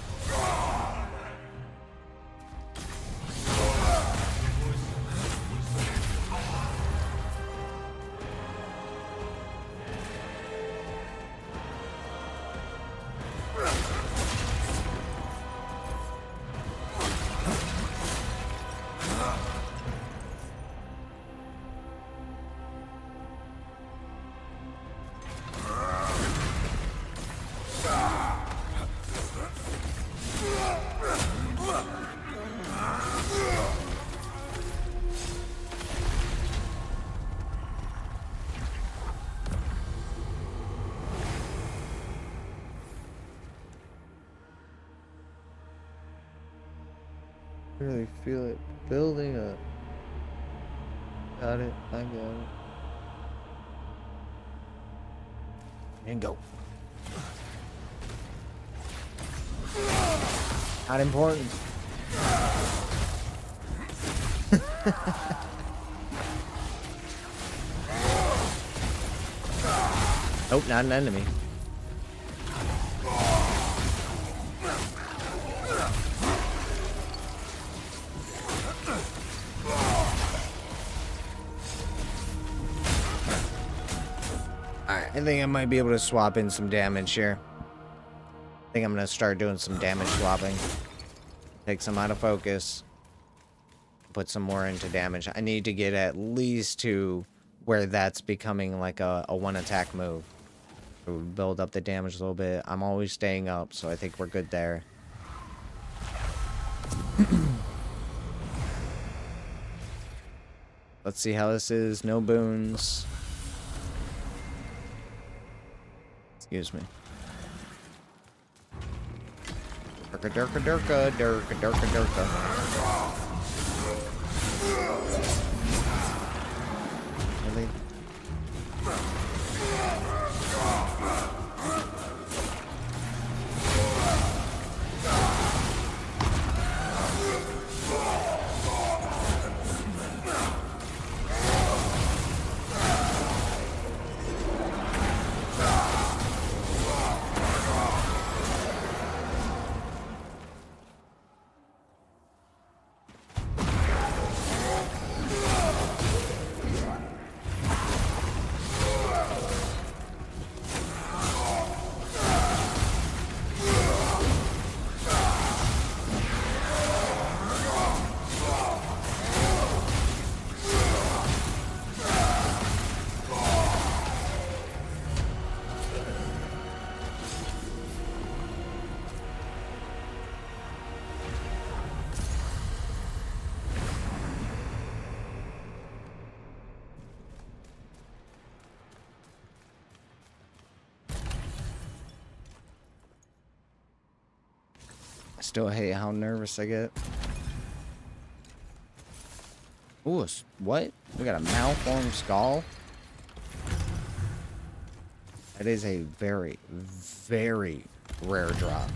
Really feel it building up. Got it. I got it. And go. Not important. Nope, not an enemy. Alright, I think I might be able to swap in some damage here. I think I'm gonna start doing some damage swapping. Take some out of focus. Put some more into damage. I need to get at least to where that's becoming like a one attack move. So build up the damage a little bit. I'm always staying up, so I think we're good there. Let's see how this is. No boons. Excuse me. Durka, durka, durka, durka, durka, durka. Really? I still hate how nervous I get. Ooh, what? We got a malformed skull? That is a very, very rare drop.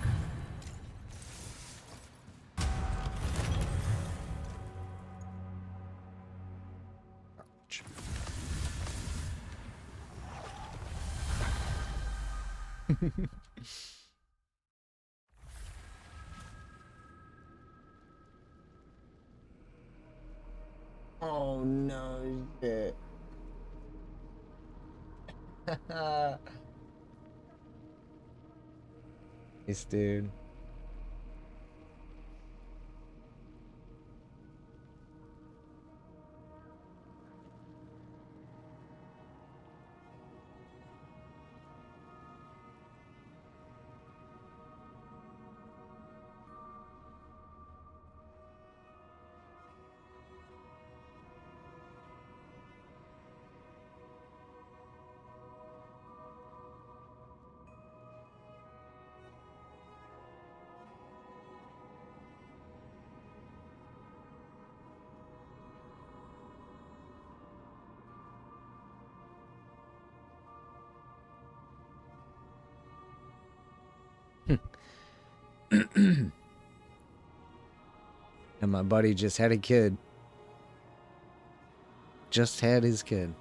Oh no, shit. This dude. And my buddy just had a kid. Just had his kid.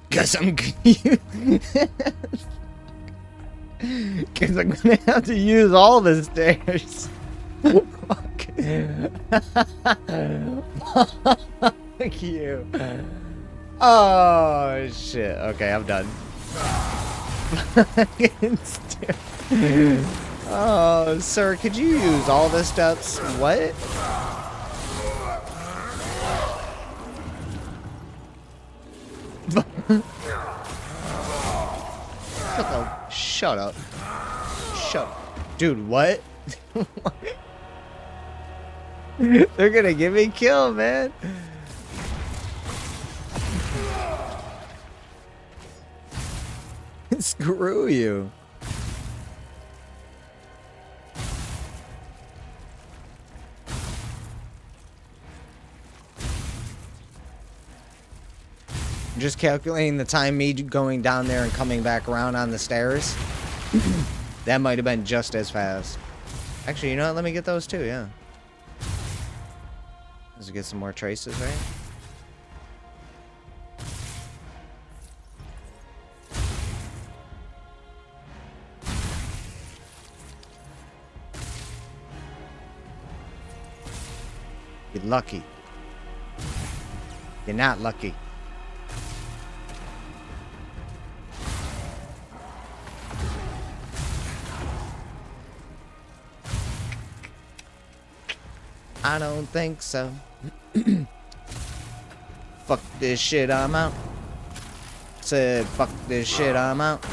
Guess I'm Guess I'm gonna have to use all the stairs. Fuck. Fuck you. Oh shit. Okay, I'm done. Oh, sir, could you use all the steps? What? Shut up. Shut up. Dude, what? They're gonna get me killed, man. Screw you. Just calculating the time me going down there and coming back around on the stairs. That might have been just as fast. Actually, you know what? Let me get those too, yeah. Let's get some more traces, right? You're lucky. You're not lucky. I don't think so. Fuck this shit, I'm out. Said, fuck this shit, I'm out.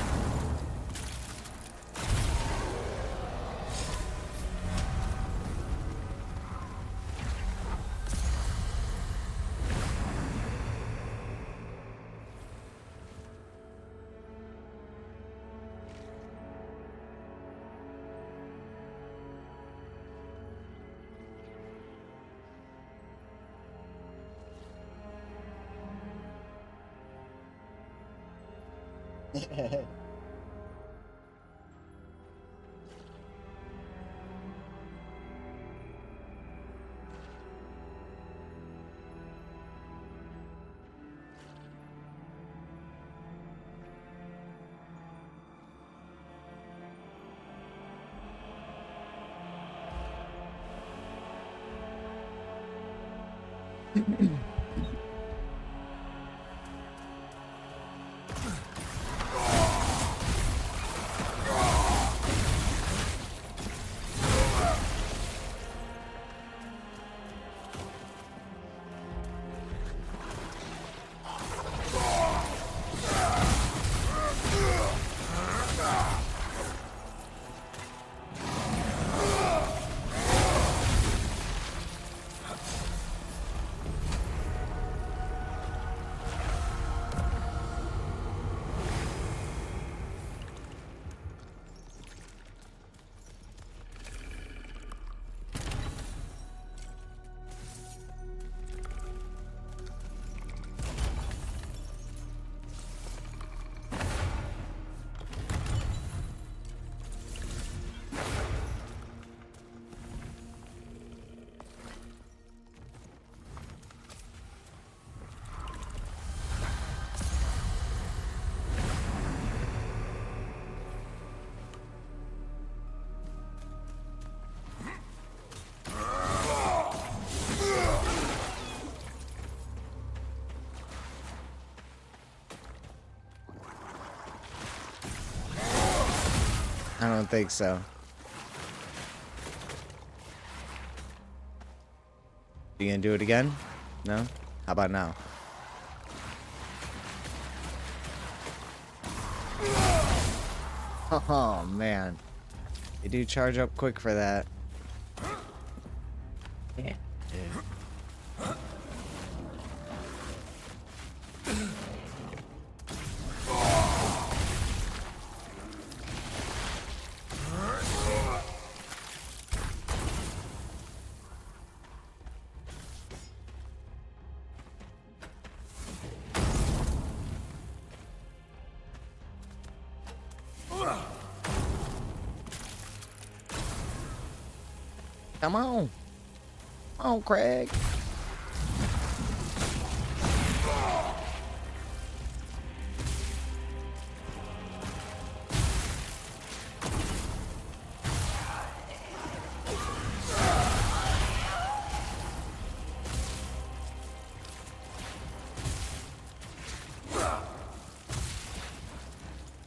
think so. You gonna do it again? No? How about now? Oh, man. You do charge up quick for that. Yeah. Come on. Come on, Craig.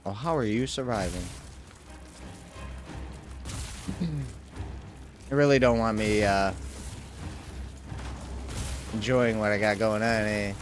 Oh, how are you surviving? You really don't want me enjoying what I got going on, eh?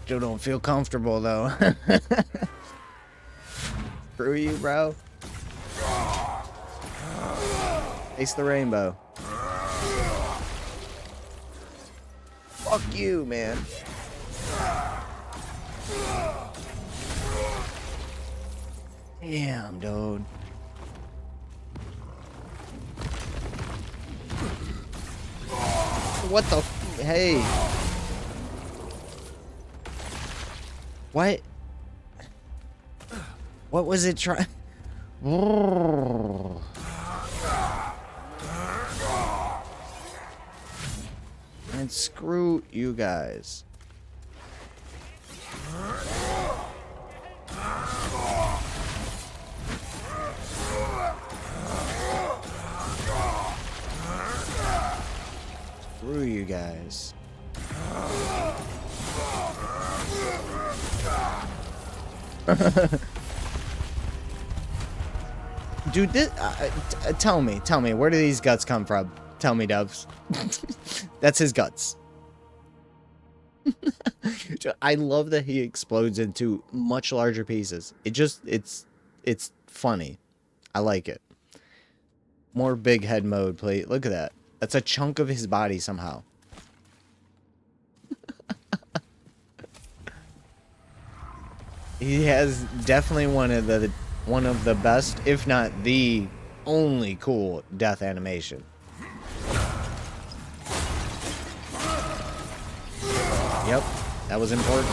Still don't feel comfortable though. Screw you, bro. Face the rainbow. Fuck you, man. Damn, dude. What the hey. What? What was it trying? And screw you guys. Screw you guys. Dude, this, tell me, where do these guts come from? Tell me, Dubs. That's his guts. I love that he explodes into much larger pieces. It's funny. I like it. More big head mode, please. Look at that. That's a chunk of his body somehow. He has definitely one of the best, if not the only cool death animation. Yep, that was important.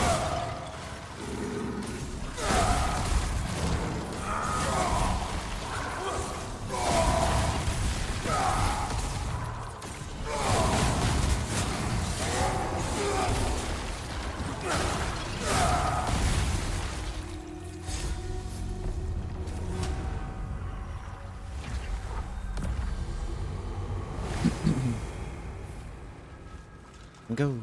Go.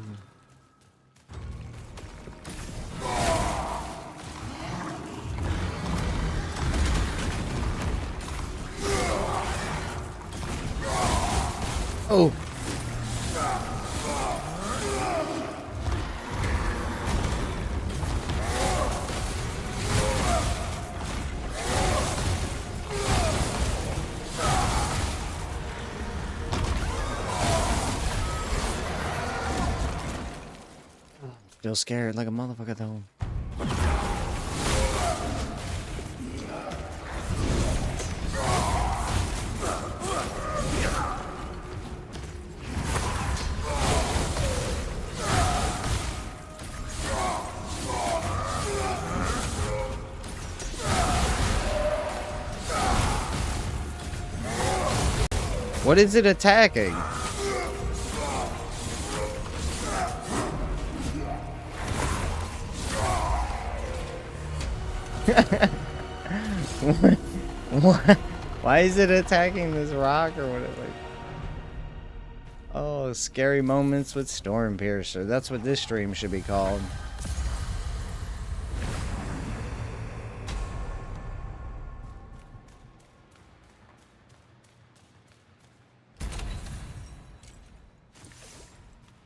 Oh. Still scared like a motherfucker though. What is it attacking? What? Why is it attacking this rock or whatever? Oh, scary moments with Stormpiercer. That's what this stream should be called.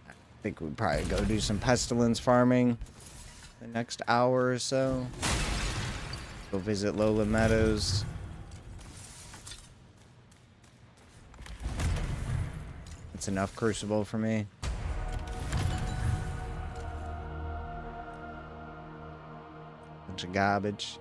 I think we'd probably go do some pestilence farming the next hour or so. Go visit Lola Meadows. It's enough Crucible for me. Bunch of garbage.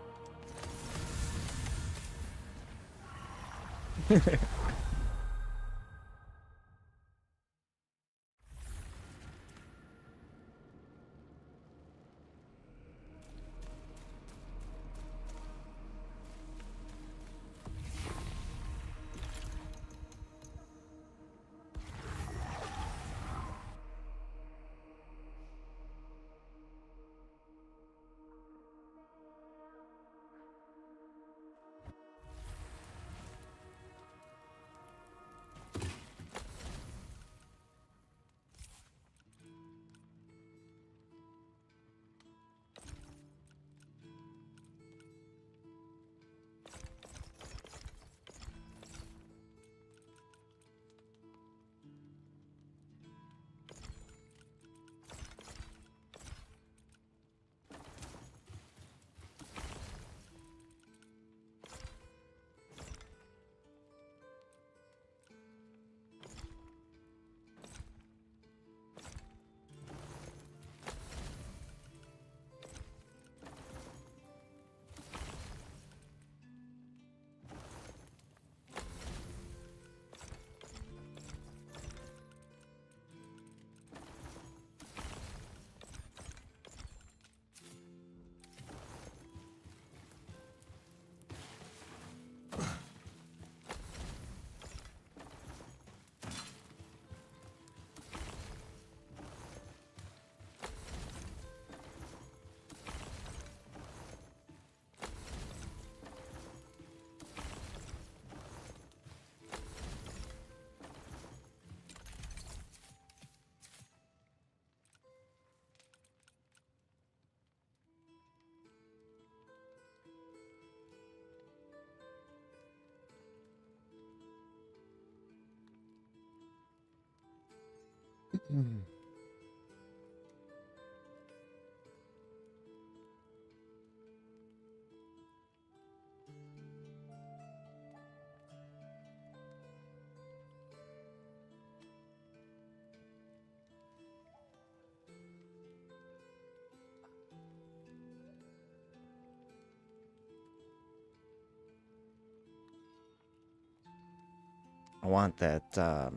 I want that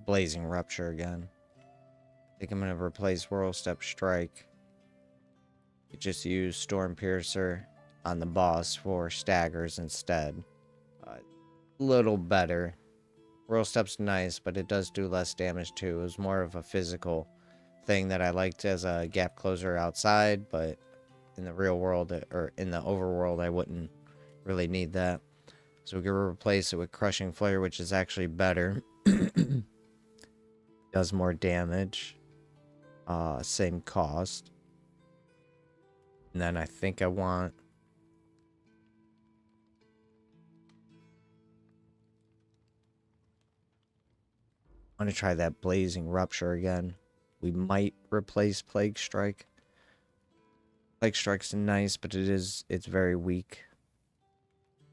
Blazing Rupture again. I think I'm going to replace Whirl Step Strike. You just use Storm Piercer on the boss for staggers instead. Little better. Whirl Step's nice, but it does do less damage too. It was more of a physical thing that I liked as a gap closer outside, but in the real world, or in the overworld, I wouldn't really need that. So we can replace it with Crushing Flare, which is actually better. Does more damage. Same cost. And then I think I want... I want to try that Blazing Rupture again. We might replace Plague Strike. Plague Strike's nice, but it's very weak.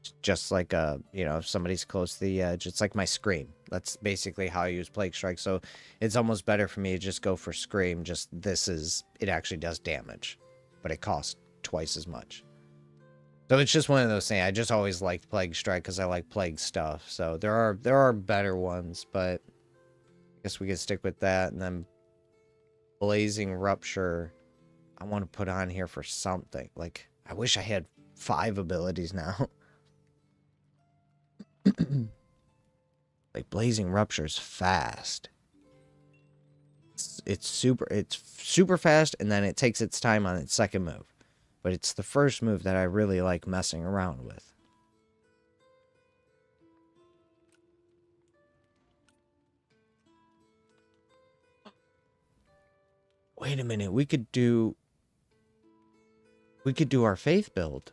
It's just like if somebody's close to the edge, it's like my Scream. That's basically how I use Plague Strike. So it's almost better for me to just go for Scream. It actually does damage, but it costs twice as much. So it's just one of those things. I just always liked Plague Strike because I like Plague stuff. So there are better ones, but I guess we could stick with that. And then Blazing Rupture, I want to put on here for something. Like, I wish I had 5 abilities now. Like, Blazing Rupture is fast. It's super fast, and then it takes its time on its second move. But it's the first move that I really like messing around with. Wait a minute, we could do our faith build.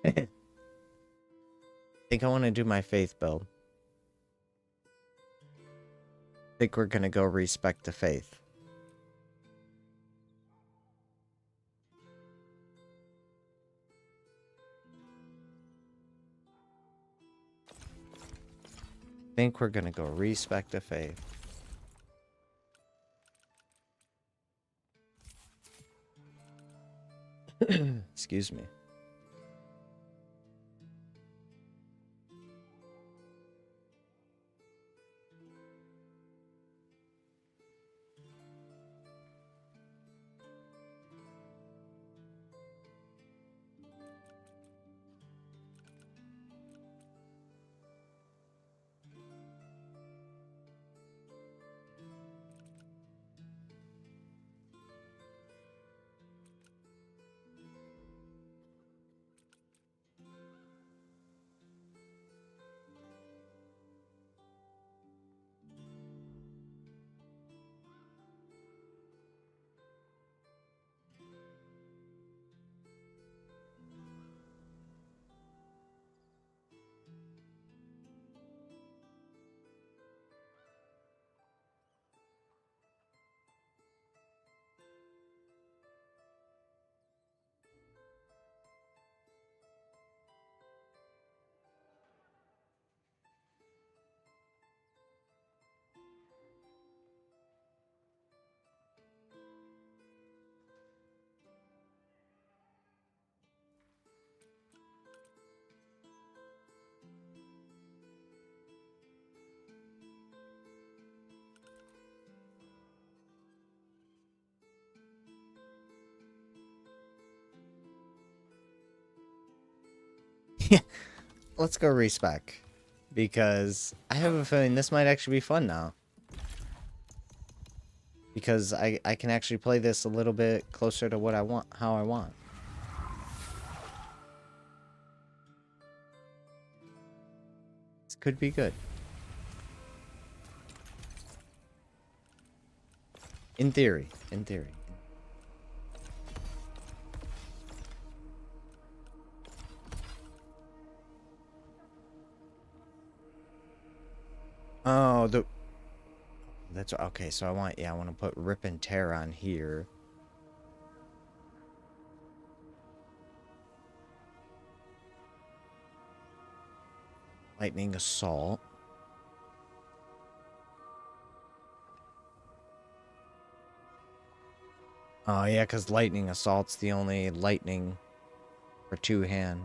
I think I want to do my faith build. I think we're going to go respec the faith. I think we're going to go respec the faith. Excuse me. Let's go respec. Because I have a feeling this might actually be fun now. because I can actually play this a little bit closer to what I want, how I want. This could be good. In theory, in theory. Oh, that's okay. So I want to put Rip and Tear on here. Lightning Assault. Oh yeah, because Lightning Assault's the only lightning for two-hand.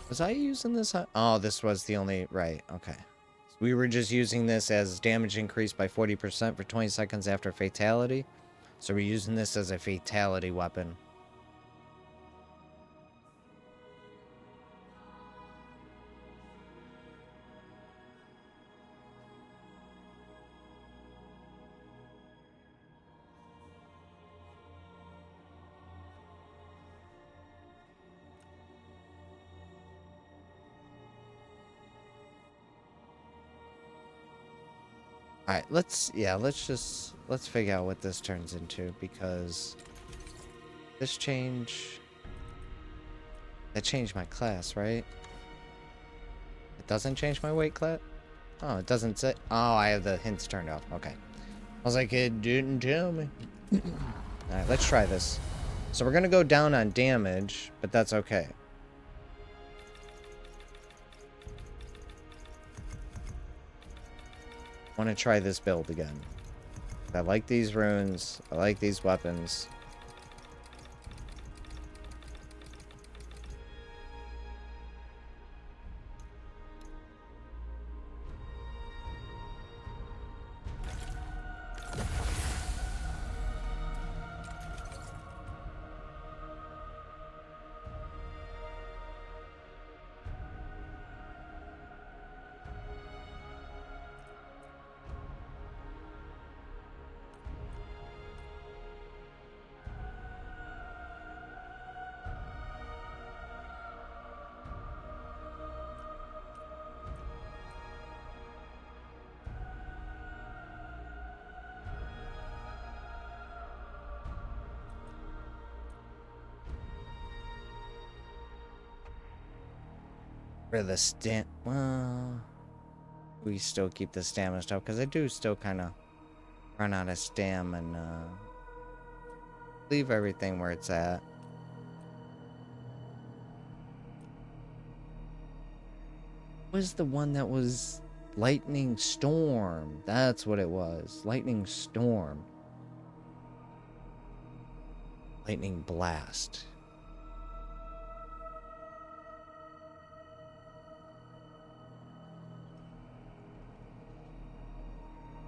Was I using this? Oh, this was the only... Right, okay. So we were just using this as damage increased by 40% for 20 seconds after fatality. So we're using this as a fatality weapon. Alright, let's figure out what this turns into, because this change... That changed my class, right? It doesn't change my weight class? Oh, it doesn't say... Oh, I have the hints turned off. Okay. I was like, it didn't tell me. Alright, let's try this. So we're gonna go down on damage, but that's okay. I want to try this build again. I like these runes. I like these weapons. For the well, we still keep the stamina stuff, because I do still kind of run out of stamina. Leave everything where it's at. What was the one that was Lightning Storm? That's what it was. Lightning Storm. Lightning Blast.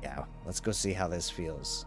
Yeah, let's go see how this feels.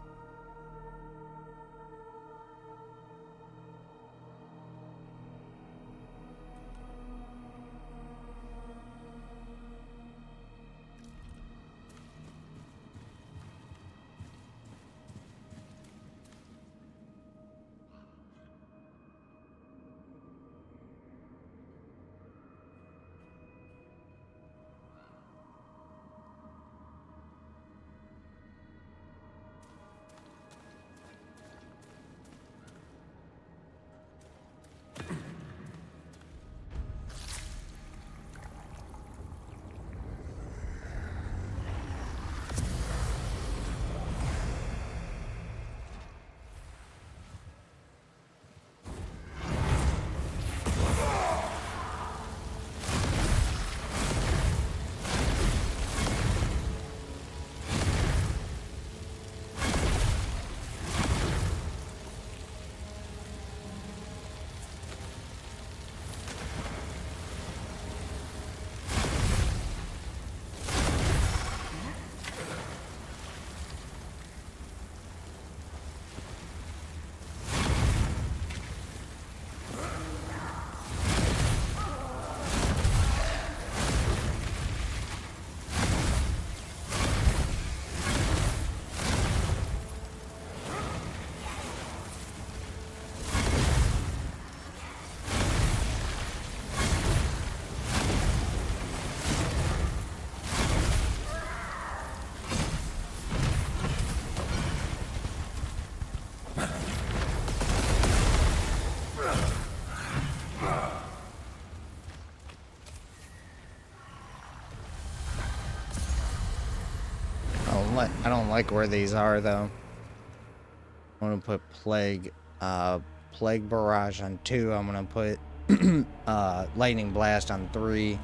I don't like where these are though. I'm gonna put plague barrage on 2. I'm gonna put lightning blast on 3.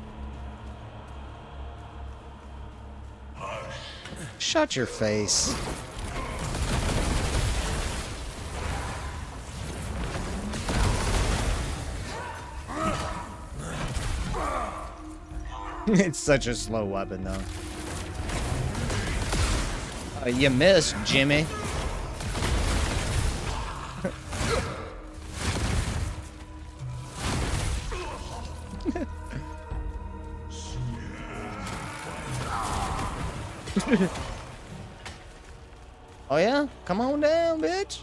Shut your face. It's such a slow weapon though. You missed, Jimmy. Oh yeah? Come on down, bitch.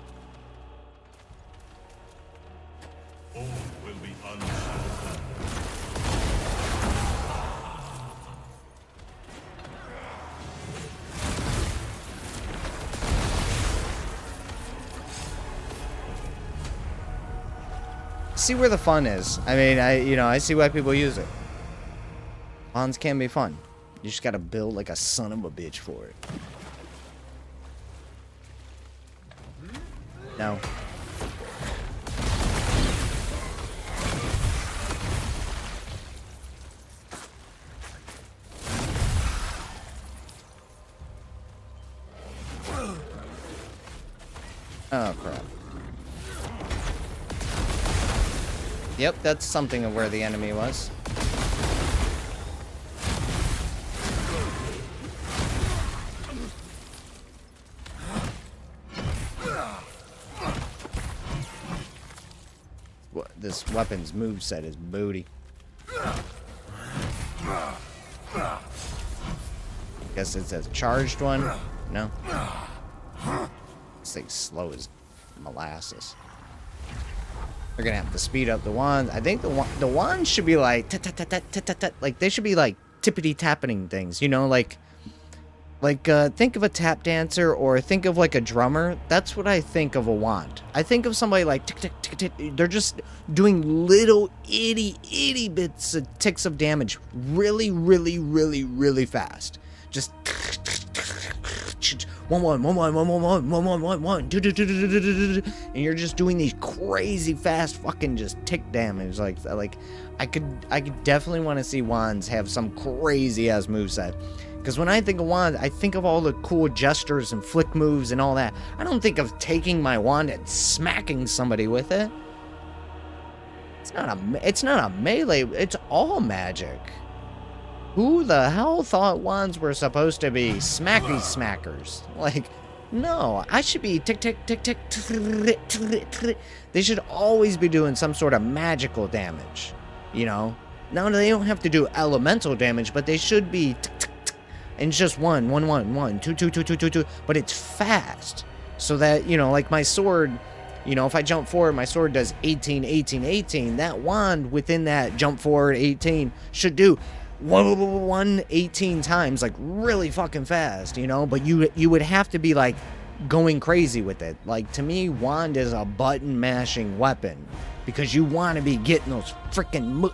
See where the fun is. I mean, I see why people use it. Wands can be fun. You just gotta build like a son of a bitch for it. No. Oh, crap. Yep, that's something of where the enemy was. This weapon's moveset is booty. Guess it says charged one. No. This thing's slow as molasses. They're gonna have to speed up the wands. I think the wands should be like like they should be like tippity tapping things, you know, like think of a tap dancer or think of like a drummer. That's what I think of a wand. I think of somebody like tick tick tick tick. They're just doing little itty bits of ticks of damage really fast. Just one, and you're just doing these crazy fast fucking just tick damage. Like I could definitely want to see wands have some crazy ass moveset. Because when I think of wands, I think of all the cool gestures and flick moves and all that. I don't think of taking my wand and smacking somebody with it. It's not a melee. It's all magic. Who the hell thought wands were supposed to be smacky smackers? Like, no, I should be tick tick tick tick. They should always be doing some sort of magical damage, you know. Now they don't have to do elemental damage, but they should be. And it's just 1, 1, 1, 1, 2, 2, 2, 2, 2, 2. But it's fast. So that, you know, like my sword, you know, if I jump forward, my sword does 18, 18, 18. That wand within that jump forward 18 should do 18 times, like really fucking fast, you know? But you would have to be like going crazy with it. Like to me, wand is a button mashing weapon. Because you want to be getting those freaking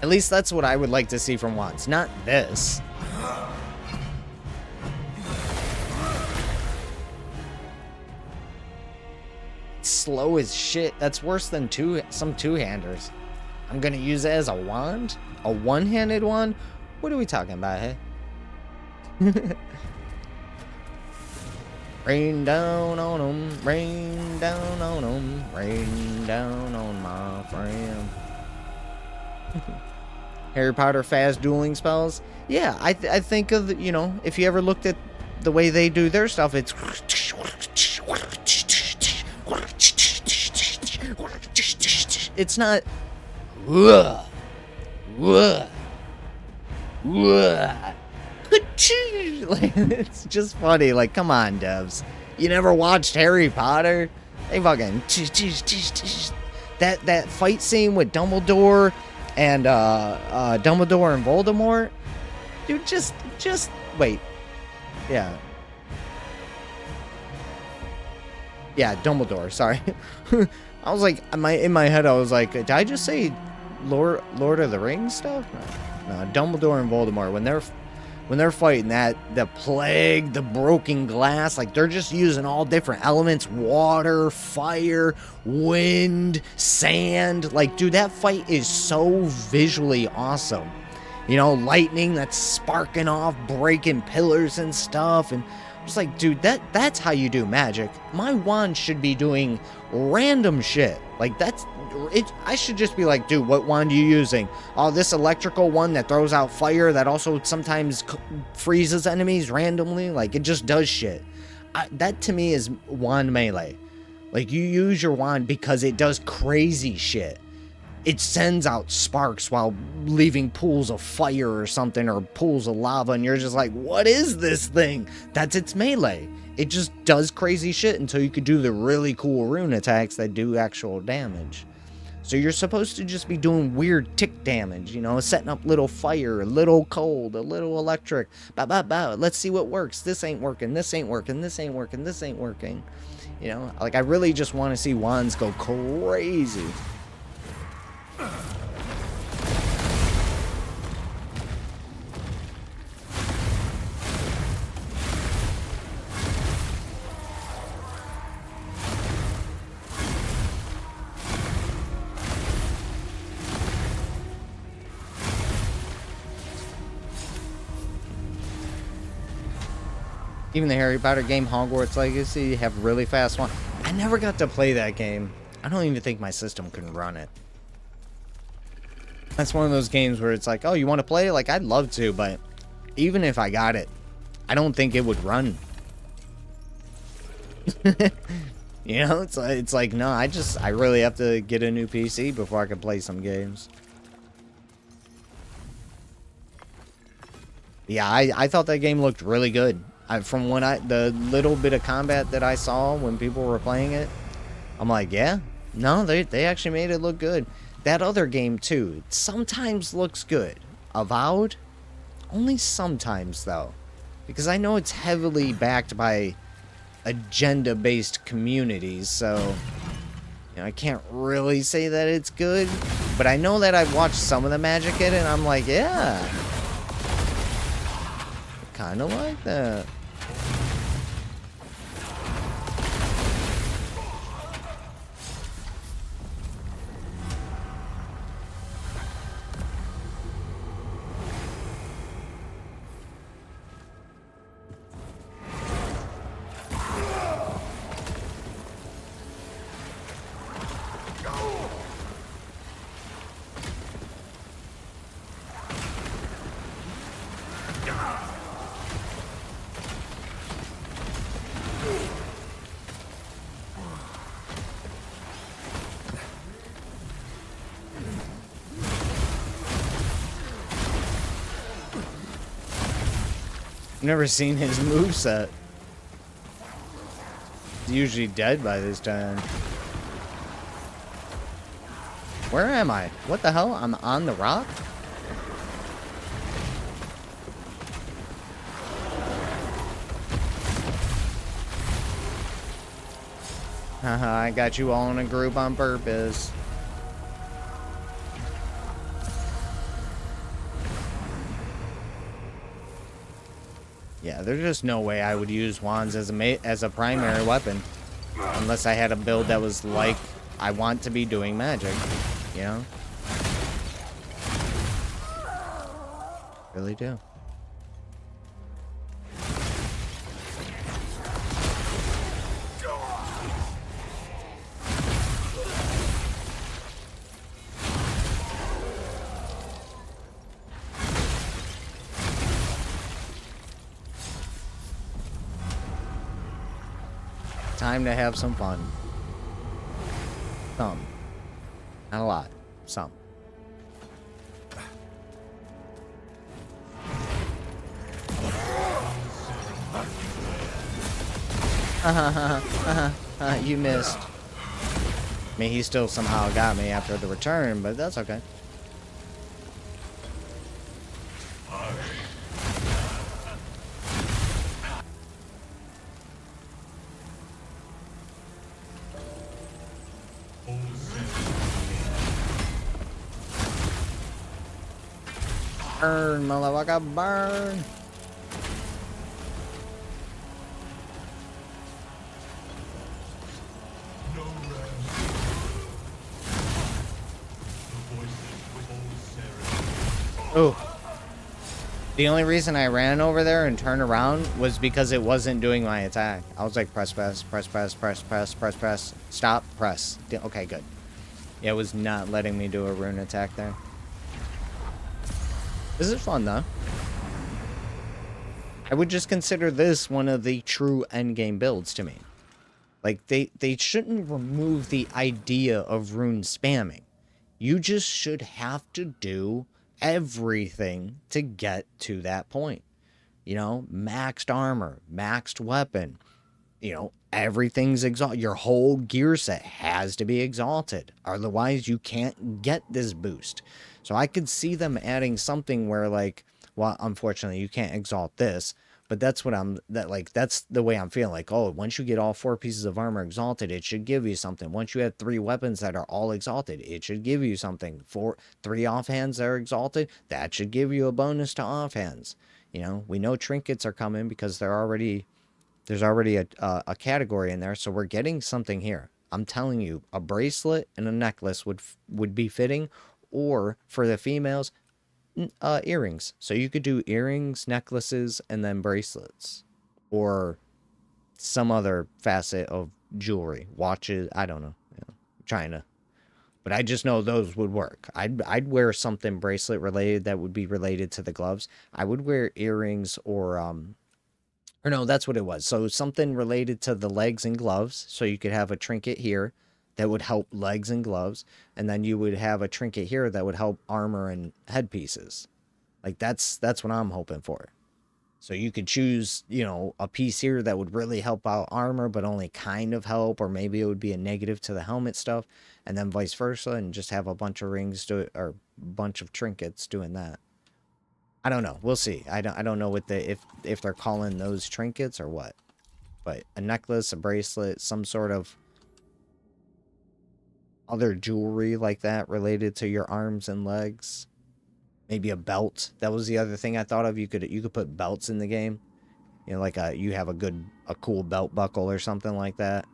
At least that's what I would like to see from wands, not this. Slow as shit. That's worse than some two-handers. I'm gonna use it as a wand? A one-handed wand? What are we talking about, hey? Rain down on 'em, rain down on 'em, rain down on my friend. Harry Potter fast dueling spells? Yeah, I think of, you know, if you ever looked at the way they do their stuff, it's... It's not... Like, it's just funny. Like, come on, devs. You never watched Harry Potter? They fucking... That fight scene with Dumbledore... and Dumbledore and Voldemort, dude, just wait, yeah, Dumbledore. Sorry, I was like, in my head, I was like, did I just say Lord of the Rings stuff? No. Dumbledore and Voldemort, when they're fighting that, the plague, the broken glass, like they're just using all different elements, water, fire, wind, sand. Like, dude, that fight is so visually awesome. You know, lightning that's sparking off, breaking pillars and stuff. And I'm just like, dude, that's how you do magic. My wand should be doing random shit. Like, that's it. I should just be like, dude, what wand are you using? Oh, this electrical one that throws out fire that also sometimes freezes enemies randomly. Like, it just does shit. That to me is wand melee. Like, you use your wand because it does crazy shit. It sends out sparks while leaving pools of fire or something, or pools of lava, and you're just like, what is this thing? That's its melee. It just does crazy shit until you could do the really cool rune attacks that do actual damage. So you're supposed to just be doing weird tick damage, you know, setting up little fire, a little cold, a little electric. Bow, bow, bow. Let's see what works. This ain't working. This ain't working. This ain't working. This ain't working. You know, like, I really just want to see wands go crazy. Even the Harry Potter game, Hogwarts Legacy, have really fast one. I never got to play that game. I don't even think my system can run it. That's one of those games where it's like, oh, you want to play? Like, I'd love to, but even if I got it, I don't think it would run. You know, it's like, no, I really have to get a new PC before I can play some games. Yeah, I thought that game looked really good. From the little bit of combat that I saw when people were playing it, I'm like, yeah, no, they actually made it look good. That other game too, sometimes looks good. Avowed, only sometimes though, because I know it's heavily backed by agenda-based communities, so you know, I can't really say that it's good. But I know that I've watched some of the magic in it, and I'm like, yeah, kind of like that. I've never seen his moveset. He's usually dead by this time. Where am I? What the hell? I'm on the rock? Haha, I got you all in a group on purpose. Yeah, there's just no way I would use wands as a primary weapon unless I had a build that was like I want to be doing magic, you know? Really do. Time to have some fun. Some. Not a lot. Some. You missed. I mean, he still somehow got me after the return, but that's okay. Burn, motherfucker, burn! Oh. The only reason I ran over there and turned around was because it wasn't doing my attack. I was like, press, press, press, press, press, press, press, press. Stop, press. Okay, good. Yeah, it was not letting me do a rune attack there. This is fun, though. I would just consider this one of the true endgame builds to me. Like, they shouldn't remove the idea of rune spamming. You just should have to do everything to get to that point. You know, maxed armor, maxed weapon. You know, everything's exalted. Your whole gear set has to be exalted. Otherwise, you can't get this boost. So I could see them adding something where, like, well, unfortunately, you can't exalt this. But that's what that's the way I'm feeling. Like, oh, once you get all 4 pieces of armor exalted, it should give you something. Once you have 3 weapons that are all exalted, it should give you something. 3 offhands that are exalted, that should give you a bonus to offhands. You know, we know trinkets are coming because there's already a category in there, so we're getting something here. I'm telling you, a bracelet and a necklace would be fitting, or for the females, earrings. So you could do earrings, necklaces, and then bracelets, or some other facet of jewelry, watches. I don't know. Trying to, but I just know those would work. I'd wear something bracelet related that would be related to the gloves. I would wear earrings or no, that's what it was. So something related to the legs and gloves. So you could have a trinket here that would help legs and gloves. And then you would have a trinket here that would help armor and headpieces. Like, that's what I'm hoping for. So you could choose, you know, a piece here that would really help out armor, but only kind of help. Or maybe it would be a negative to the helmet stuff. And then vice versa. And just have a bunch of rings or a bunch of trinkets doing that. I don't know. We'll see. I don't know what if they're calling those trinkets or what. But a necklace, a bracelet, some sort of other jewelry like that related to your arms and legs. Maybe a belt. That was the other thing I thought of. You could put belts in the game. You know, like you have a cool belt buckle or something like that.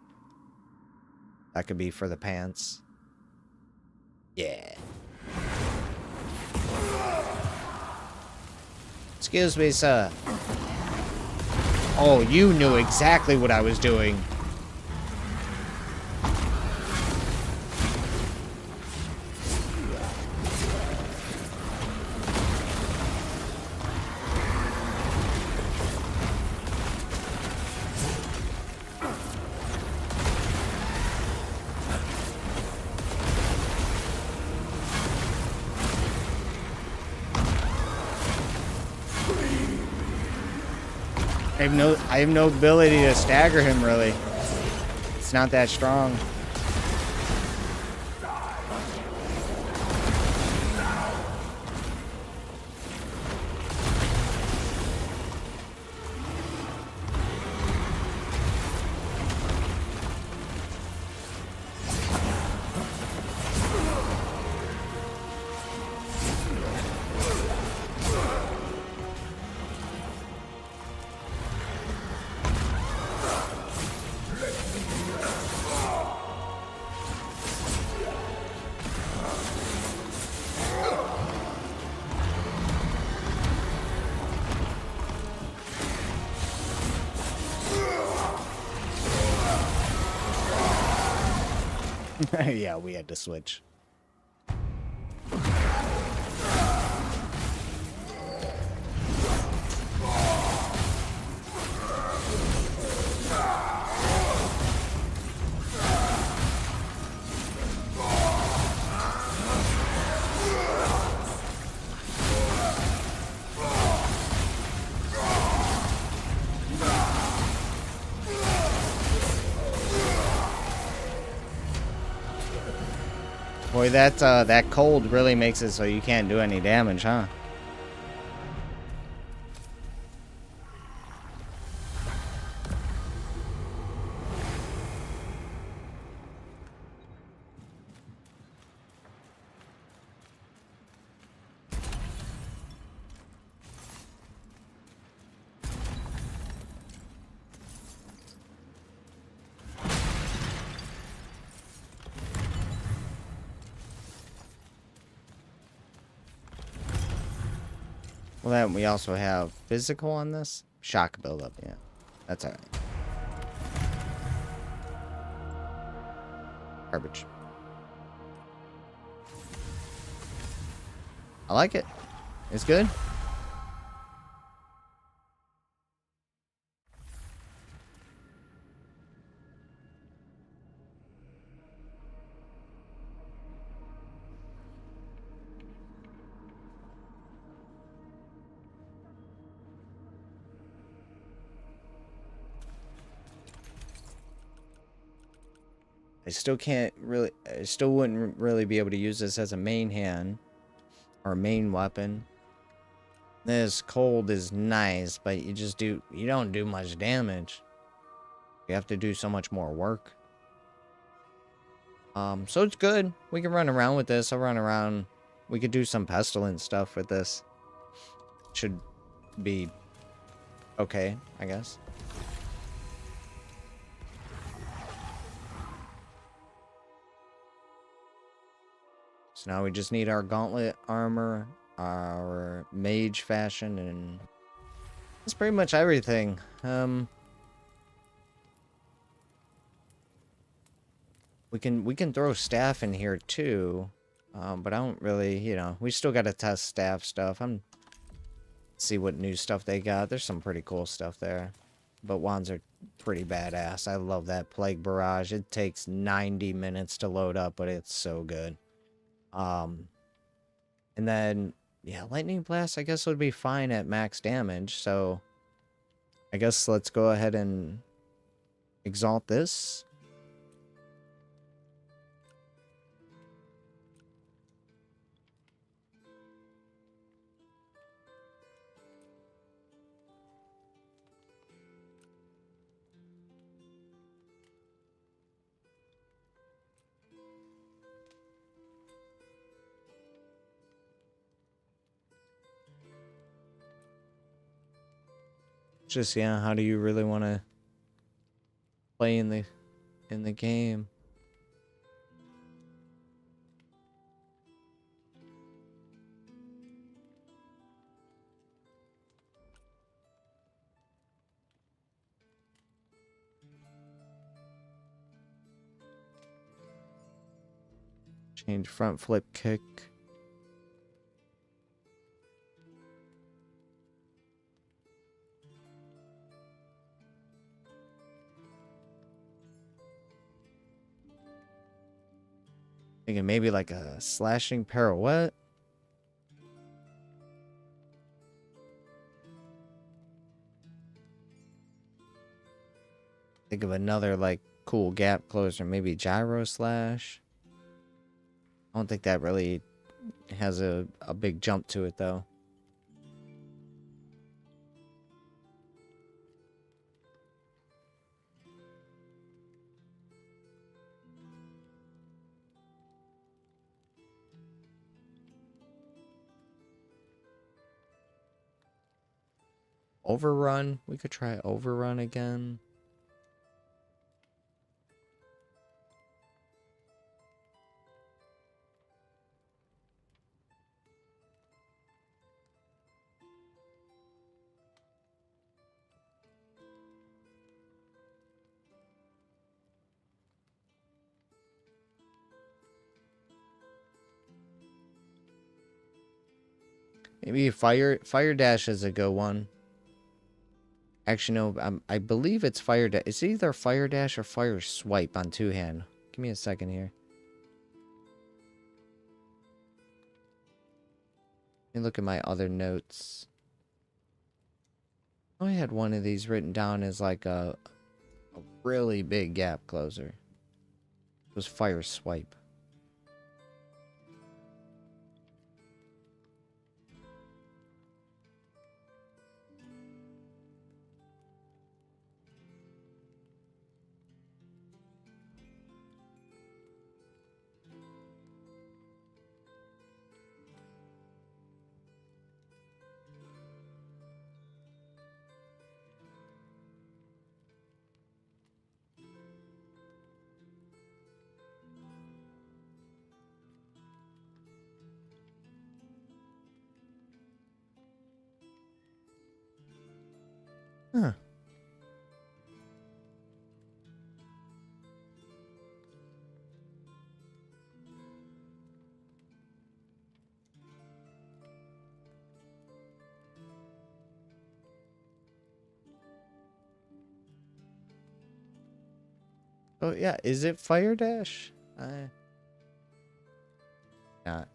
That could be for the pants. Yeah. Excuse me, sir. Oh, you knew exactly what I was doing. I have no ability to stagger him, really. It's not that strong. Yeah, we had to switch. Boy, that cold really makes it so you can't do any damage, huh? Well, then we also have physical on this. Shock buildup, yeah. That's alright. Garbage. I like it. It's good. I still wouldn't really be able to use this as a main hand or main weapon. This cold is nice, but you don't do much damage. You have to do so much more work. So it's good. We can run around with this. I'll run around. We could do some pestilence stuff with this. Should be okay, I guess. So now we just need our gauntlet armor, our mage fashion, and that's pretty much everything. We can throw staff in here too, but I don't really, we still got to test staff stuff. See what new stuff they got. There's some pretty cool stuff there, but wands are pretty badass. I love that plague barrage. It takes 90 minutes to load up, but it's so good. And then, yeah, lightning blast I guess would be fine at max damage, so I guess let's go ahead and exalt this. Just, yeah, how do you really want to play in the game? Change front flip kick. Thinking maybe like a slashing pirouette. Think of another like cool gap closer, maybe gyro slash. I don't think that really has a big jump to it though. Overrun. We could try overrun again. Maybe fire dash is a good one. Actually, no. I believe it's fire dash. It's either fire dash or fire swipe on two hand. Give me a second here. Let me look at my other notes. I had one of these written down as like a really big gap closer. It was fire swipe. Huh. Oh yeah, is it Fire Dash? Not.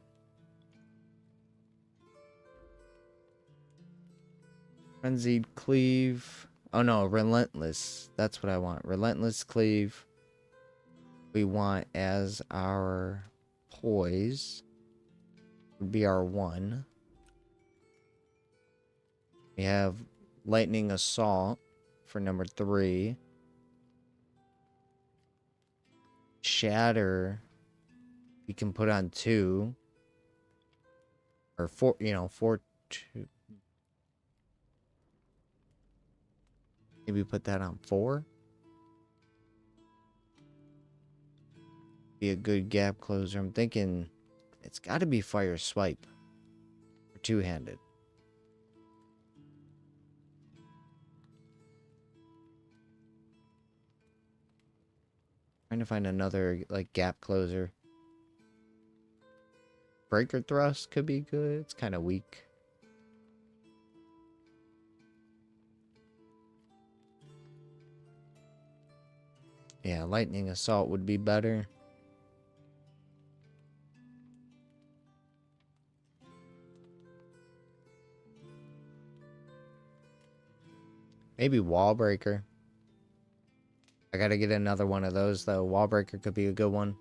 Frenzied Cleave. Oh no, Relentless. That's what I want. Relentless Cleave. We want as our poise. Would be our 1. We have Lightning Assault for number 3. Shatter. We can put on 2. Or 4, 4, 2. Maybe put that on 4. Be a good gap closer. I'm thinking it's got to be Fire Swipe. Or 2-handed. Trying to find another like gap closer. Breaker Thrust could be good. It's kind of weak. Yeah, Lightning Assault would be better. Maybe Wall Breaker. I gotta get another one of those though. Wall Breaker could be a good one.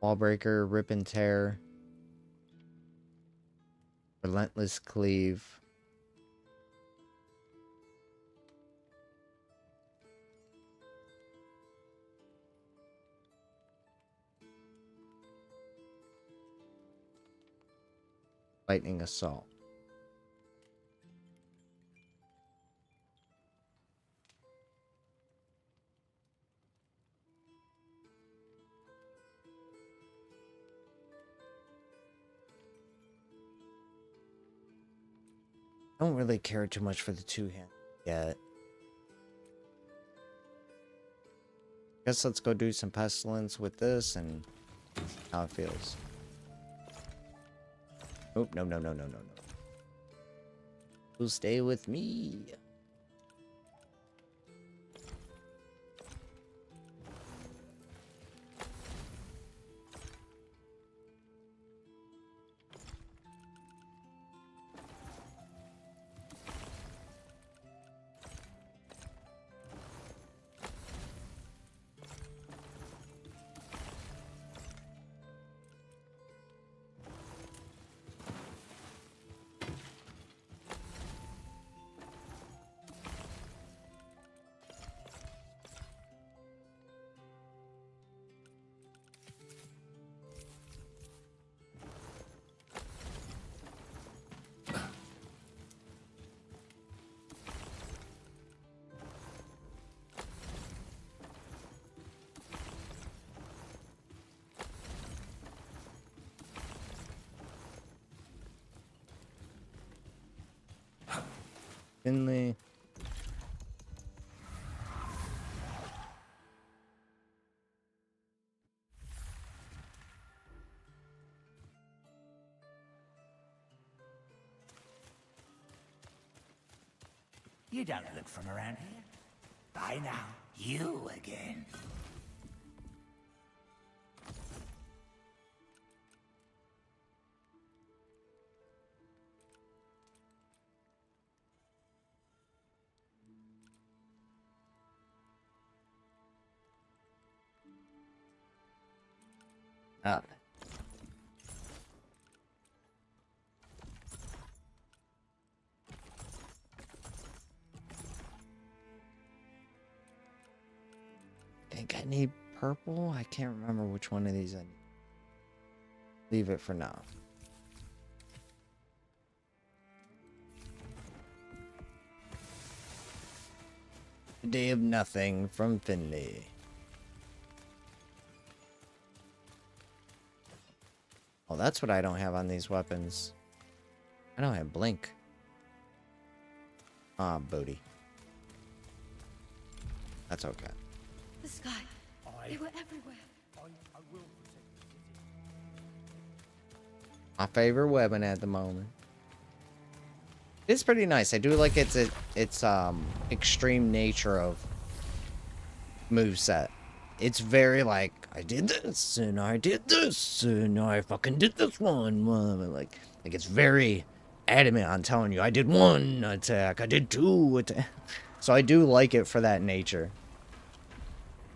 Wall Breaker, Rip and Tear. Relentless Cleave. Lightning Assault. I don't really care too much for the 2-hand yet. Guess let's go do some Pestilence with this and how it feels. Oh, no. You'll stay with me. Finley. You don't look from around here. By now, you again. Ah. Think I need purple? I can't remember which one of these I need. Leave it for now. A Day of Nothing from Finley. Oh, that's what I don't have on these weapons. I don't have Blink. Ah, booty. That's okay. The sky. They were everywhere. My favorite weapon at the moment. It's pretty nice. I do like its extreme nature of moveset. It's very like, I did this and I did this and I fucking did this one. Like it's very adamant on telling you I did one attack, I did two attack. So I do like it for that nature.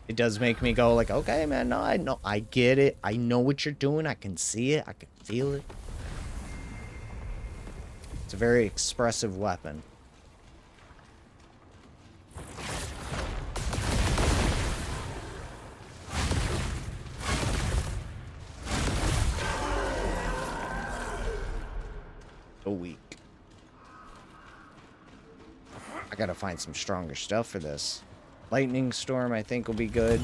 It does make me go like, okay, man, no, I know, I get it. I know what you're doing. I can see it. I can feel it. It's a very expressive weapon. So weak. I gotta find some stronger stuff for this. Lightning Storm, I think, will be good.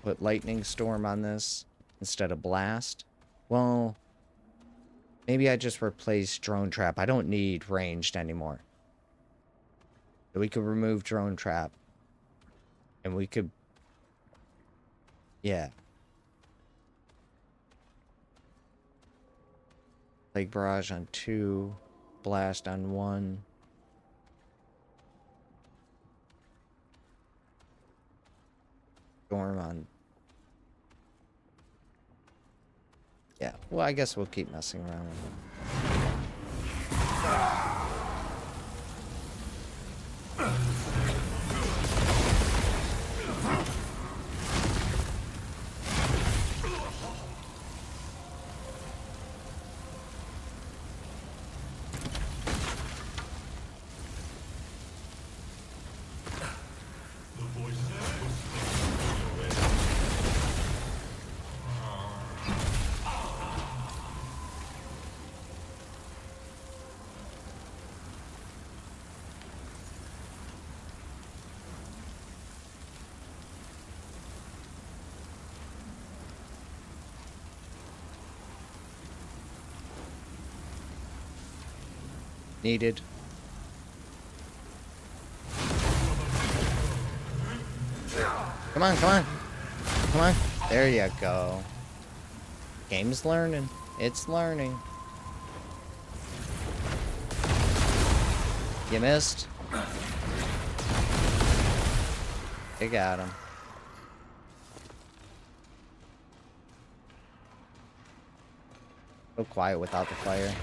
Put Lightning Storm on this instead of Blast. Well, maybe I just replace Drone Trap. I don't need ranged anymore. So we could remove Drone Trap. And we could... Yeah. Plague Barrage on 2. Blast on 1. Storm on... Yeah, well, I guess we'll keep messing around with it. Needed. Come on, come on. Come on. There you go. Game's learning. It's learning. You missed. You got him. So quiet without the fire.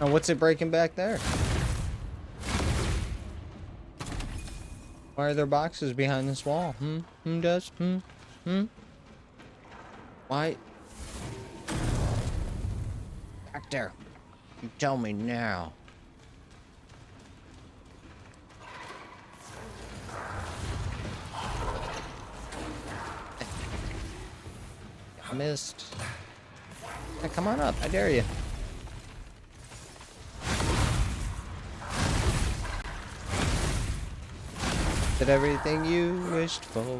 Now, what's it breaking back there? Why are there boxes behind this wall? Who does? Why? Back there. You tell me now. I missed. Hey, come on up. I dare you. Did everything you wished for.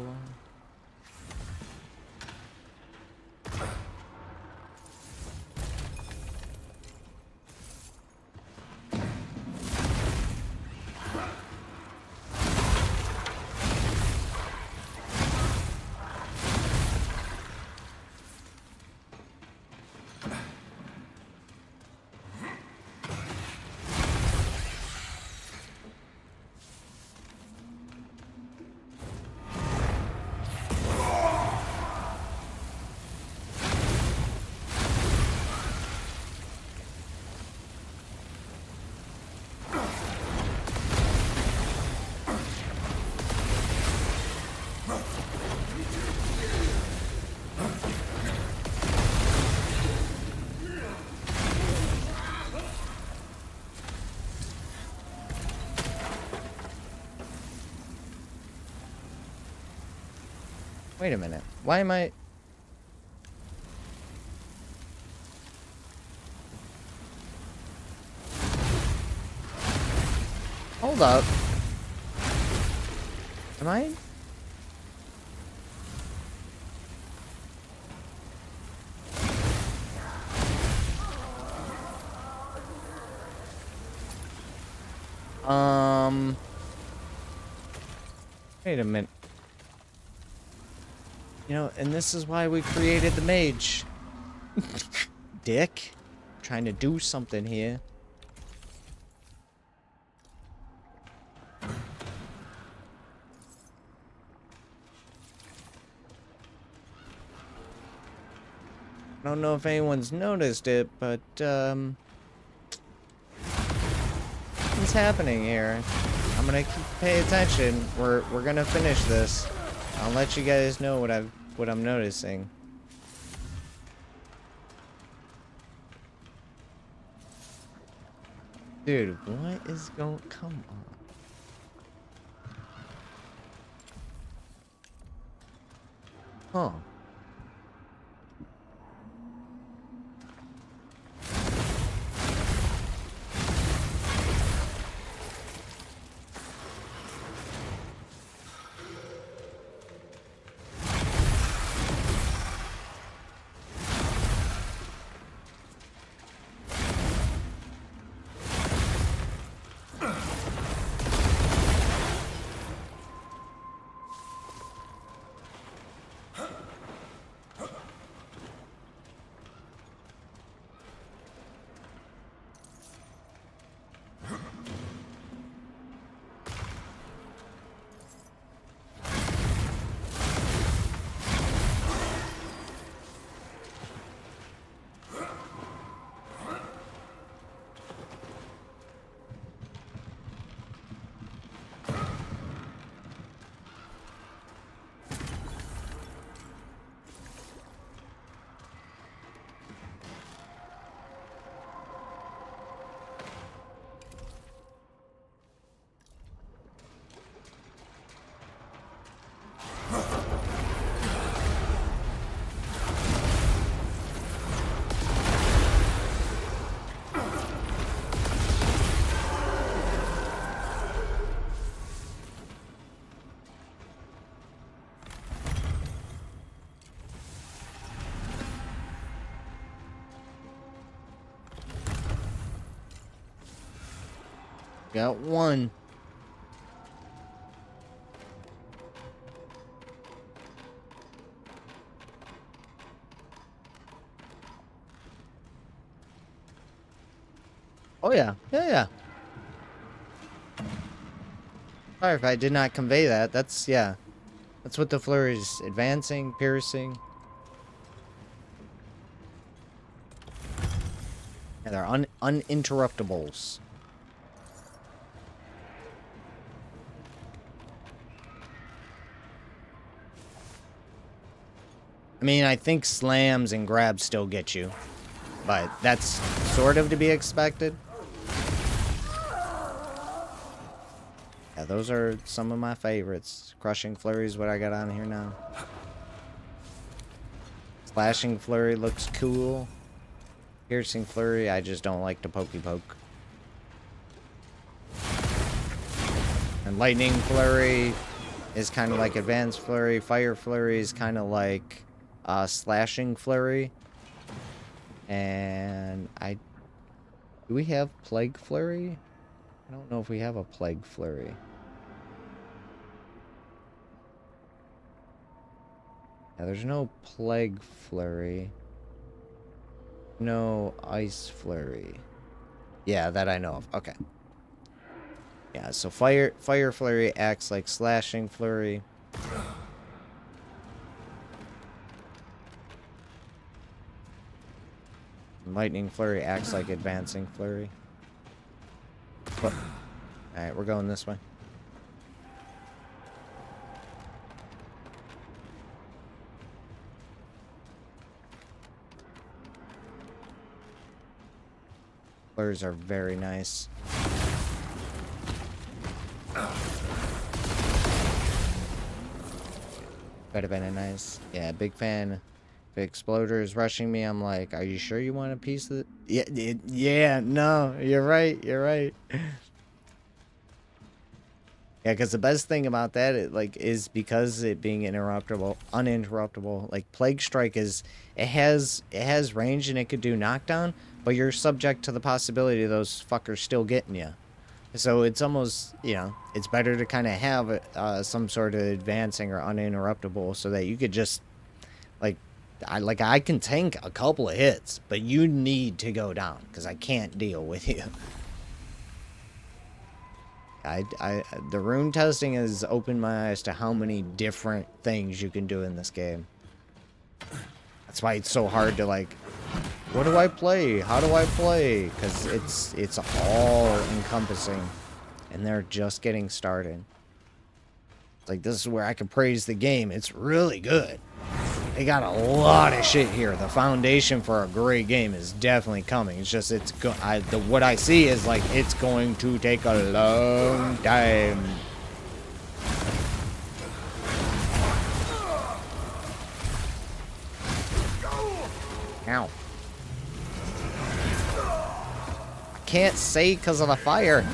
Wait a minute. Why am I... Hold up. Am I... Wait a minute. You know, and this is why we created the mage. Dick. Trying to do something here. I don't know if anyone's noticed it, but, what's happening here? I'm gonna pay attention. We're gonna finish this. I'll let you guys know what I'm noticing. Dude, what is going... Come on. Huh. Got one. Oh yeah, yeah. Sorry if I did not convey that. That's, yeah. That's what the flurry is. Advancing, piercing. Yeah, they're uninterruptibles. I mean, I think slams and grabs still get you. But that's sort of to be expected. Yeah, those are some of my favorites. Crushing Flurry is what I got on here now. Slashing Flurry looks cool. Piercing Flurry, I just don't like to pokey poke. And Lightning Flurry, is kind of like advanced flurry. Fire flurry is kind of like slashing flurry. And do we have plague flurry? I don't know if we have a plague flurry. Yeah, there's no plague flurry. No ice flurry. Yeah, that I know of. Okay. Yeah, so fire flurry acts like slashing flurry. Lightning flurry acts like advancing flurry. But, alright, we're going this way. Flurries are very nice. Could have been a nice. Yeah, big fan. If Exploder is rushing me, I'm like, are you sure you want a piece of it? Yeah, no, you're right, you're right. Yeah, because the best thing about that, is because it being uninterruptible. Like Plague Strike it has range and it could do knockdown, but you're subject to the possibility of those fuckers still getting you. So it's almost, it's better to kind of have some sort of advancing or uninterruptible so that you could just, I can tank a couple of hits, but you need to go down because I can't deal with you. The rune testing has opened my eyes to how many different things you can do in this game. That's why it's so hard to what do I play? How do I play? Because it's all encompassing, and they're just getting started. It's like, this is where I can praise the game. It's really good. They got a lot of shit here. The foundation for a great game is definitely coming. It's just what I see is it's going to take a long time. Ow. I can't say because of the fire.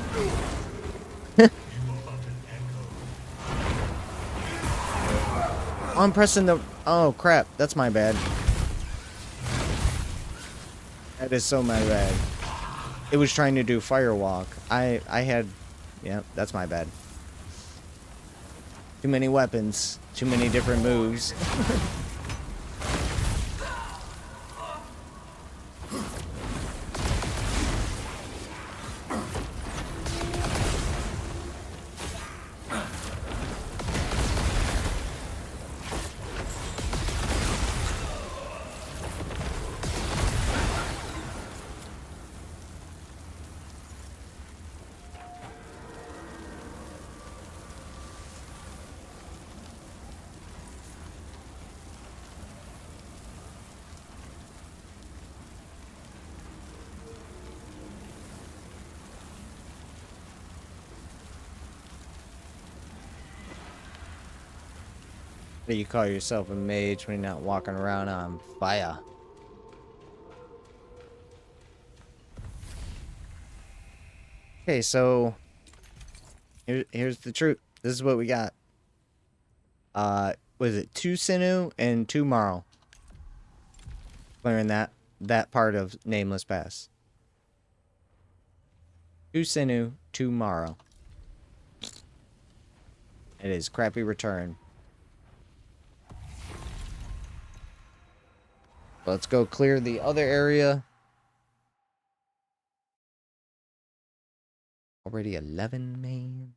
I'm pressing the... Oh, crap. That's my bad. That is so my bad. It was trying to do Firewalk. I had... Yeah, that's my bad. Too many weapons. Too many different moves. You call yourself a mage when you're not walking around on fire. Okay, so here's the truth. This is what we got. Was it 2 Sinu and 2 Marl? Clearing that part of Nameless Pass. 2 Sinu, 2 Marl. It is crappy return. Let's go clear the other area. Already 11, man.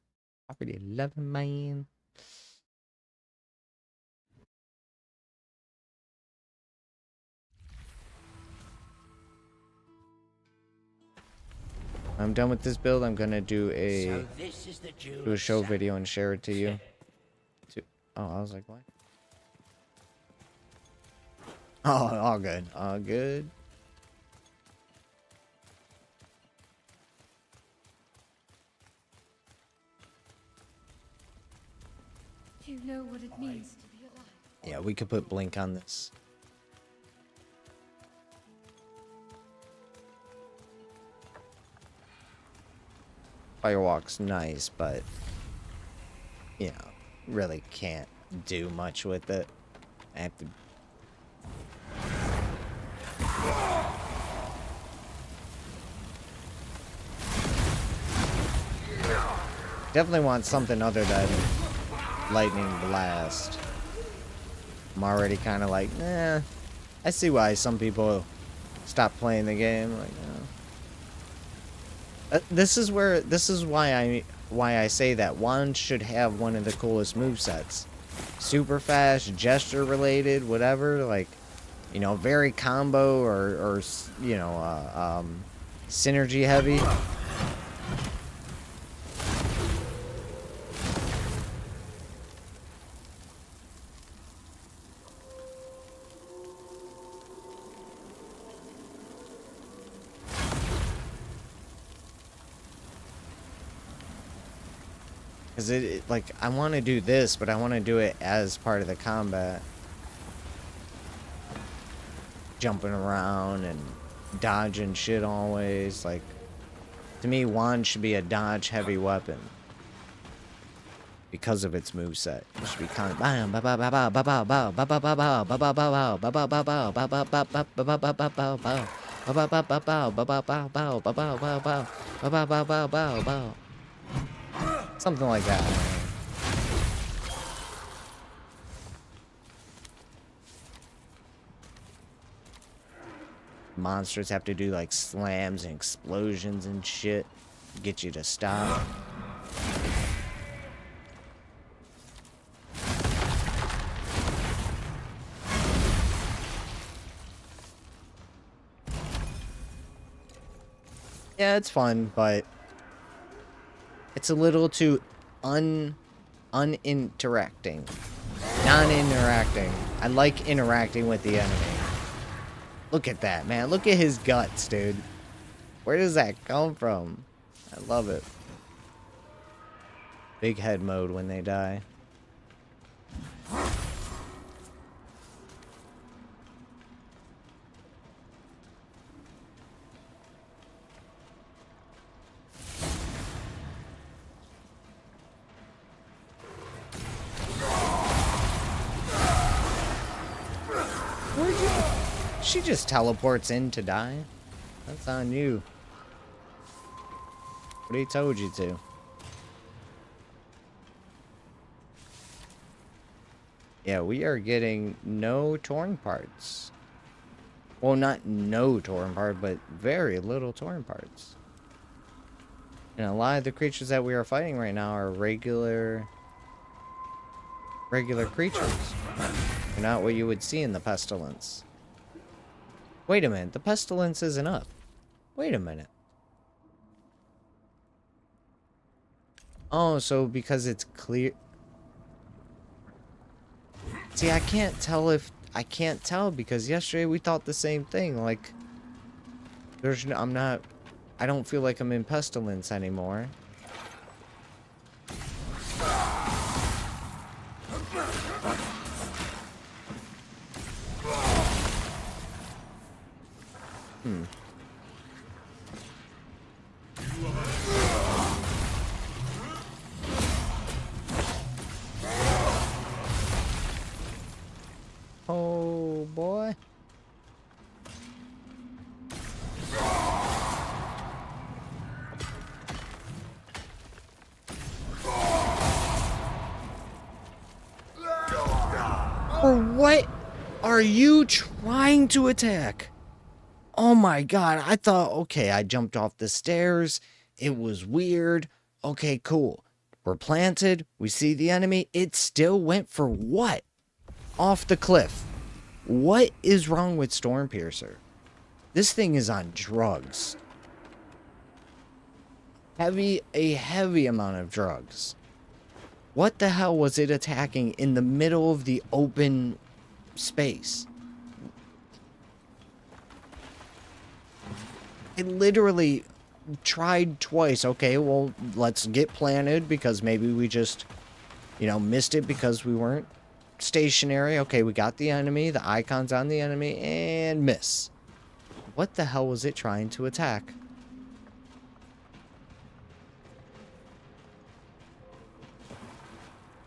Already 11, man. I'm done with this build. I'm gonna do a show video and share it to you. Oh, I was like, what? Oh, all good. All good. Do you know what it means to be alive? Yeah, we could put Blink on this. Firewalk's nice, but really can't do much with it. I have to... Definitely want something other than Lightning Blast. I'm already kind of like, nah. I see why some people stop playing the game. Like, this is why I say that Wand should have one of the coolest movesets. Super fast, gesture related, whatever. Like, you know, very combo or you know, synergy heavy. Because like, I want to do this, but I want to do it as part of the combat. Jumping around and dodging shit always. Like, to me, Wand should be a dodge-heavy weapon. Because of its moveset. It should be kind of... Something like that. Monsters have to do like slams and explosions and shit. Get you to stop. Yeah, it's fun, but it's a little too uninteracting. Non-interacting. I like interacting with the enemy. Look at that, man. Look at his guts, dude. Where does that come from? I love it. Big head mode when they die. She just teleports in to die. That's on you. What he told you to. Yeah, we are getting no torn parts. Well, not no torn part, but very little torn parts. And a lot of the creatures that we are fighting right now are regular creatures. They're not what you would see in the Pestilence. Wait a minute, the Pestilence isn't up. Wait a minute. Oh, so because it's clear... See, I can't tell because yesterday we thought the same thing. Like, I don't feel like I'm in Pestilence anymore. Oh boy. Or what are you trying to attack? Oh my god, I thought, okay, I jumped off the stairs. It was weird. Okay, cool. We're planted. We see the enemy. It still went for what? Off the cliff. What is wrong with Stormpiercer? This thing is on drugs. A heavy amount of drugs. What the hell was it attacking in the middle of the open space? It literally tried twice. Okay, well, let's get planted because maybe we just, you know, missed it because we weren't stationary. Okay, we got the enemy, the icons on the enemy, and miss. What the hell was it trying to attack?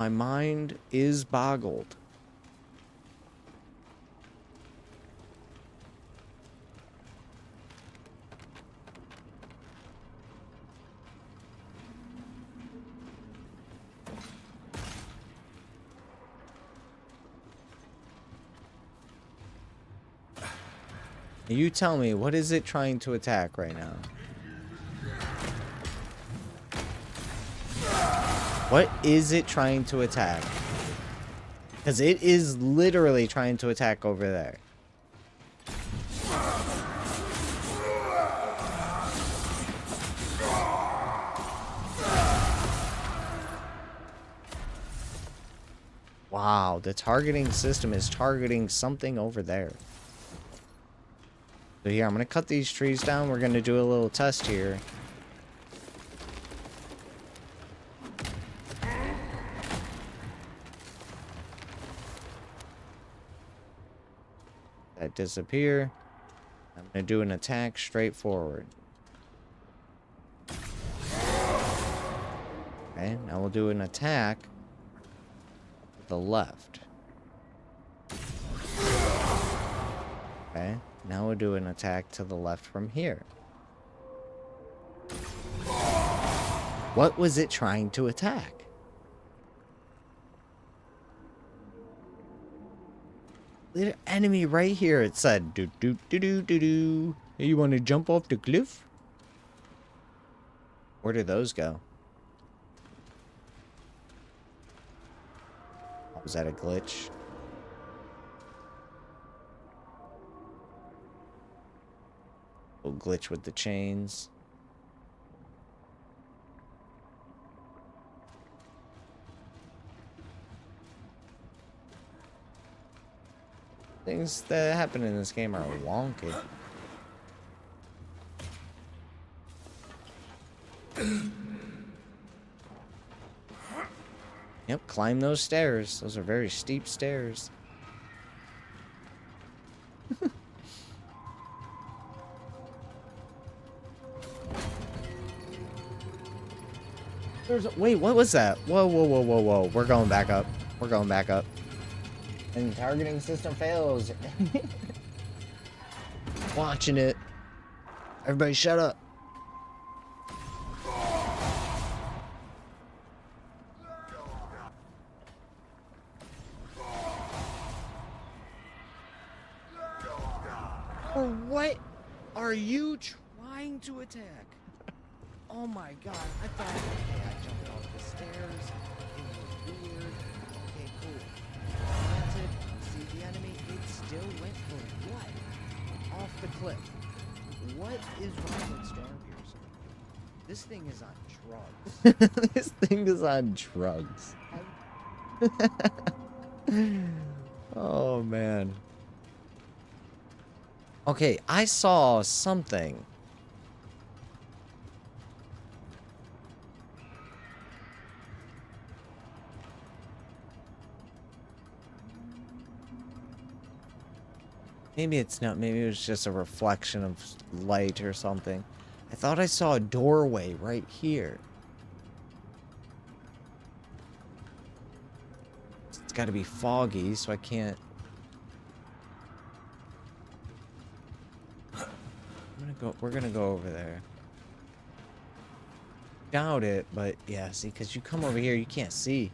My mind is boggled. You tell me, what is it trying to attack right now? What is it trying to attack? Because it is literally trying to attack over there. Wow, the targeting system is targeting something over there. So here, I'm going to cut these trees down. We're going to do a little test here. That disappear. I'm going to do an attack straight forward. Okay, now we'll do an attack to the left. Okay, now we'll do an attack to the left from here. What was it trying to attack? Little enemy right here. It said, do do do do do do. Hey, you want to jump off the cliff? Where did those go? Was that a glitch? Little glitch with the chains. Things that happen in this game are wonky. Yep, climb those stairs. Those are very steep stairs. Wait, what was that? Whoa, whoa, whoa, whoa, whoa. We're going back up. We're going back up. And targeting system fails. Watching it. Everybody shut up. Or what are you trying to attack? Oh my god, I thought, okay, I jumped off the stairs. It was weird. Okay, cool. Granted, see the enemy, it still went for what? Off the cliff. What is wrong with Stormpiercer? This thing is on drugs. This thing is on drugs. Oh man. Okay, I saw something. Maybe it's not. Maybe it was just a reflection of light or something. I thought I saw a doorway right here. It's got to be foggy, so I can't. We're gonna go over there. Doubt it, but yeah, see, because you come over here, you can't see.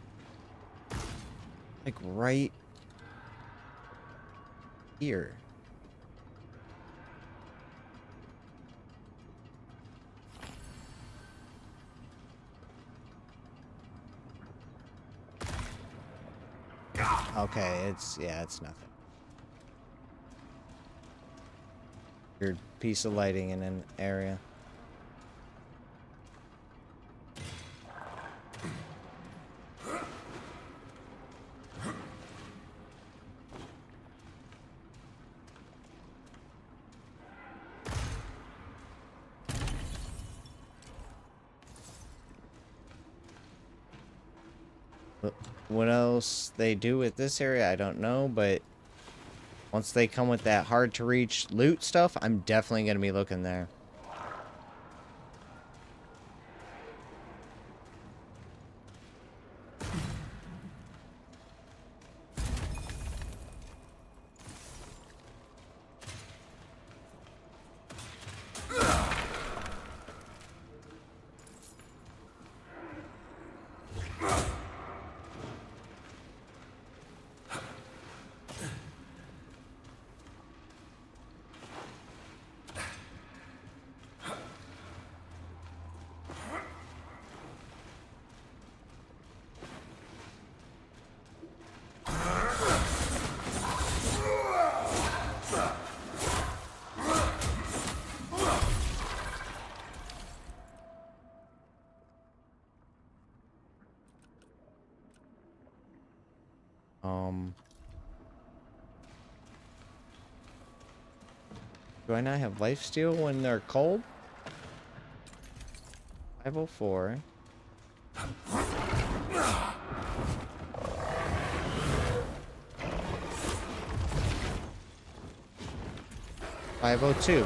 Like right here. Okay, it's nothing. Weird piece of lighting in an area. What else they do with this area, I don't know, but once they come with that hard to reach loot stuff, I'm definitely going to be looking there. Do I not have lifesteal when they're cold? 504. $502.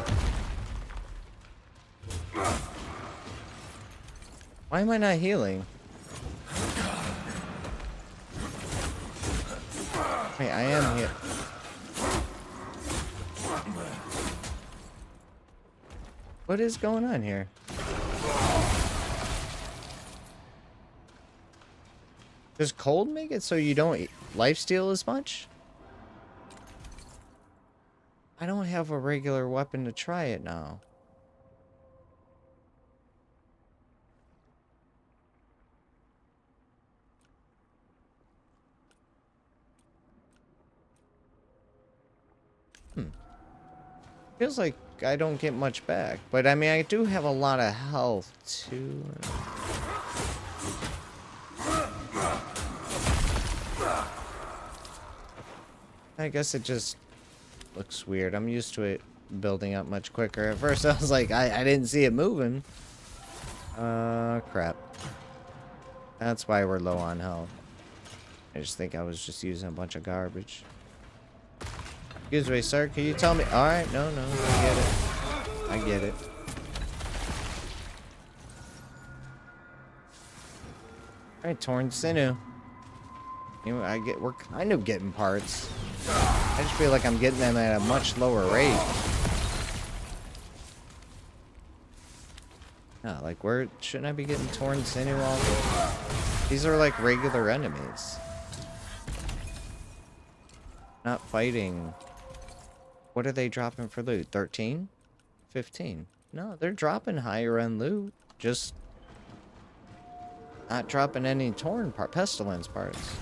Why am I not healing? Wait, I am here. What is going on here? Does cold make it so you don't lifesteal as much? I don't have a regular weapon to try it now. Feels like I don't get much back. But I mean, I do have a lot of health too. I guess it just looks weird. I'm used to it building up much quicker. At first I was like, I didn't see it moving. Crap. That's why we're low on health. I just think I was just using a bunch of garbage. Excuse me, sir. Can you tell me? Alright, no, I get it. I get it. Alright, torn sinew. You know, we're kind of getting parts. I just feel like I'm getting them at a much lower rate. No, like shouldn't I be getting torn sinew all the... These are like regular enemies. Not fighting. What are they dropping for loot? 13? 15? No, they're dropping higher end loot. Just not dropping any torn pestilence parts.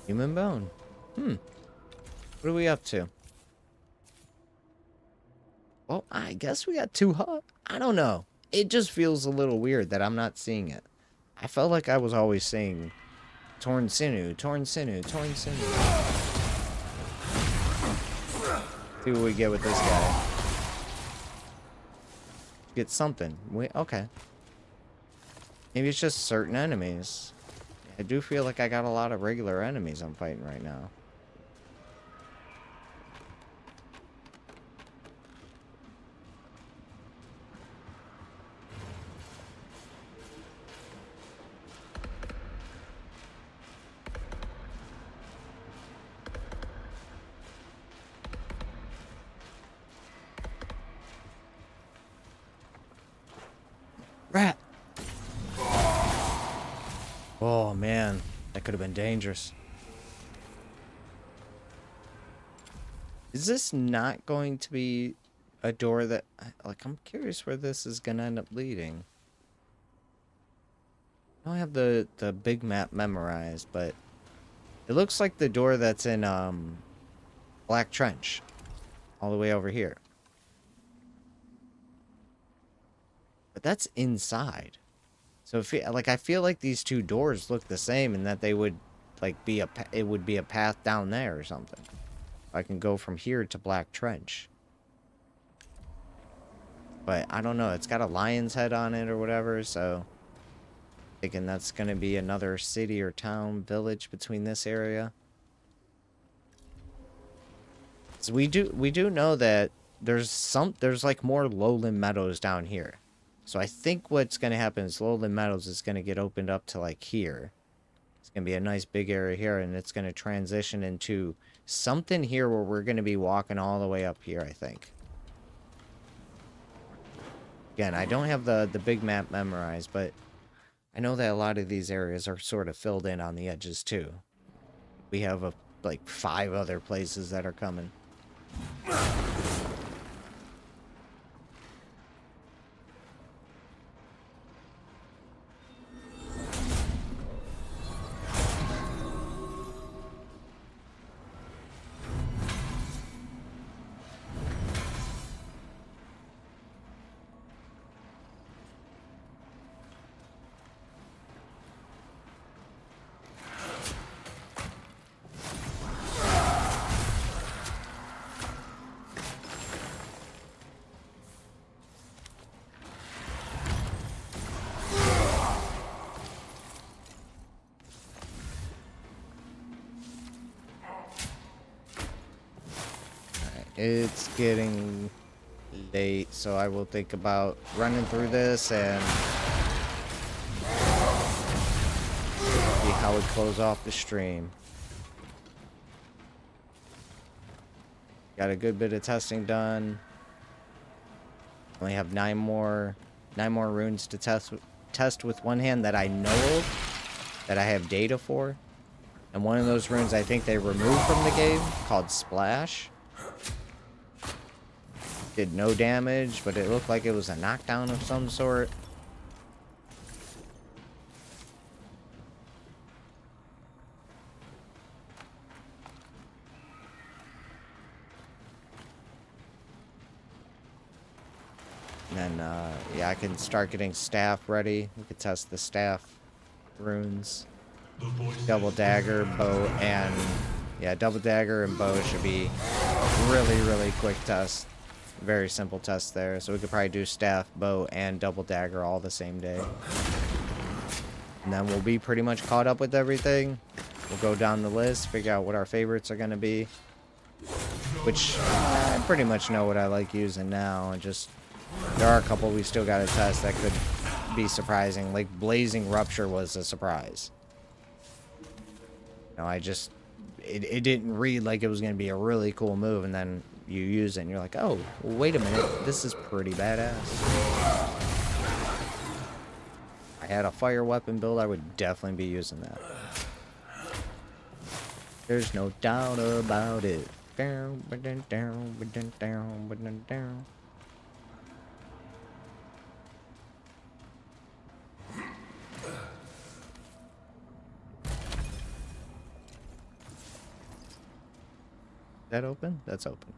Human bone. What are we up to? Well, I guess we got 2 hut. I don't know. It just feels a little weird that I'm not seeing it. I felt like I was always saying torn sinew, torn sinew, torn sinew. See what we get with this guy. Get something. Okay. Maybe it's just certain enemies. I do feel like I got a lot of regular enemies I'm fighting right now. Rat! Oh man, that could have been dangerous. Is this not going to be a door that... Like, I'm curious where this is going to end up leading. I don't have the big map memorized, but... It looks like the door that's in, Black Trench. All the way over here. But that's inside. So I feel like these 2 doors look the same, and that they would like it would be a path down there or something. I can go from here to Black Trench. But I don't know. It's got a lion's head on it or whatever, so thinking that's gonna be another city or town, village between this area. So we do know that there's like more lowland meadows down here. So I think what's going to happen is Lowland Meadows is going to get opened up to like here. It's going to be a nice big area here, and it's going to transition into something here where we're going to be walking all the way up here, I think. Again, I don't have the big map memorized, but I know that a lot of these areas are sort of filled in on the edges too. We have like 5 other places that are coming. It's getting late, so I will think about running through this and see how we close off the stream. Got a good bit of testing done. Only have nine more runes to test with one hand that I know of, that I have data for. And one of those runes I think they removed from the game, called Splash. Did no damage, but it looked like it was a knockdown of some sort. And then, yeah, I can start getting staff ready. We could test the staff runes. Double dagger, bow, and... yeah, double dagger and bow should be really, really quick test. Very simple test there. So we could probably do staff, bow, and double dagger all the same day. And then we'll be pretty much caught up with everything. We'll go down the list, figure out what our favorites are going to be. Which, I pretty much know what I like using now. And just, there are a couple we still got to test that could be surprising. Like, Blazing Rupture was a surprise. You know, it didn't read like it was going to be a really cool move, and then you use it and you're like, oh, wait a minute, this is pretty badass. If I had a fire weapon build, I would definitely be using that. There's no doubt about it. That open? That's open.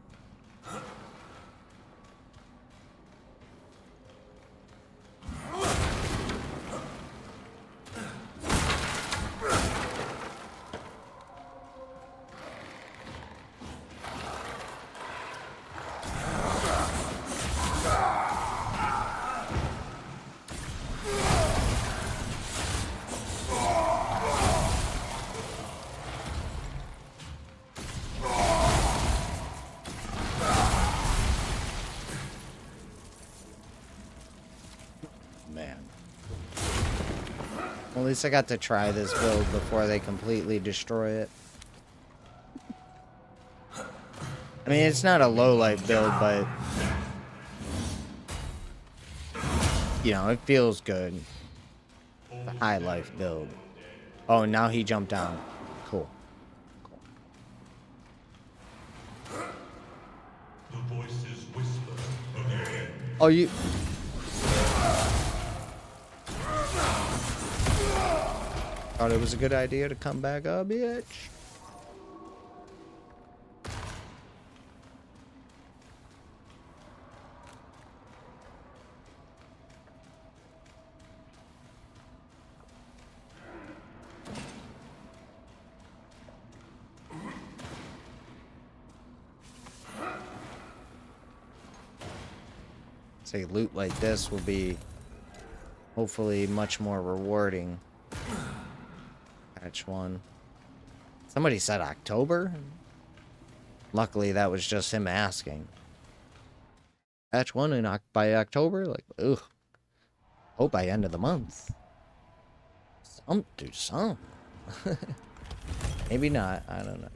Well, at least I got to try this build before they completely destroy it. I mean, it's not a low life build, but you know, it feels good. It's a high life build. Oh, now he jumped down. Cool. Oh, you... thought it was a good idea to come back up, bitch. Say loot like this will be hopefully much more rewarding. Patch 1. Somebody said October? Luckily that was just him asking. Patch 1 by October? Like, ugh. Hope by end of the month. Do some. Maybe not. I don't know.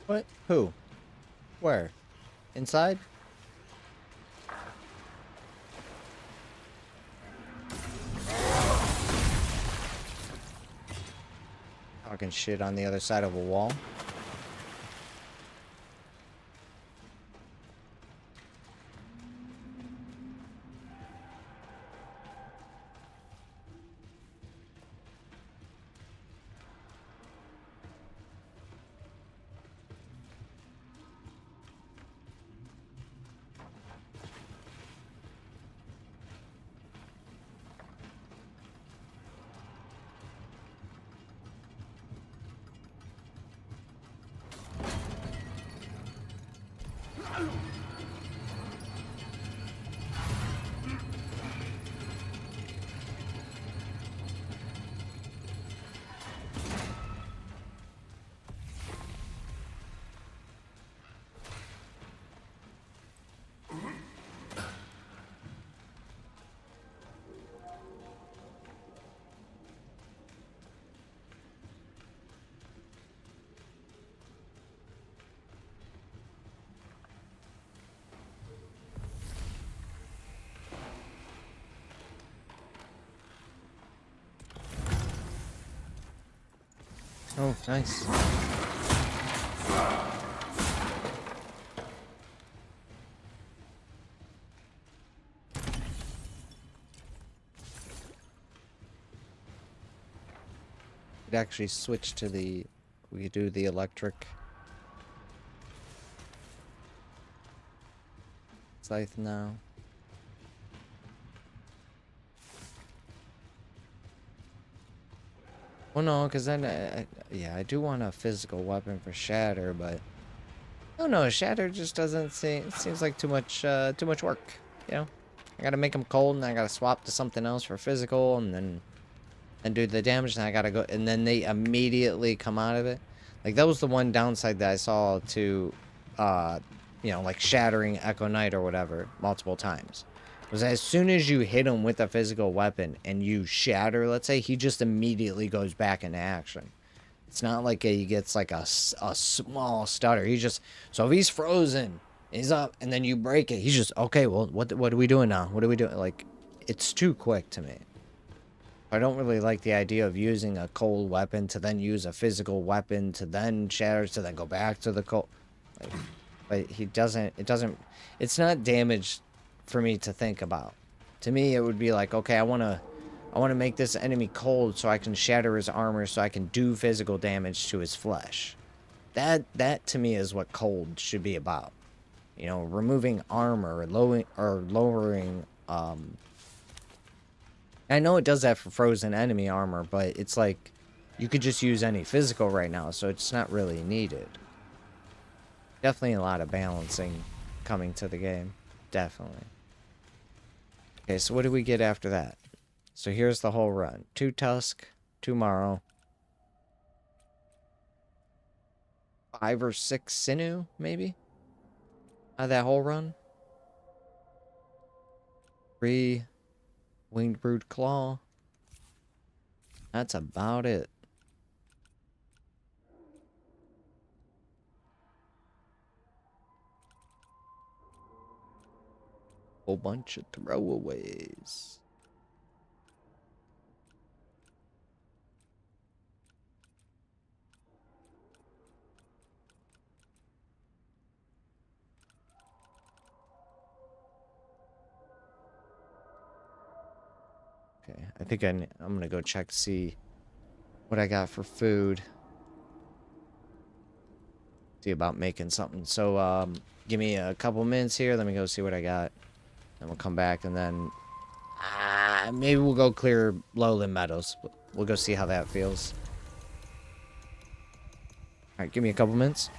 What? Who? Where? Inside? Talking shit on the other side of a wall. Oh, nice. Could actually switch to the... We could do the electric scythe now. Well, no, because then, yeah, I do want a physical weapon for Shatter, but I don't know. Shatter just doesn't seem. It seems like too much work. You know, I gotta make them cold, and I gotta swap to something else for physical, and then do the damage, and I gotta go, and then they immediately come out of it. Like that was the one downside that I saw to, you know, like shattering Echo Knight or whatever multiple times. Was as soon as you hit him with a physical weapon and you shatter, let's say, he just immediately goes back into action. It's not like he gets like a small stutter. He just, so if he's frozen, he's up, and then you break it, he's just, okay, well, what are we doing now? What are we doing? Like, it's too quick to me. I don't really like the idea of using a cold weapon to then use a physical weapon to then shatter to then go back to the cold. Like, but he doesn't, it's not damage for me to think about. To me, it would be like, okay, I want to make this enemy cold so I can shatter his armor so I can do physical damage to his flesh. That to me is what cold should be about. You know, removing armor or lowering I know it does that for frozen enemy armor, but it's like you could just use any physical right now, so it's not really needed. Definitely a lot of balancing coming to the game. Definitely. Okay, so what do we get after that? So here's the whole run. 2 Tusk, 2 Morrow. 5 or 6 Sinew, maybe? Out of that whole run? 3 Winged Brood Claw. That's about it. Whole bunch of throwaways. Okay, I think I'm gonna go check to see what I got for food. See about making something. So, give me a couple minutes here. Let me go see what I got. And we'll come back and then maybe we'll go clear Lowland Meadows. We'll go see how that feels. Alright, give me a couple minutes.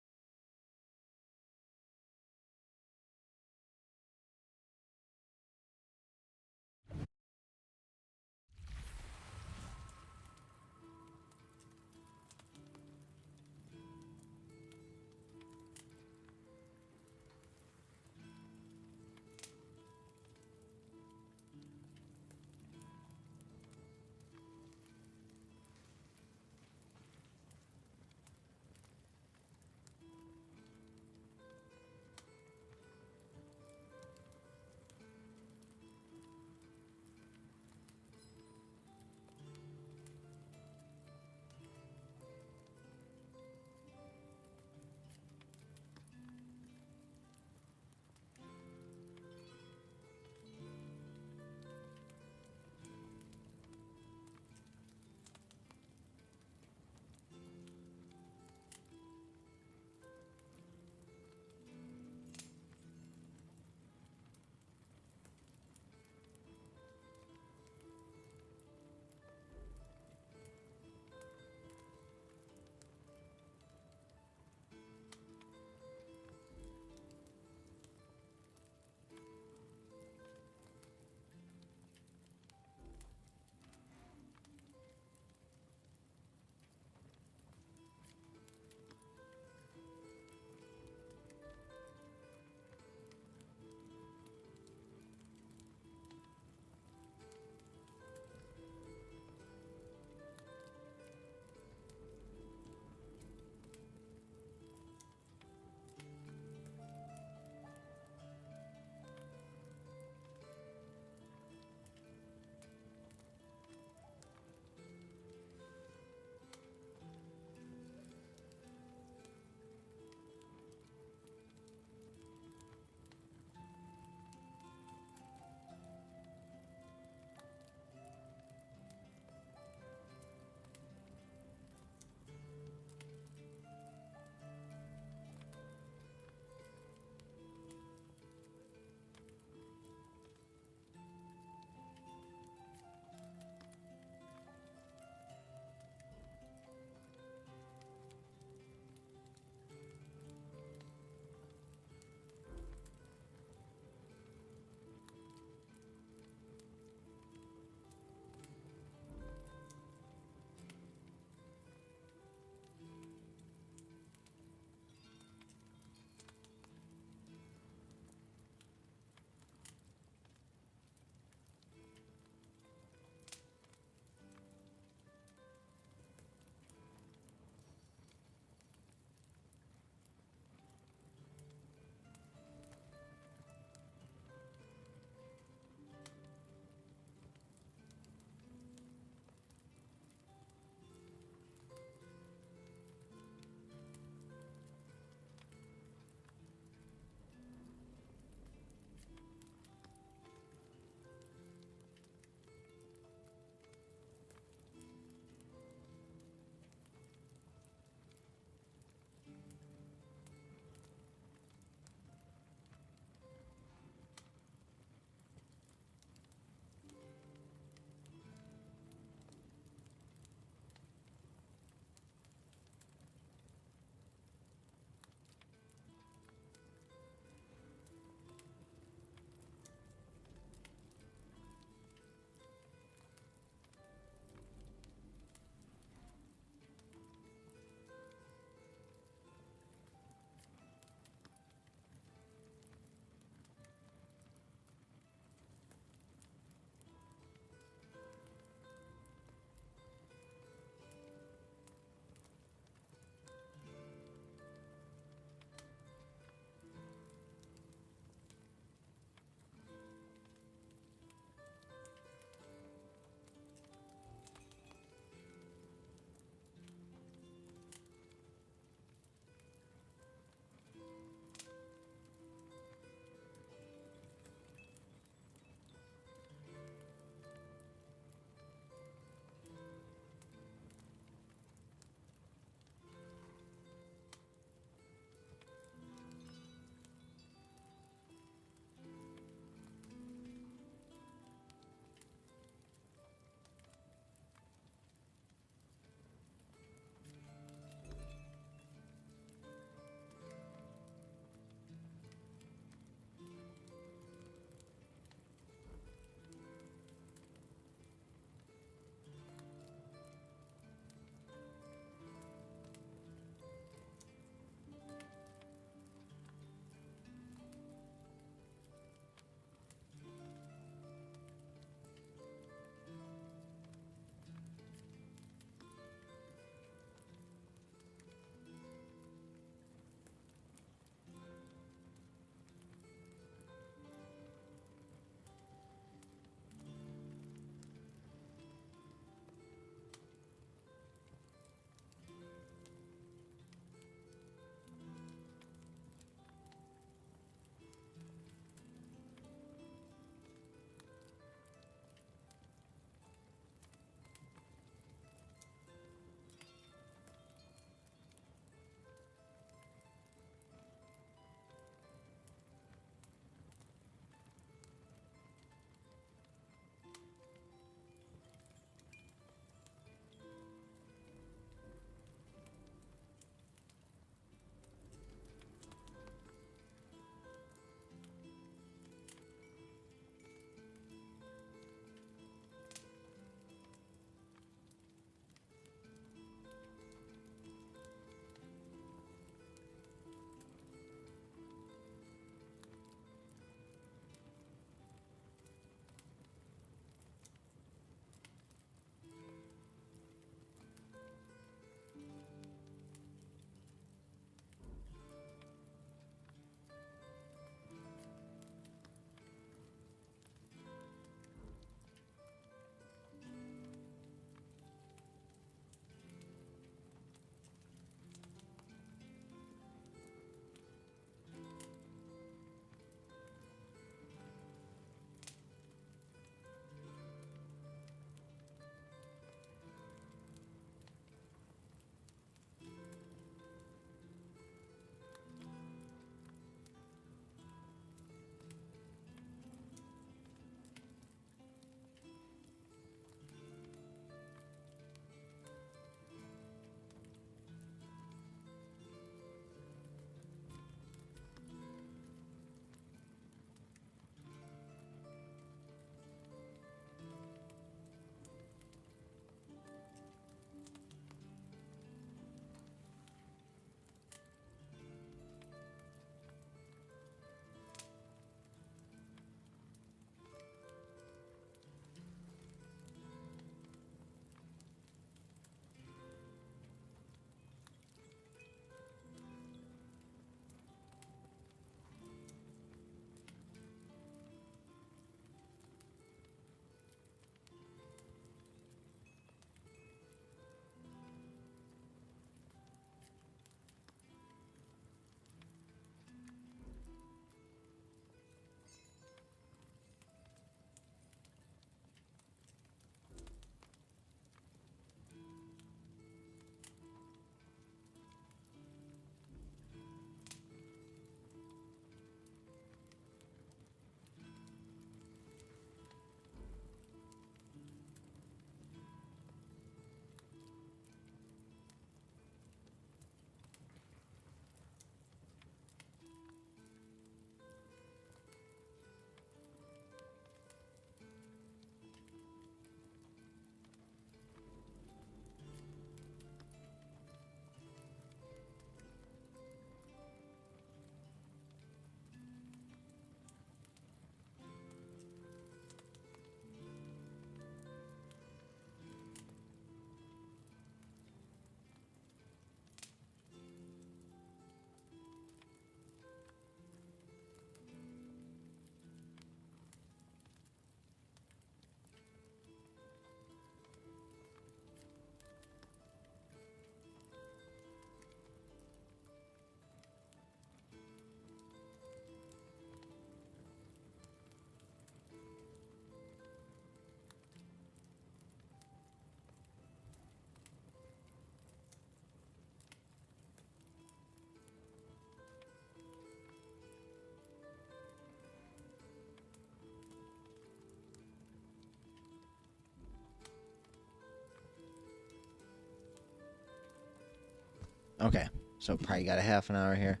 Okay, so probably got a half an hour here.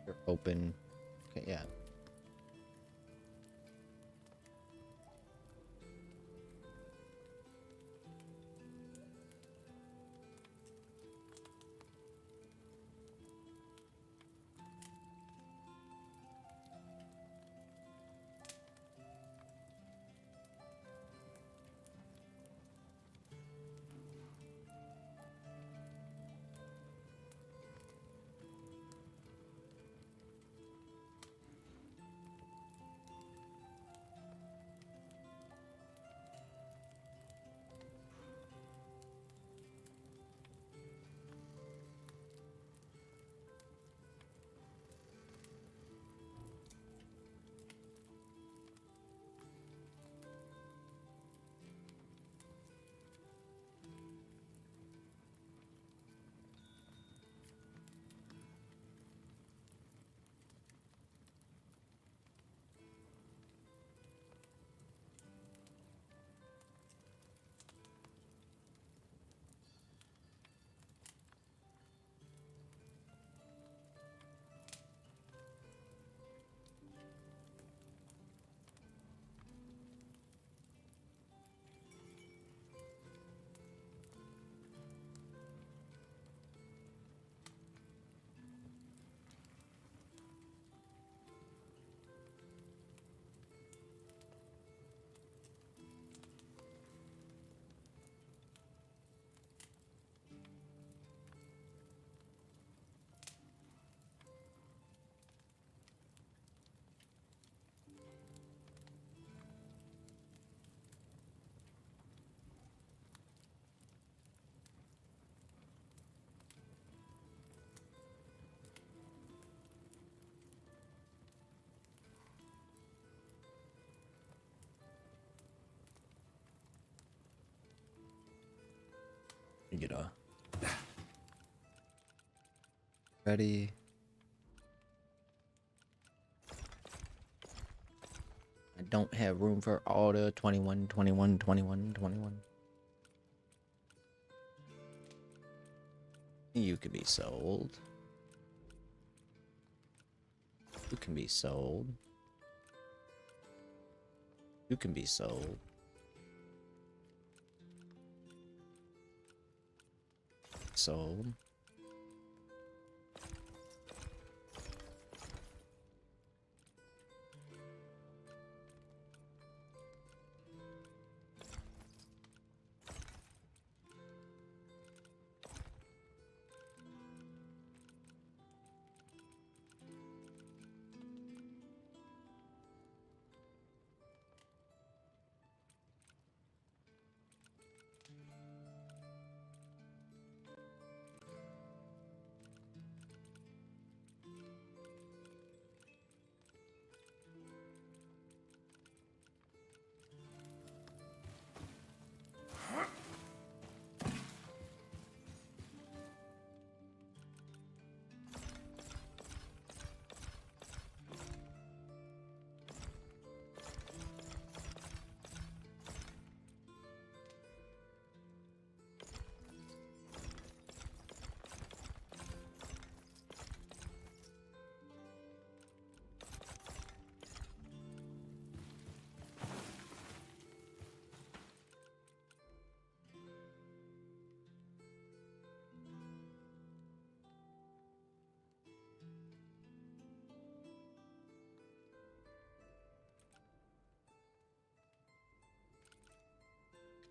You're open. Okay, yeah. You get a ready. I don't have room for all the 21, 21, 21, 21. You could be sold. You can be sold. You can be sold. Sold.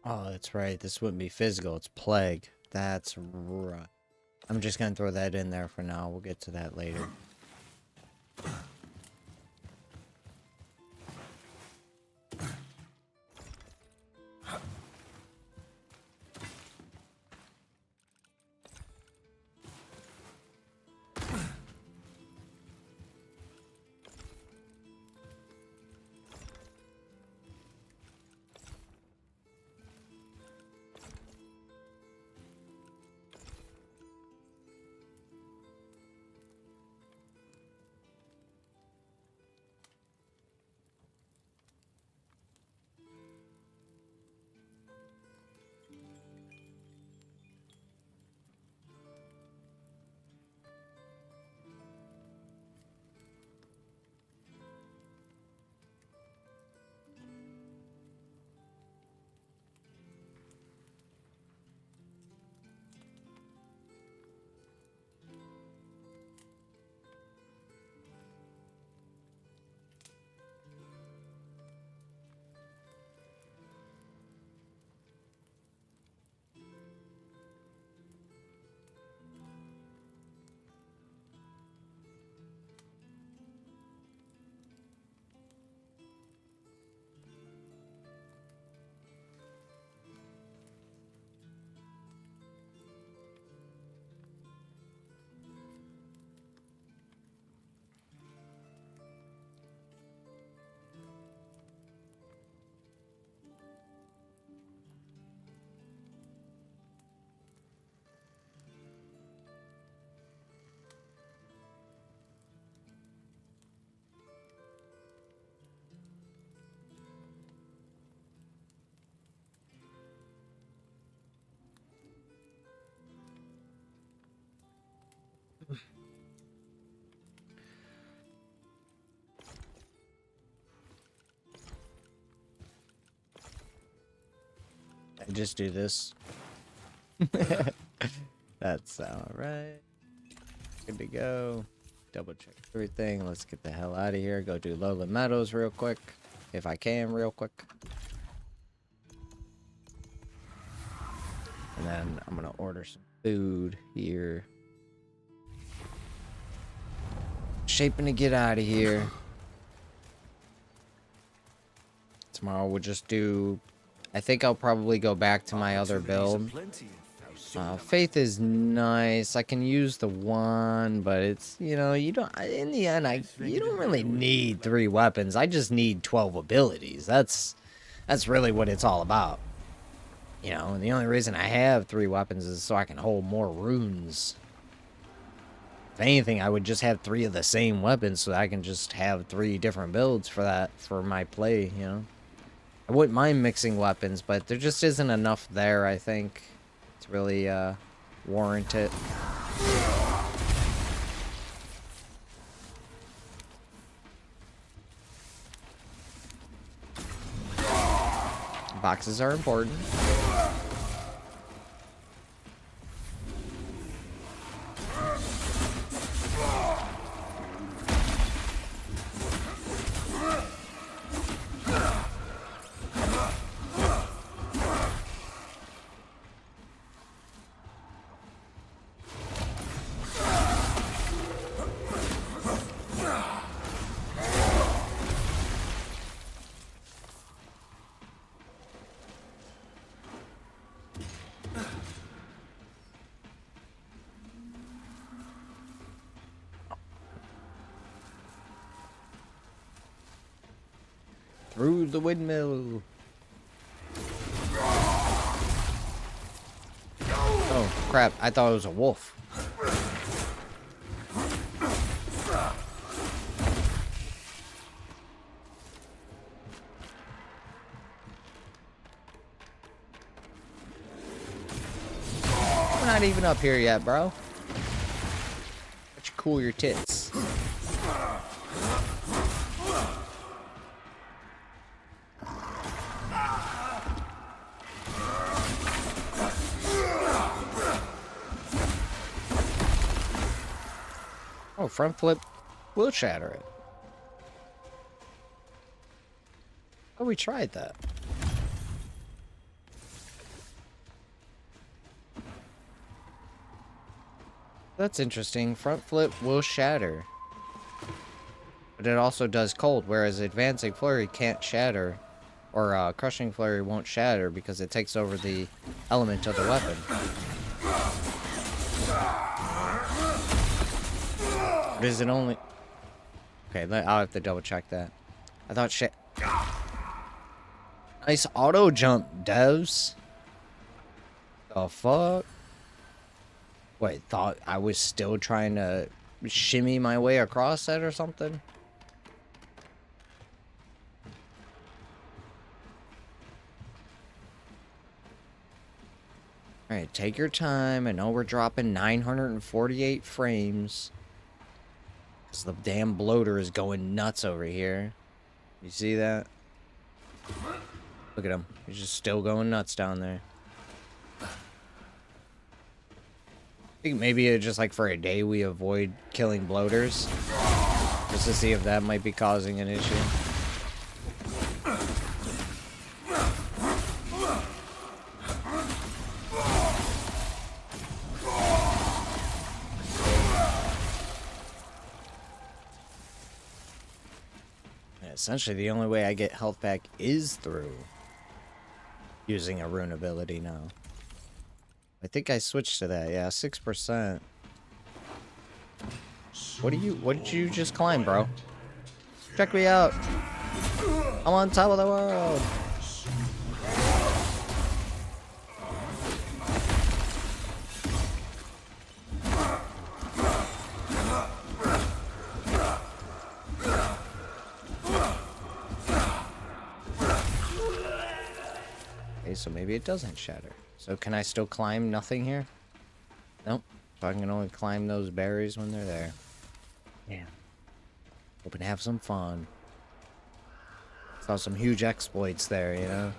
Oh, that's right. This wouldn't be physical. It's plague. That's right. I'm just gonna throw that in there for now. We'll get to that later. I just do this. That's alright. Good to go. Double check everything. Let's get the hell out of here. Go do Lowland Meadows real quick. If I can, real quick. And then I'm gonna order some food here. Shaping to get out of here. Tomorrow we'll just do... I think I'll probably go back to my other build. Faith is nice. I can use the one, but it's, you know, you don't... In the end, you don't really need 3 weapons. I just need 12 abilities. That's really what it's all about. You know, and the only reason I have 3 weapons is so I can hold more runes. If anything, I would just have 3 of the same weapons so I can just have 3 different builds for that, for my play, you know. I wouldn't mind mixing weapons, but there just isn't enough there, I think, to really warrant it. Boxes are important. Through the windmill. Oh, crap. I thought it was a wolf. We're not even up here yet, bro. Why don't you cool your tits? Oh, front flip will shatter it. Oh, we tried that. That's interesting. Front flip will shatter. But it also does cold, whereas advancing flurry can't shatter. Or crushing flurry won't shatter because it takes over the element of the weapon. But is it only... Okay, I'll have to double check that. I thought shit. Nice auto jump, devs. The fuck? Wait, thought I was still trying to shimmy my way across that or something? Alright, take your time. I know we're dropping 948 frames. Because the damn bloater is going nuts over here. You see that? Look at him. He's just still going nuts down there. I think maybe it's just like for a day we avoid killing bloaters. Just to see if that might be causing an issue. Essentially, the only way I get health back is through using a rune ability now. I think I switched to that. Yeah, 6%. What did you just climb, bro? Check me out. I'm on top of the world. So maybe it doesn't shatter. So can I still climb nothing here? Nope. So I can only climb those berries when they're there. Yeah. Hoping to have some fun. Saw some huge exploits there, you know?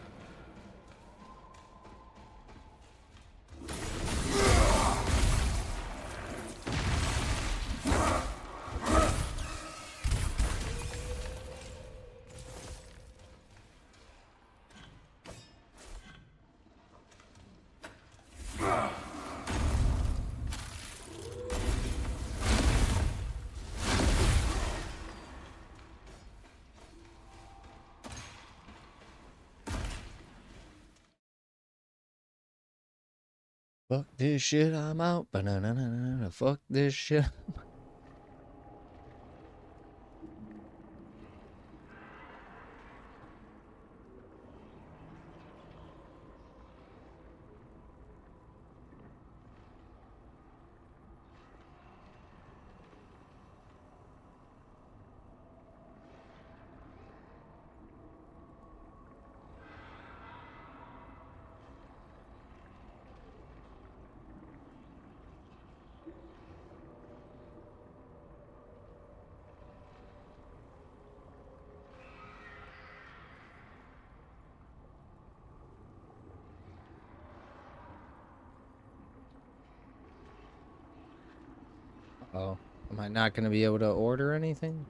Fuck this shit, I'm out. Ba-na-na-na-na-na. Fuck this shit. Oh, am I not going to be able to order anything?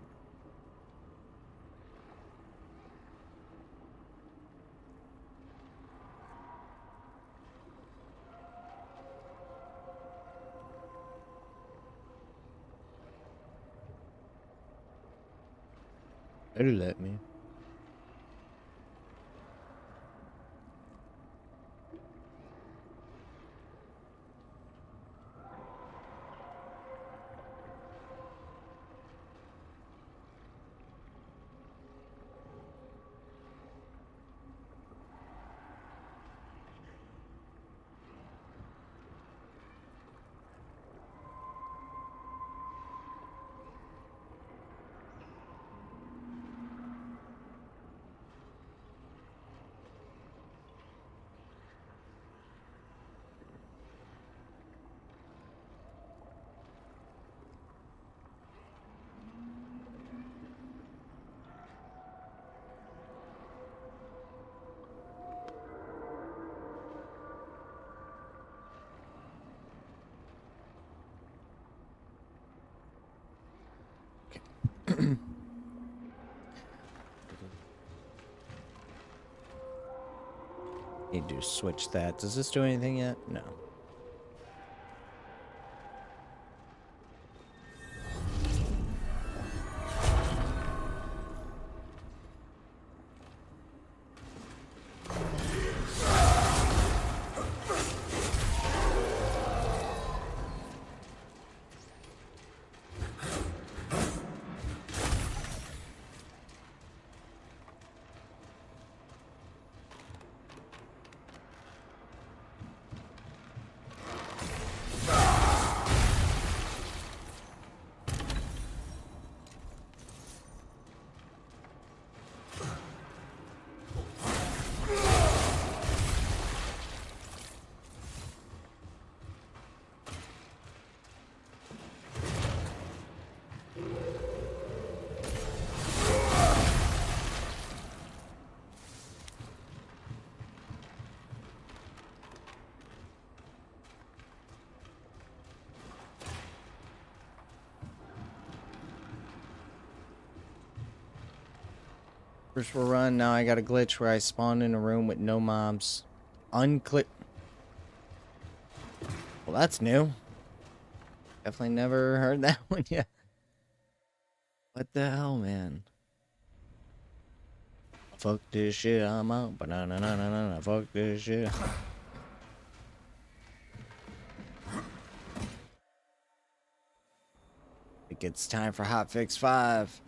Better let me. Need to switch that. Does this do anything yet? No. First we'll run. Now I got a glitch where I spawn in a room with no mobs. Unclick. Well, that's new. Definitely never heard that one yet. What the hell, man? Fuck this shit, I'm out. Ba-na-na-na-na-na. Fuck this shit. I think it's time for Hotfix 5.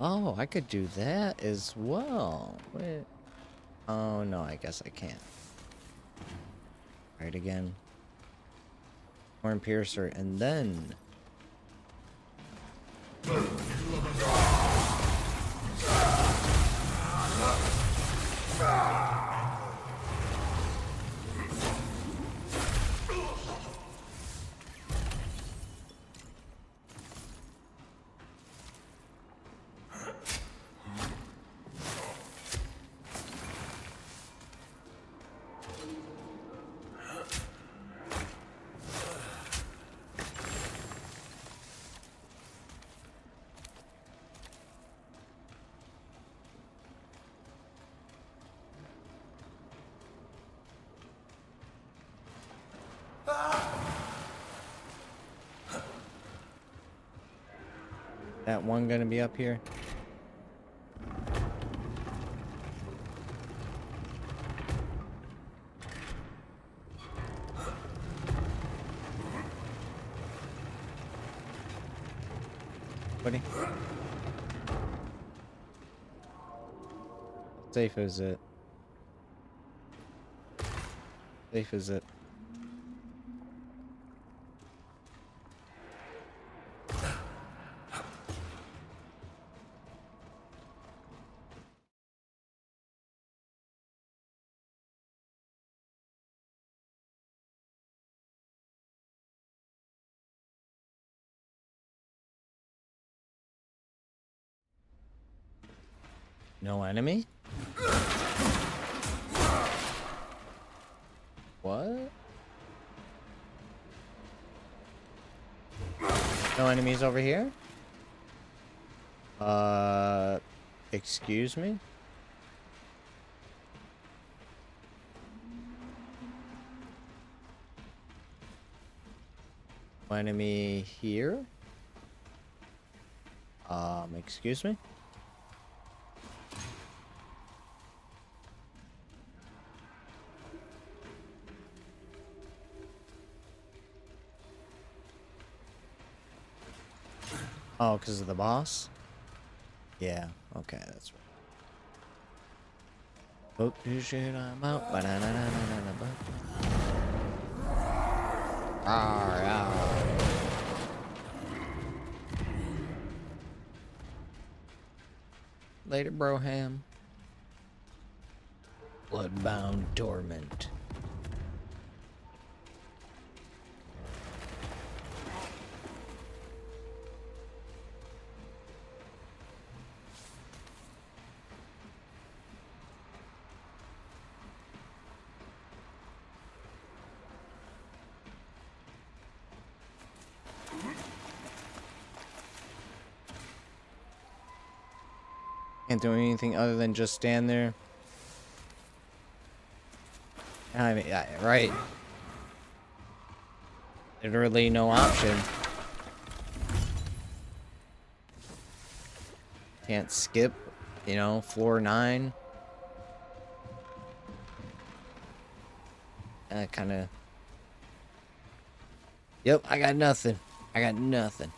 Oh, I could do that as well. Wait. Oh, no, I guess I can't. Right again. Horn Piercer, and then... That one gonna be up here? Buddy? Safe is it? Safe is it? No enemy? What? No enemies over here? Excuse me? No enemy here? Excuse me? Oh, because of the boss? Yeah, okay, that's right. Hope you shit, I'm out. Later, Broham. Bloodbound Torment. Can't do anything other than just stand there. I mean, right. Literally no option. Can't skip, you know, floor 9. Kind of. Yep, I got nothing. I got nothing.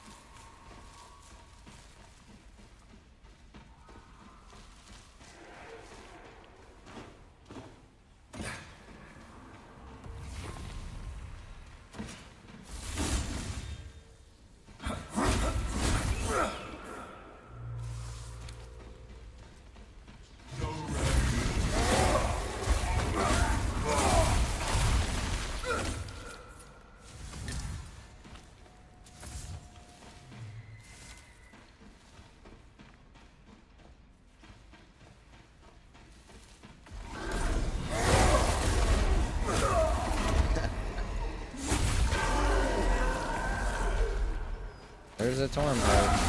There's a torn part.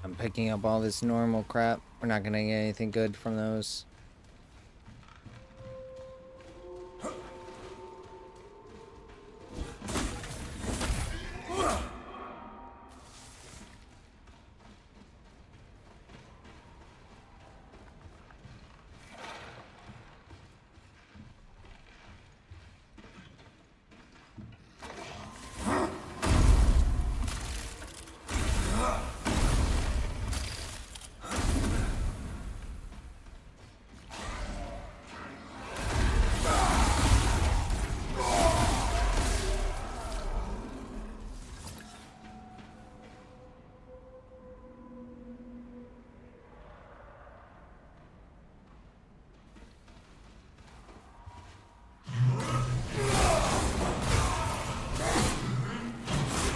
I'm picking up all this normal crap. We're not gonna get anything good from those.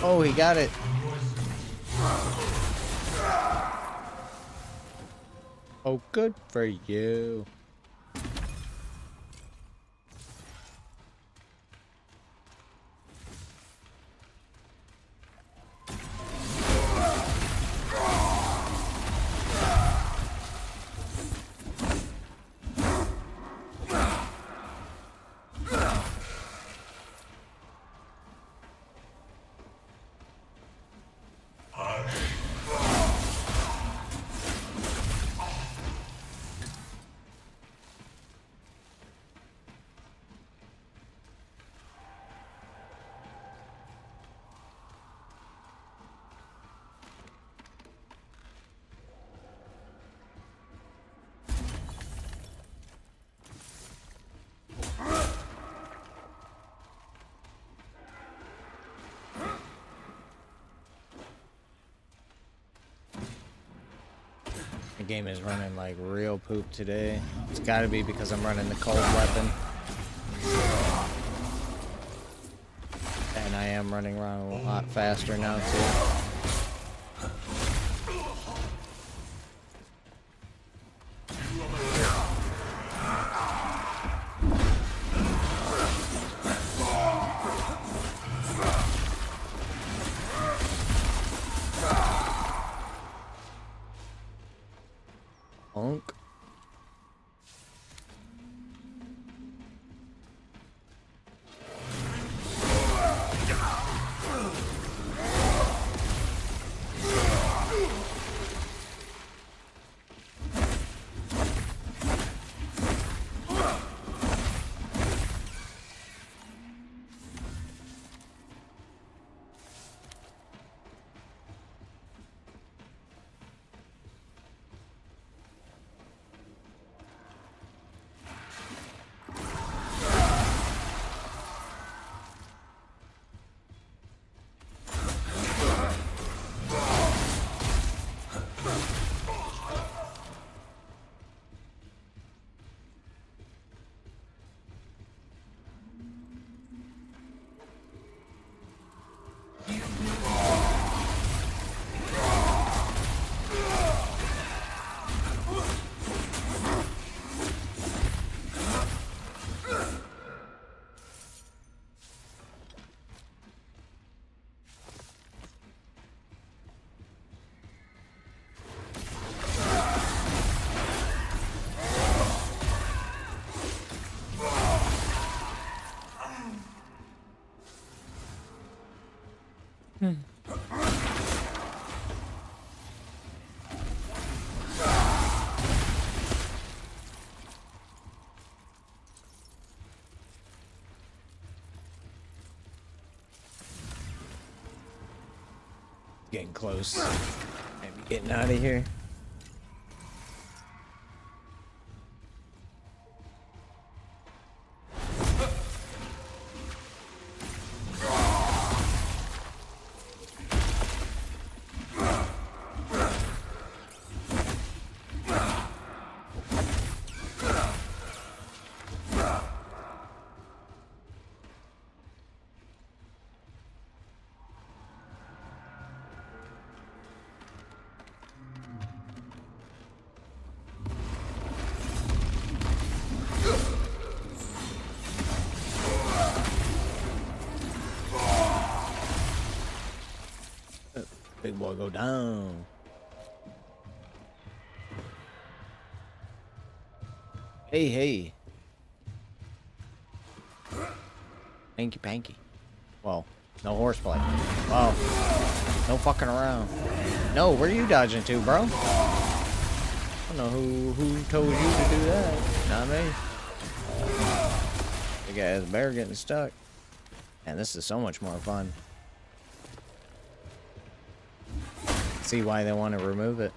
Oh, he got it. Oh, good for you. The game is running like real poop today. It's gotta be because I'm running the cold weapon. And I am running around a lot faster now too. Honk. Getting close. Maybe getting out of here. Big boy go down. Hey, hey. Hanky panky. Well, no horseplay. Wow. No fucking around. No, where are you dodging to, bro? I don't know who told you to do that. Not me. Big ass bear getting stuck. Man, this is so much more fun. See why they want to remove it.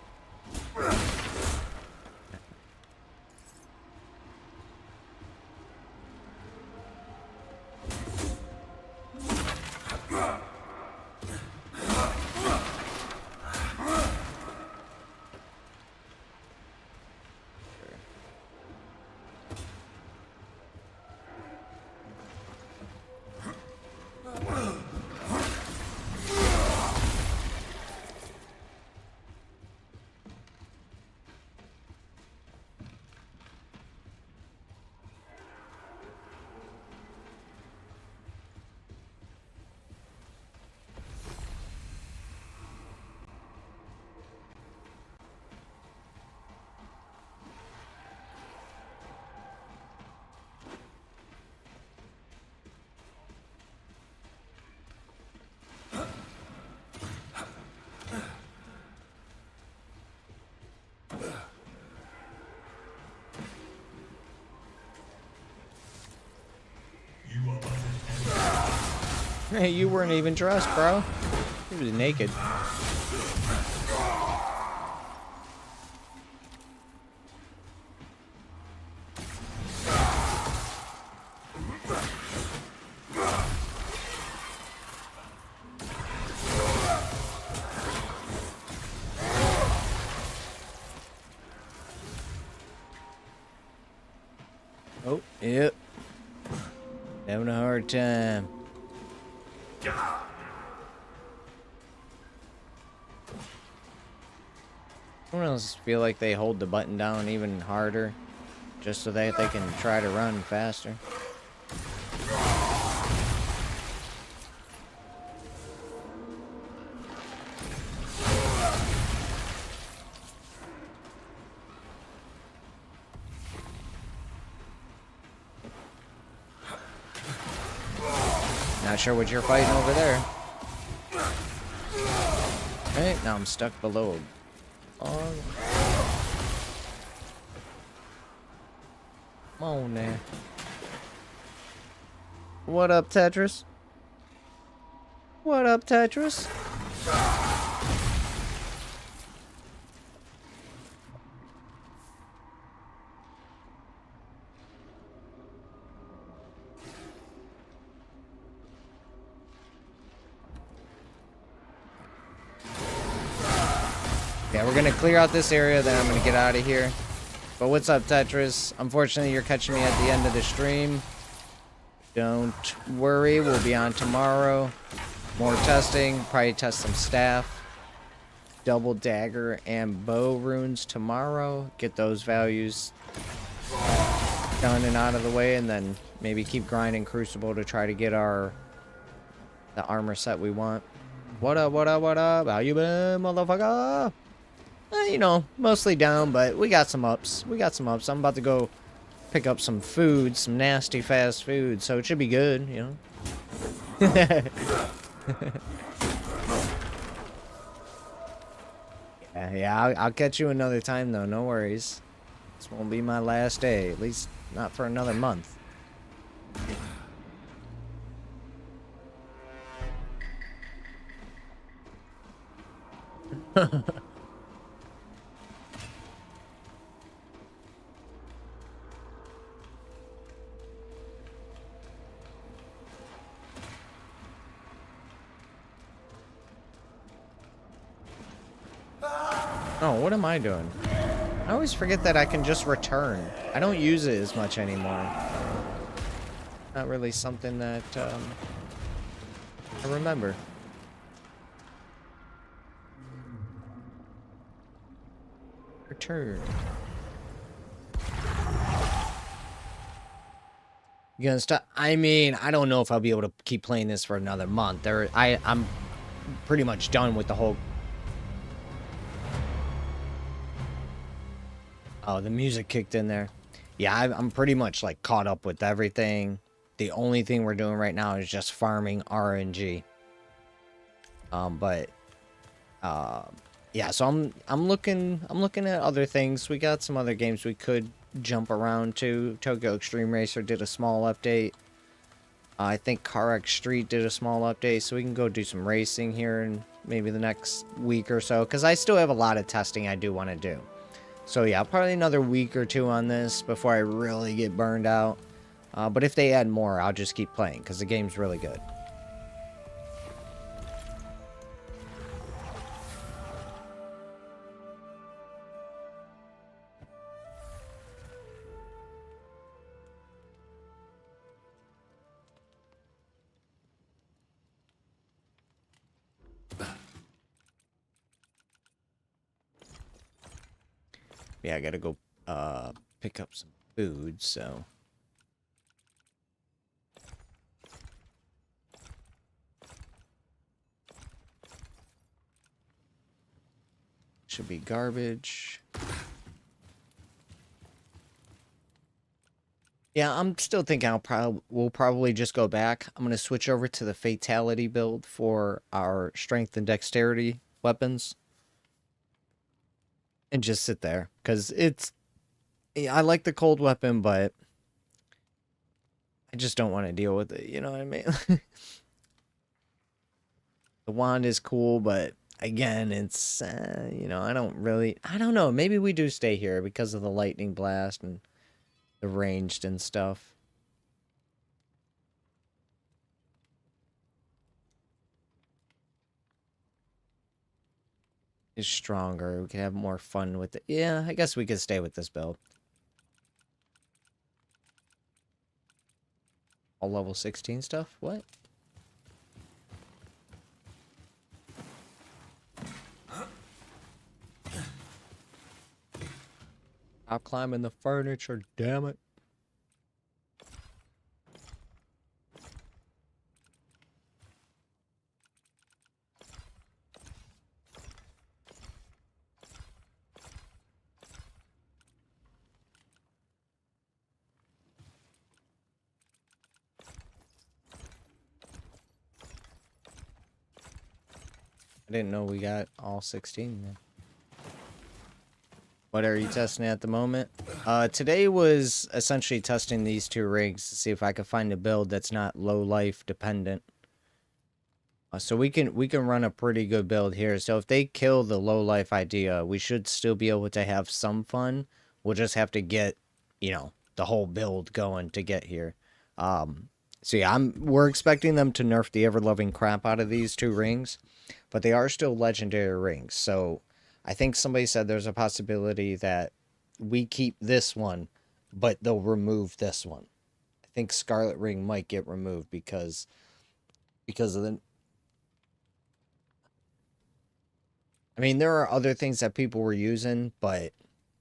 Hey, you weren't even dressed, bro. You was naked. Oh, yep. Having a hard time. Someone else feel like they hold the button down even harder, just so that they can try to run faster. Not sure what you're fighting over there. Right, now I'm stuck below. Oh. Come on there. What up, Tetris? What up, Tetris? Yeah, we're gonna clear out this area, then I'm gonna get out of here. But what's up, Tetris? Unfortunately, you're catching me at the end of the stream. Don't worry, we'll be on tomorrow. More testing, probably test some staff. Double dagger and bow runes tomorrow. Get those values done and out of the way, and then maybe keep grinding Crucible to try to get the armor set we want. What up, what up, what up? How you been, motherfucker? You know, mostly down, but we got some ups. We got some ups. I'm about to go pick up some food, some nasty fast food, so it should be good, you know. Yeah, I'll catch you another time, though. No worries. This won't be my last day, at least not for another month. Oh, what am I doing? I always forget that I can just return. I don't use it as much anymore. Not really something that I remember. Return. You gonna stop? I mean, I don't know if I'll be able to keep playing this for another month. I'm pretty much done with the whole. Oh, the music kicked in there. Yeah, I'm pretty much like caught up with everything. The only thing we're doing right now is just farming RNG. Yeah, so I'm looking at other things. We got some other games we could jump around to. Tokyo Extreme Racer did a small update. I think CarX Street did a small update, so we can go do some racing here in maybe the next week or so, because I still have a lot of testing I do want to do. So yeah, probably another week or two on this before I really get burned out. But if they add more, I'll just keep playing, because the game's really good. Yeah, I gotta go pick up some food, so. Should be garbage. Yeah, I'm still thinking we'll probably just go back. I'm gonna switch over to the fatality build for our strength and dexterity weapons. And just sit there, because I like the cold weapon, but I just don't want to deal with it, you know what I mean? The wand is cool, but again, it's, you know, I don't know. Maybe we do stay here because of the lightning blast and the ranged and stuff. Is stronger. We can have more fun with it. Yeah, I guess we could stay with this build. All level 16 stuff? What? Stop climbing the furniture, damn it. I didn't know we got all 16 then. What are you testing at the moment? Today was essentially testing these two rigs to see if I could find a build that's not low life dependent. So we can run a pretty good build here. So if they kill the low life idea, we should still be able to have some fun. We'll just have to get, you know, the whole build going to get here. So yeah, we're expecting them to nerf the ever-loving crap out of these two rings, but they are still legendary rings. So I think somebody said there's a possibility that we keep this one, but they'll remove this one. I think Scarlet Ring might get removed because of the... I mean, there are other things that people were using, but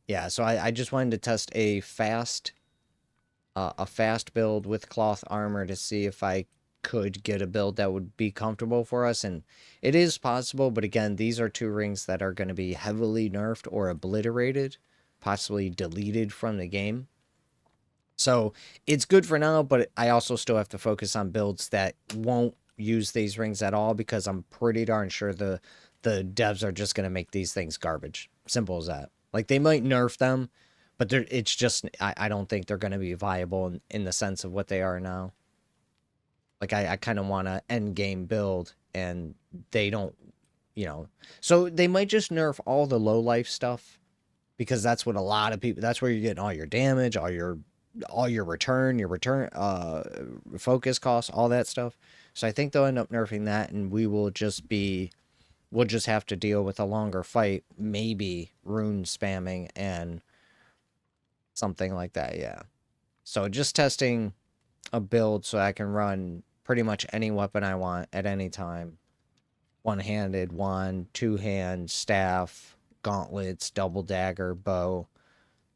yeah, so I just wanted to test a fast build with cloth armor to see if I could get a build that would be comfortable for us, and it is possible, but again, these are two rings that are going to be heavily nerfed or obliterated, possibly deleted from the game. So it's good for now, but I also still have to focus on builds that won't use these rings at all, because I'm pretty darn sure the devs are just going to make these things garbage. Simple as that. Like, they might nerf them, but it's just, I don't think they're going to be viable in the sense of what they are now. Like, I kind of want an end game build, and they don't, you know. So they might just nerf all the low life stuff, because that's what a lot of people, that's where you're getting all your damage, all your return, focus costs, all that stuff. So I think they'll end up nerfing that, and we'll just have to deal with a longer fight, maybe rune spamming and something like that, yeah. So just testing a build so I can run pretty much any weapon I want at any time. One-handed, wand, two-hand, staff, gauntlets, double dagger, bow.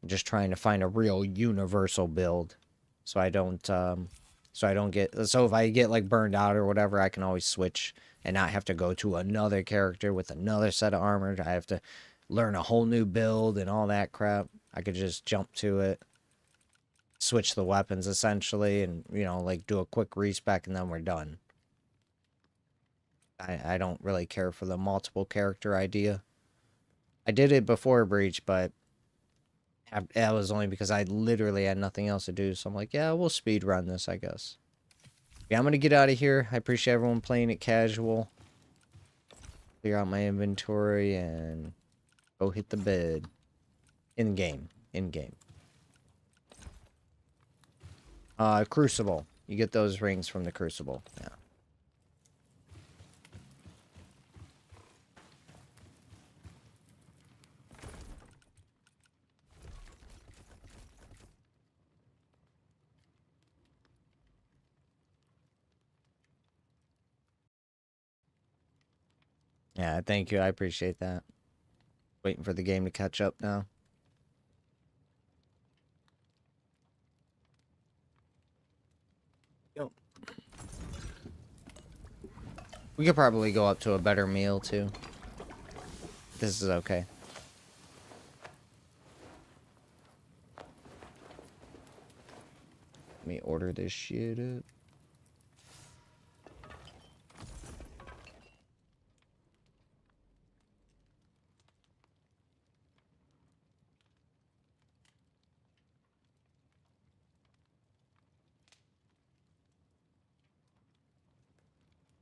I'm just trying to find a real universal build, so I don't get, so if I get like burned out or whatever, I can always switch and not have to go to another character with another set of armor. I have to learn a whole new build and all that crap. I could just jump to it, switch the weapons essentially, and, you know, like do a quick respec, and then we're done. I don't really care for the multiple character idea. I did it before Breach, but that was only because I literally had nothing else to do. So I'm like, yeah, we'll speed run this, I guess. Yeah, I'm going to get out of here. I appreciate everyone playing it casual. Clear out my inventory and go hit the bed. In-game. In-game. Crucible. You get those rings from the Crucible. Yeah. Yeah, thank you. I appreciate that. Waiting for the game to catch up now. Yo. We could probably go up to a better meal, too. This is okay. Let me order this shit up.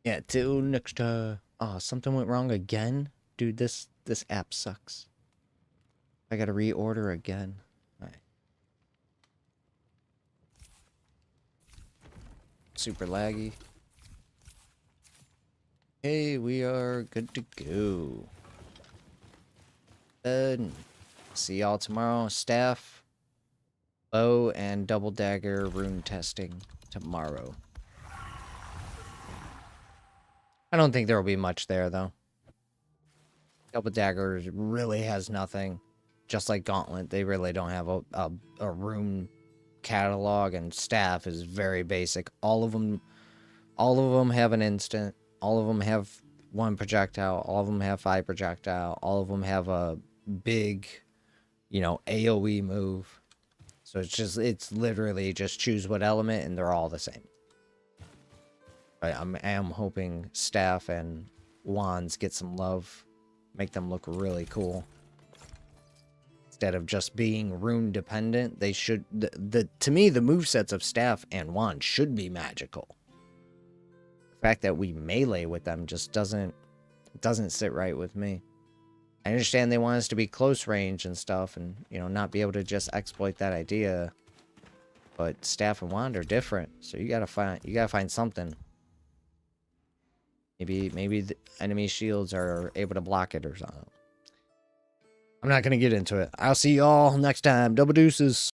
Yeah, till next time. Oh, something went wrong again? Dude, this app sucks. I gotta reorder again. Alright. Super laggy. Hey, we are good to go. Good. See y'all tomorrow. Staff, bow, and double dagger rune testing tomorrow. I don't think there will be much there, though. Double dagger really has nothing. Just like Gauntlet, they really don't have a rune catalog, and staff is very basic. All of them have an instant. All of them have 1 projectile. All of them have 5 projectile. All of them have a big, AoE move. So it's literally just choose what element, and they're all the same. But I am hoping staff and wands get some love, make them look really cool. Instead of just being rune dependent, they should. To me, the movesets of staff and wand should be magical. The fact that we melee with them just doesn't sit right with me. I understand they want us to be close range and stuff, and not be able to just exploit that idea. But staff and wand are different, so you gotta find something. Maybe the enemy shields are able to block it or something. I'm not gonna get into it. I'll see y'all next time. Double deuces.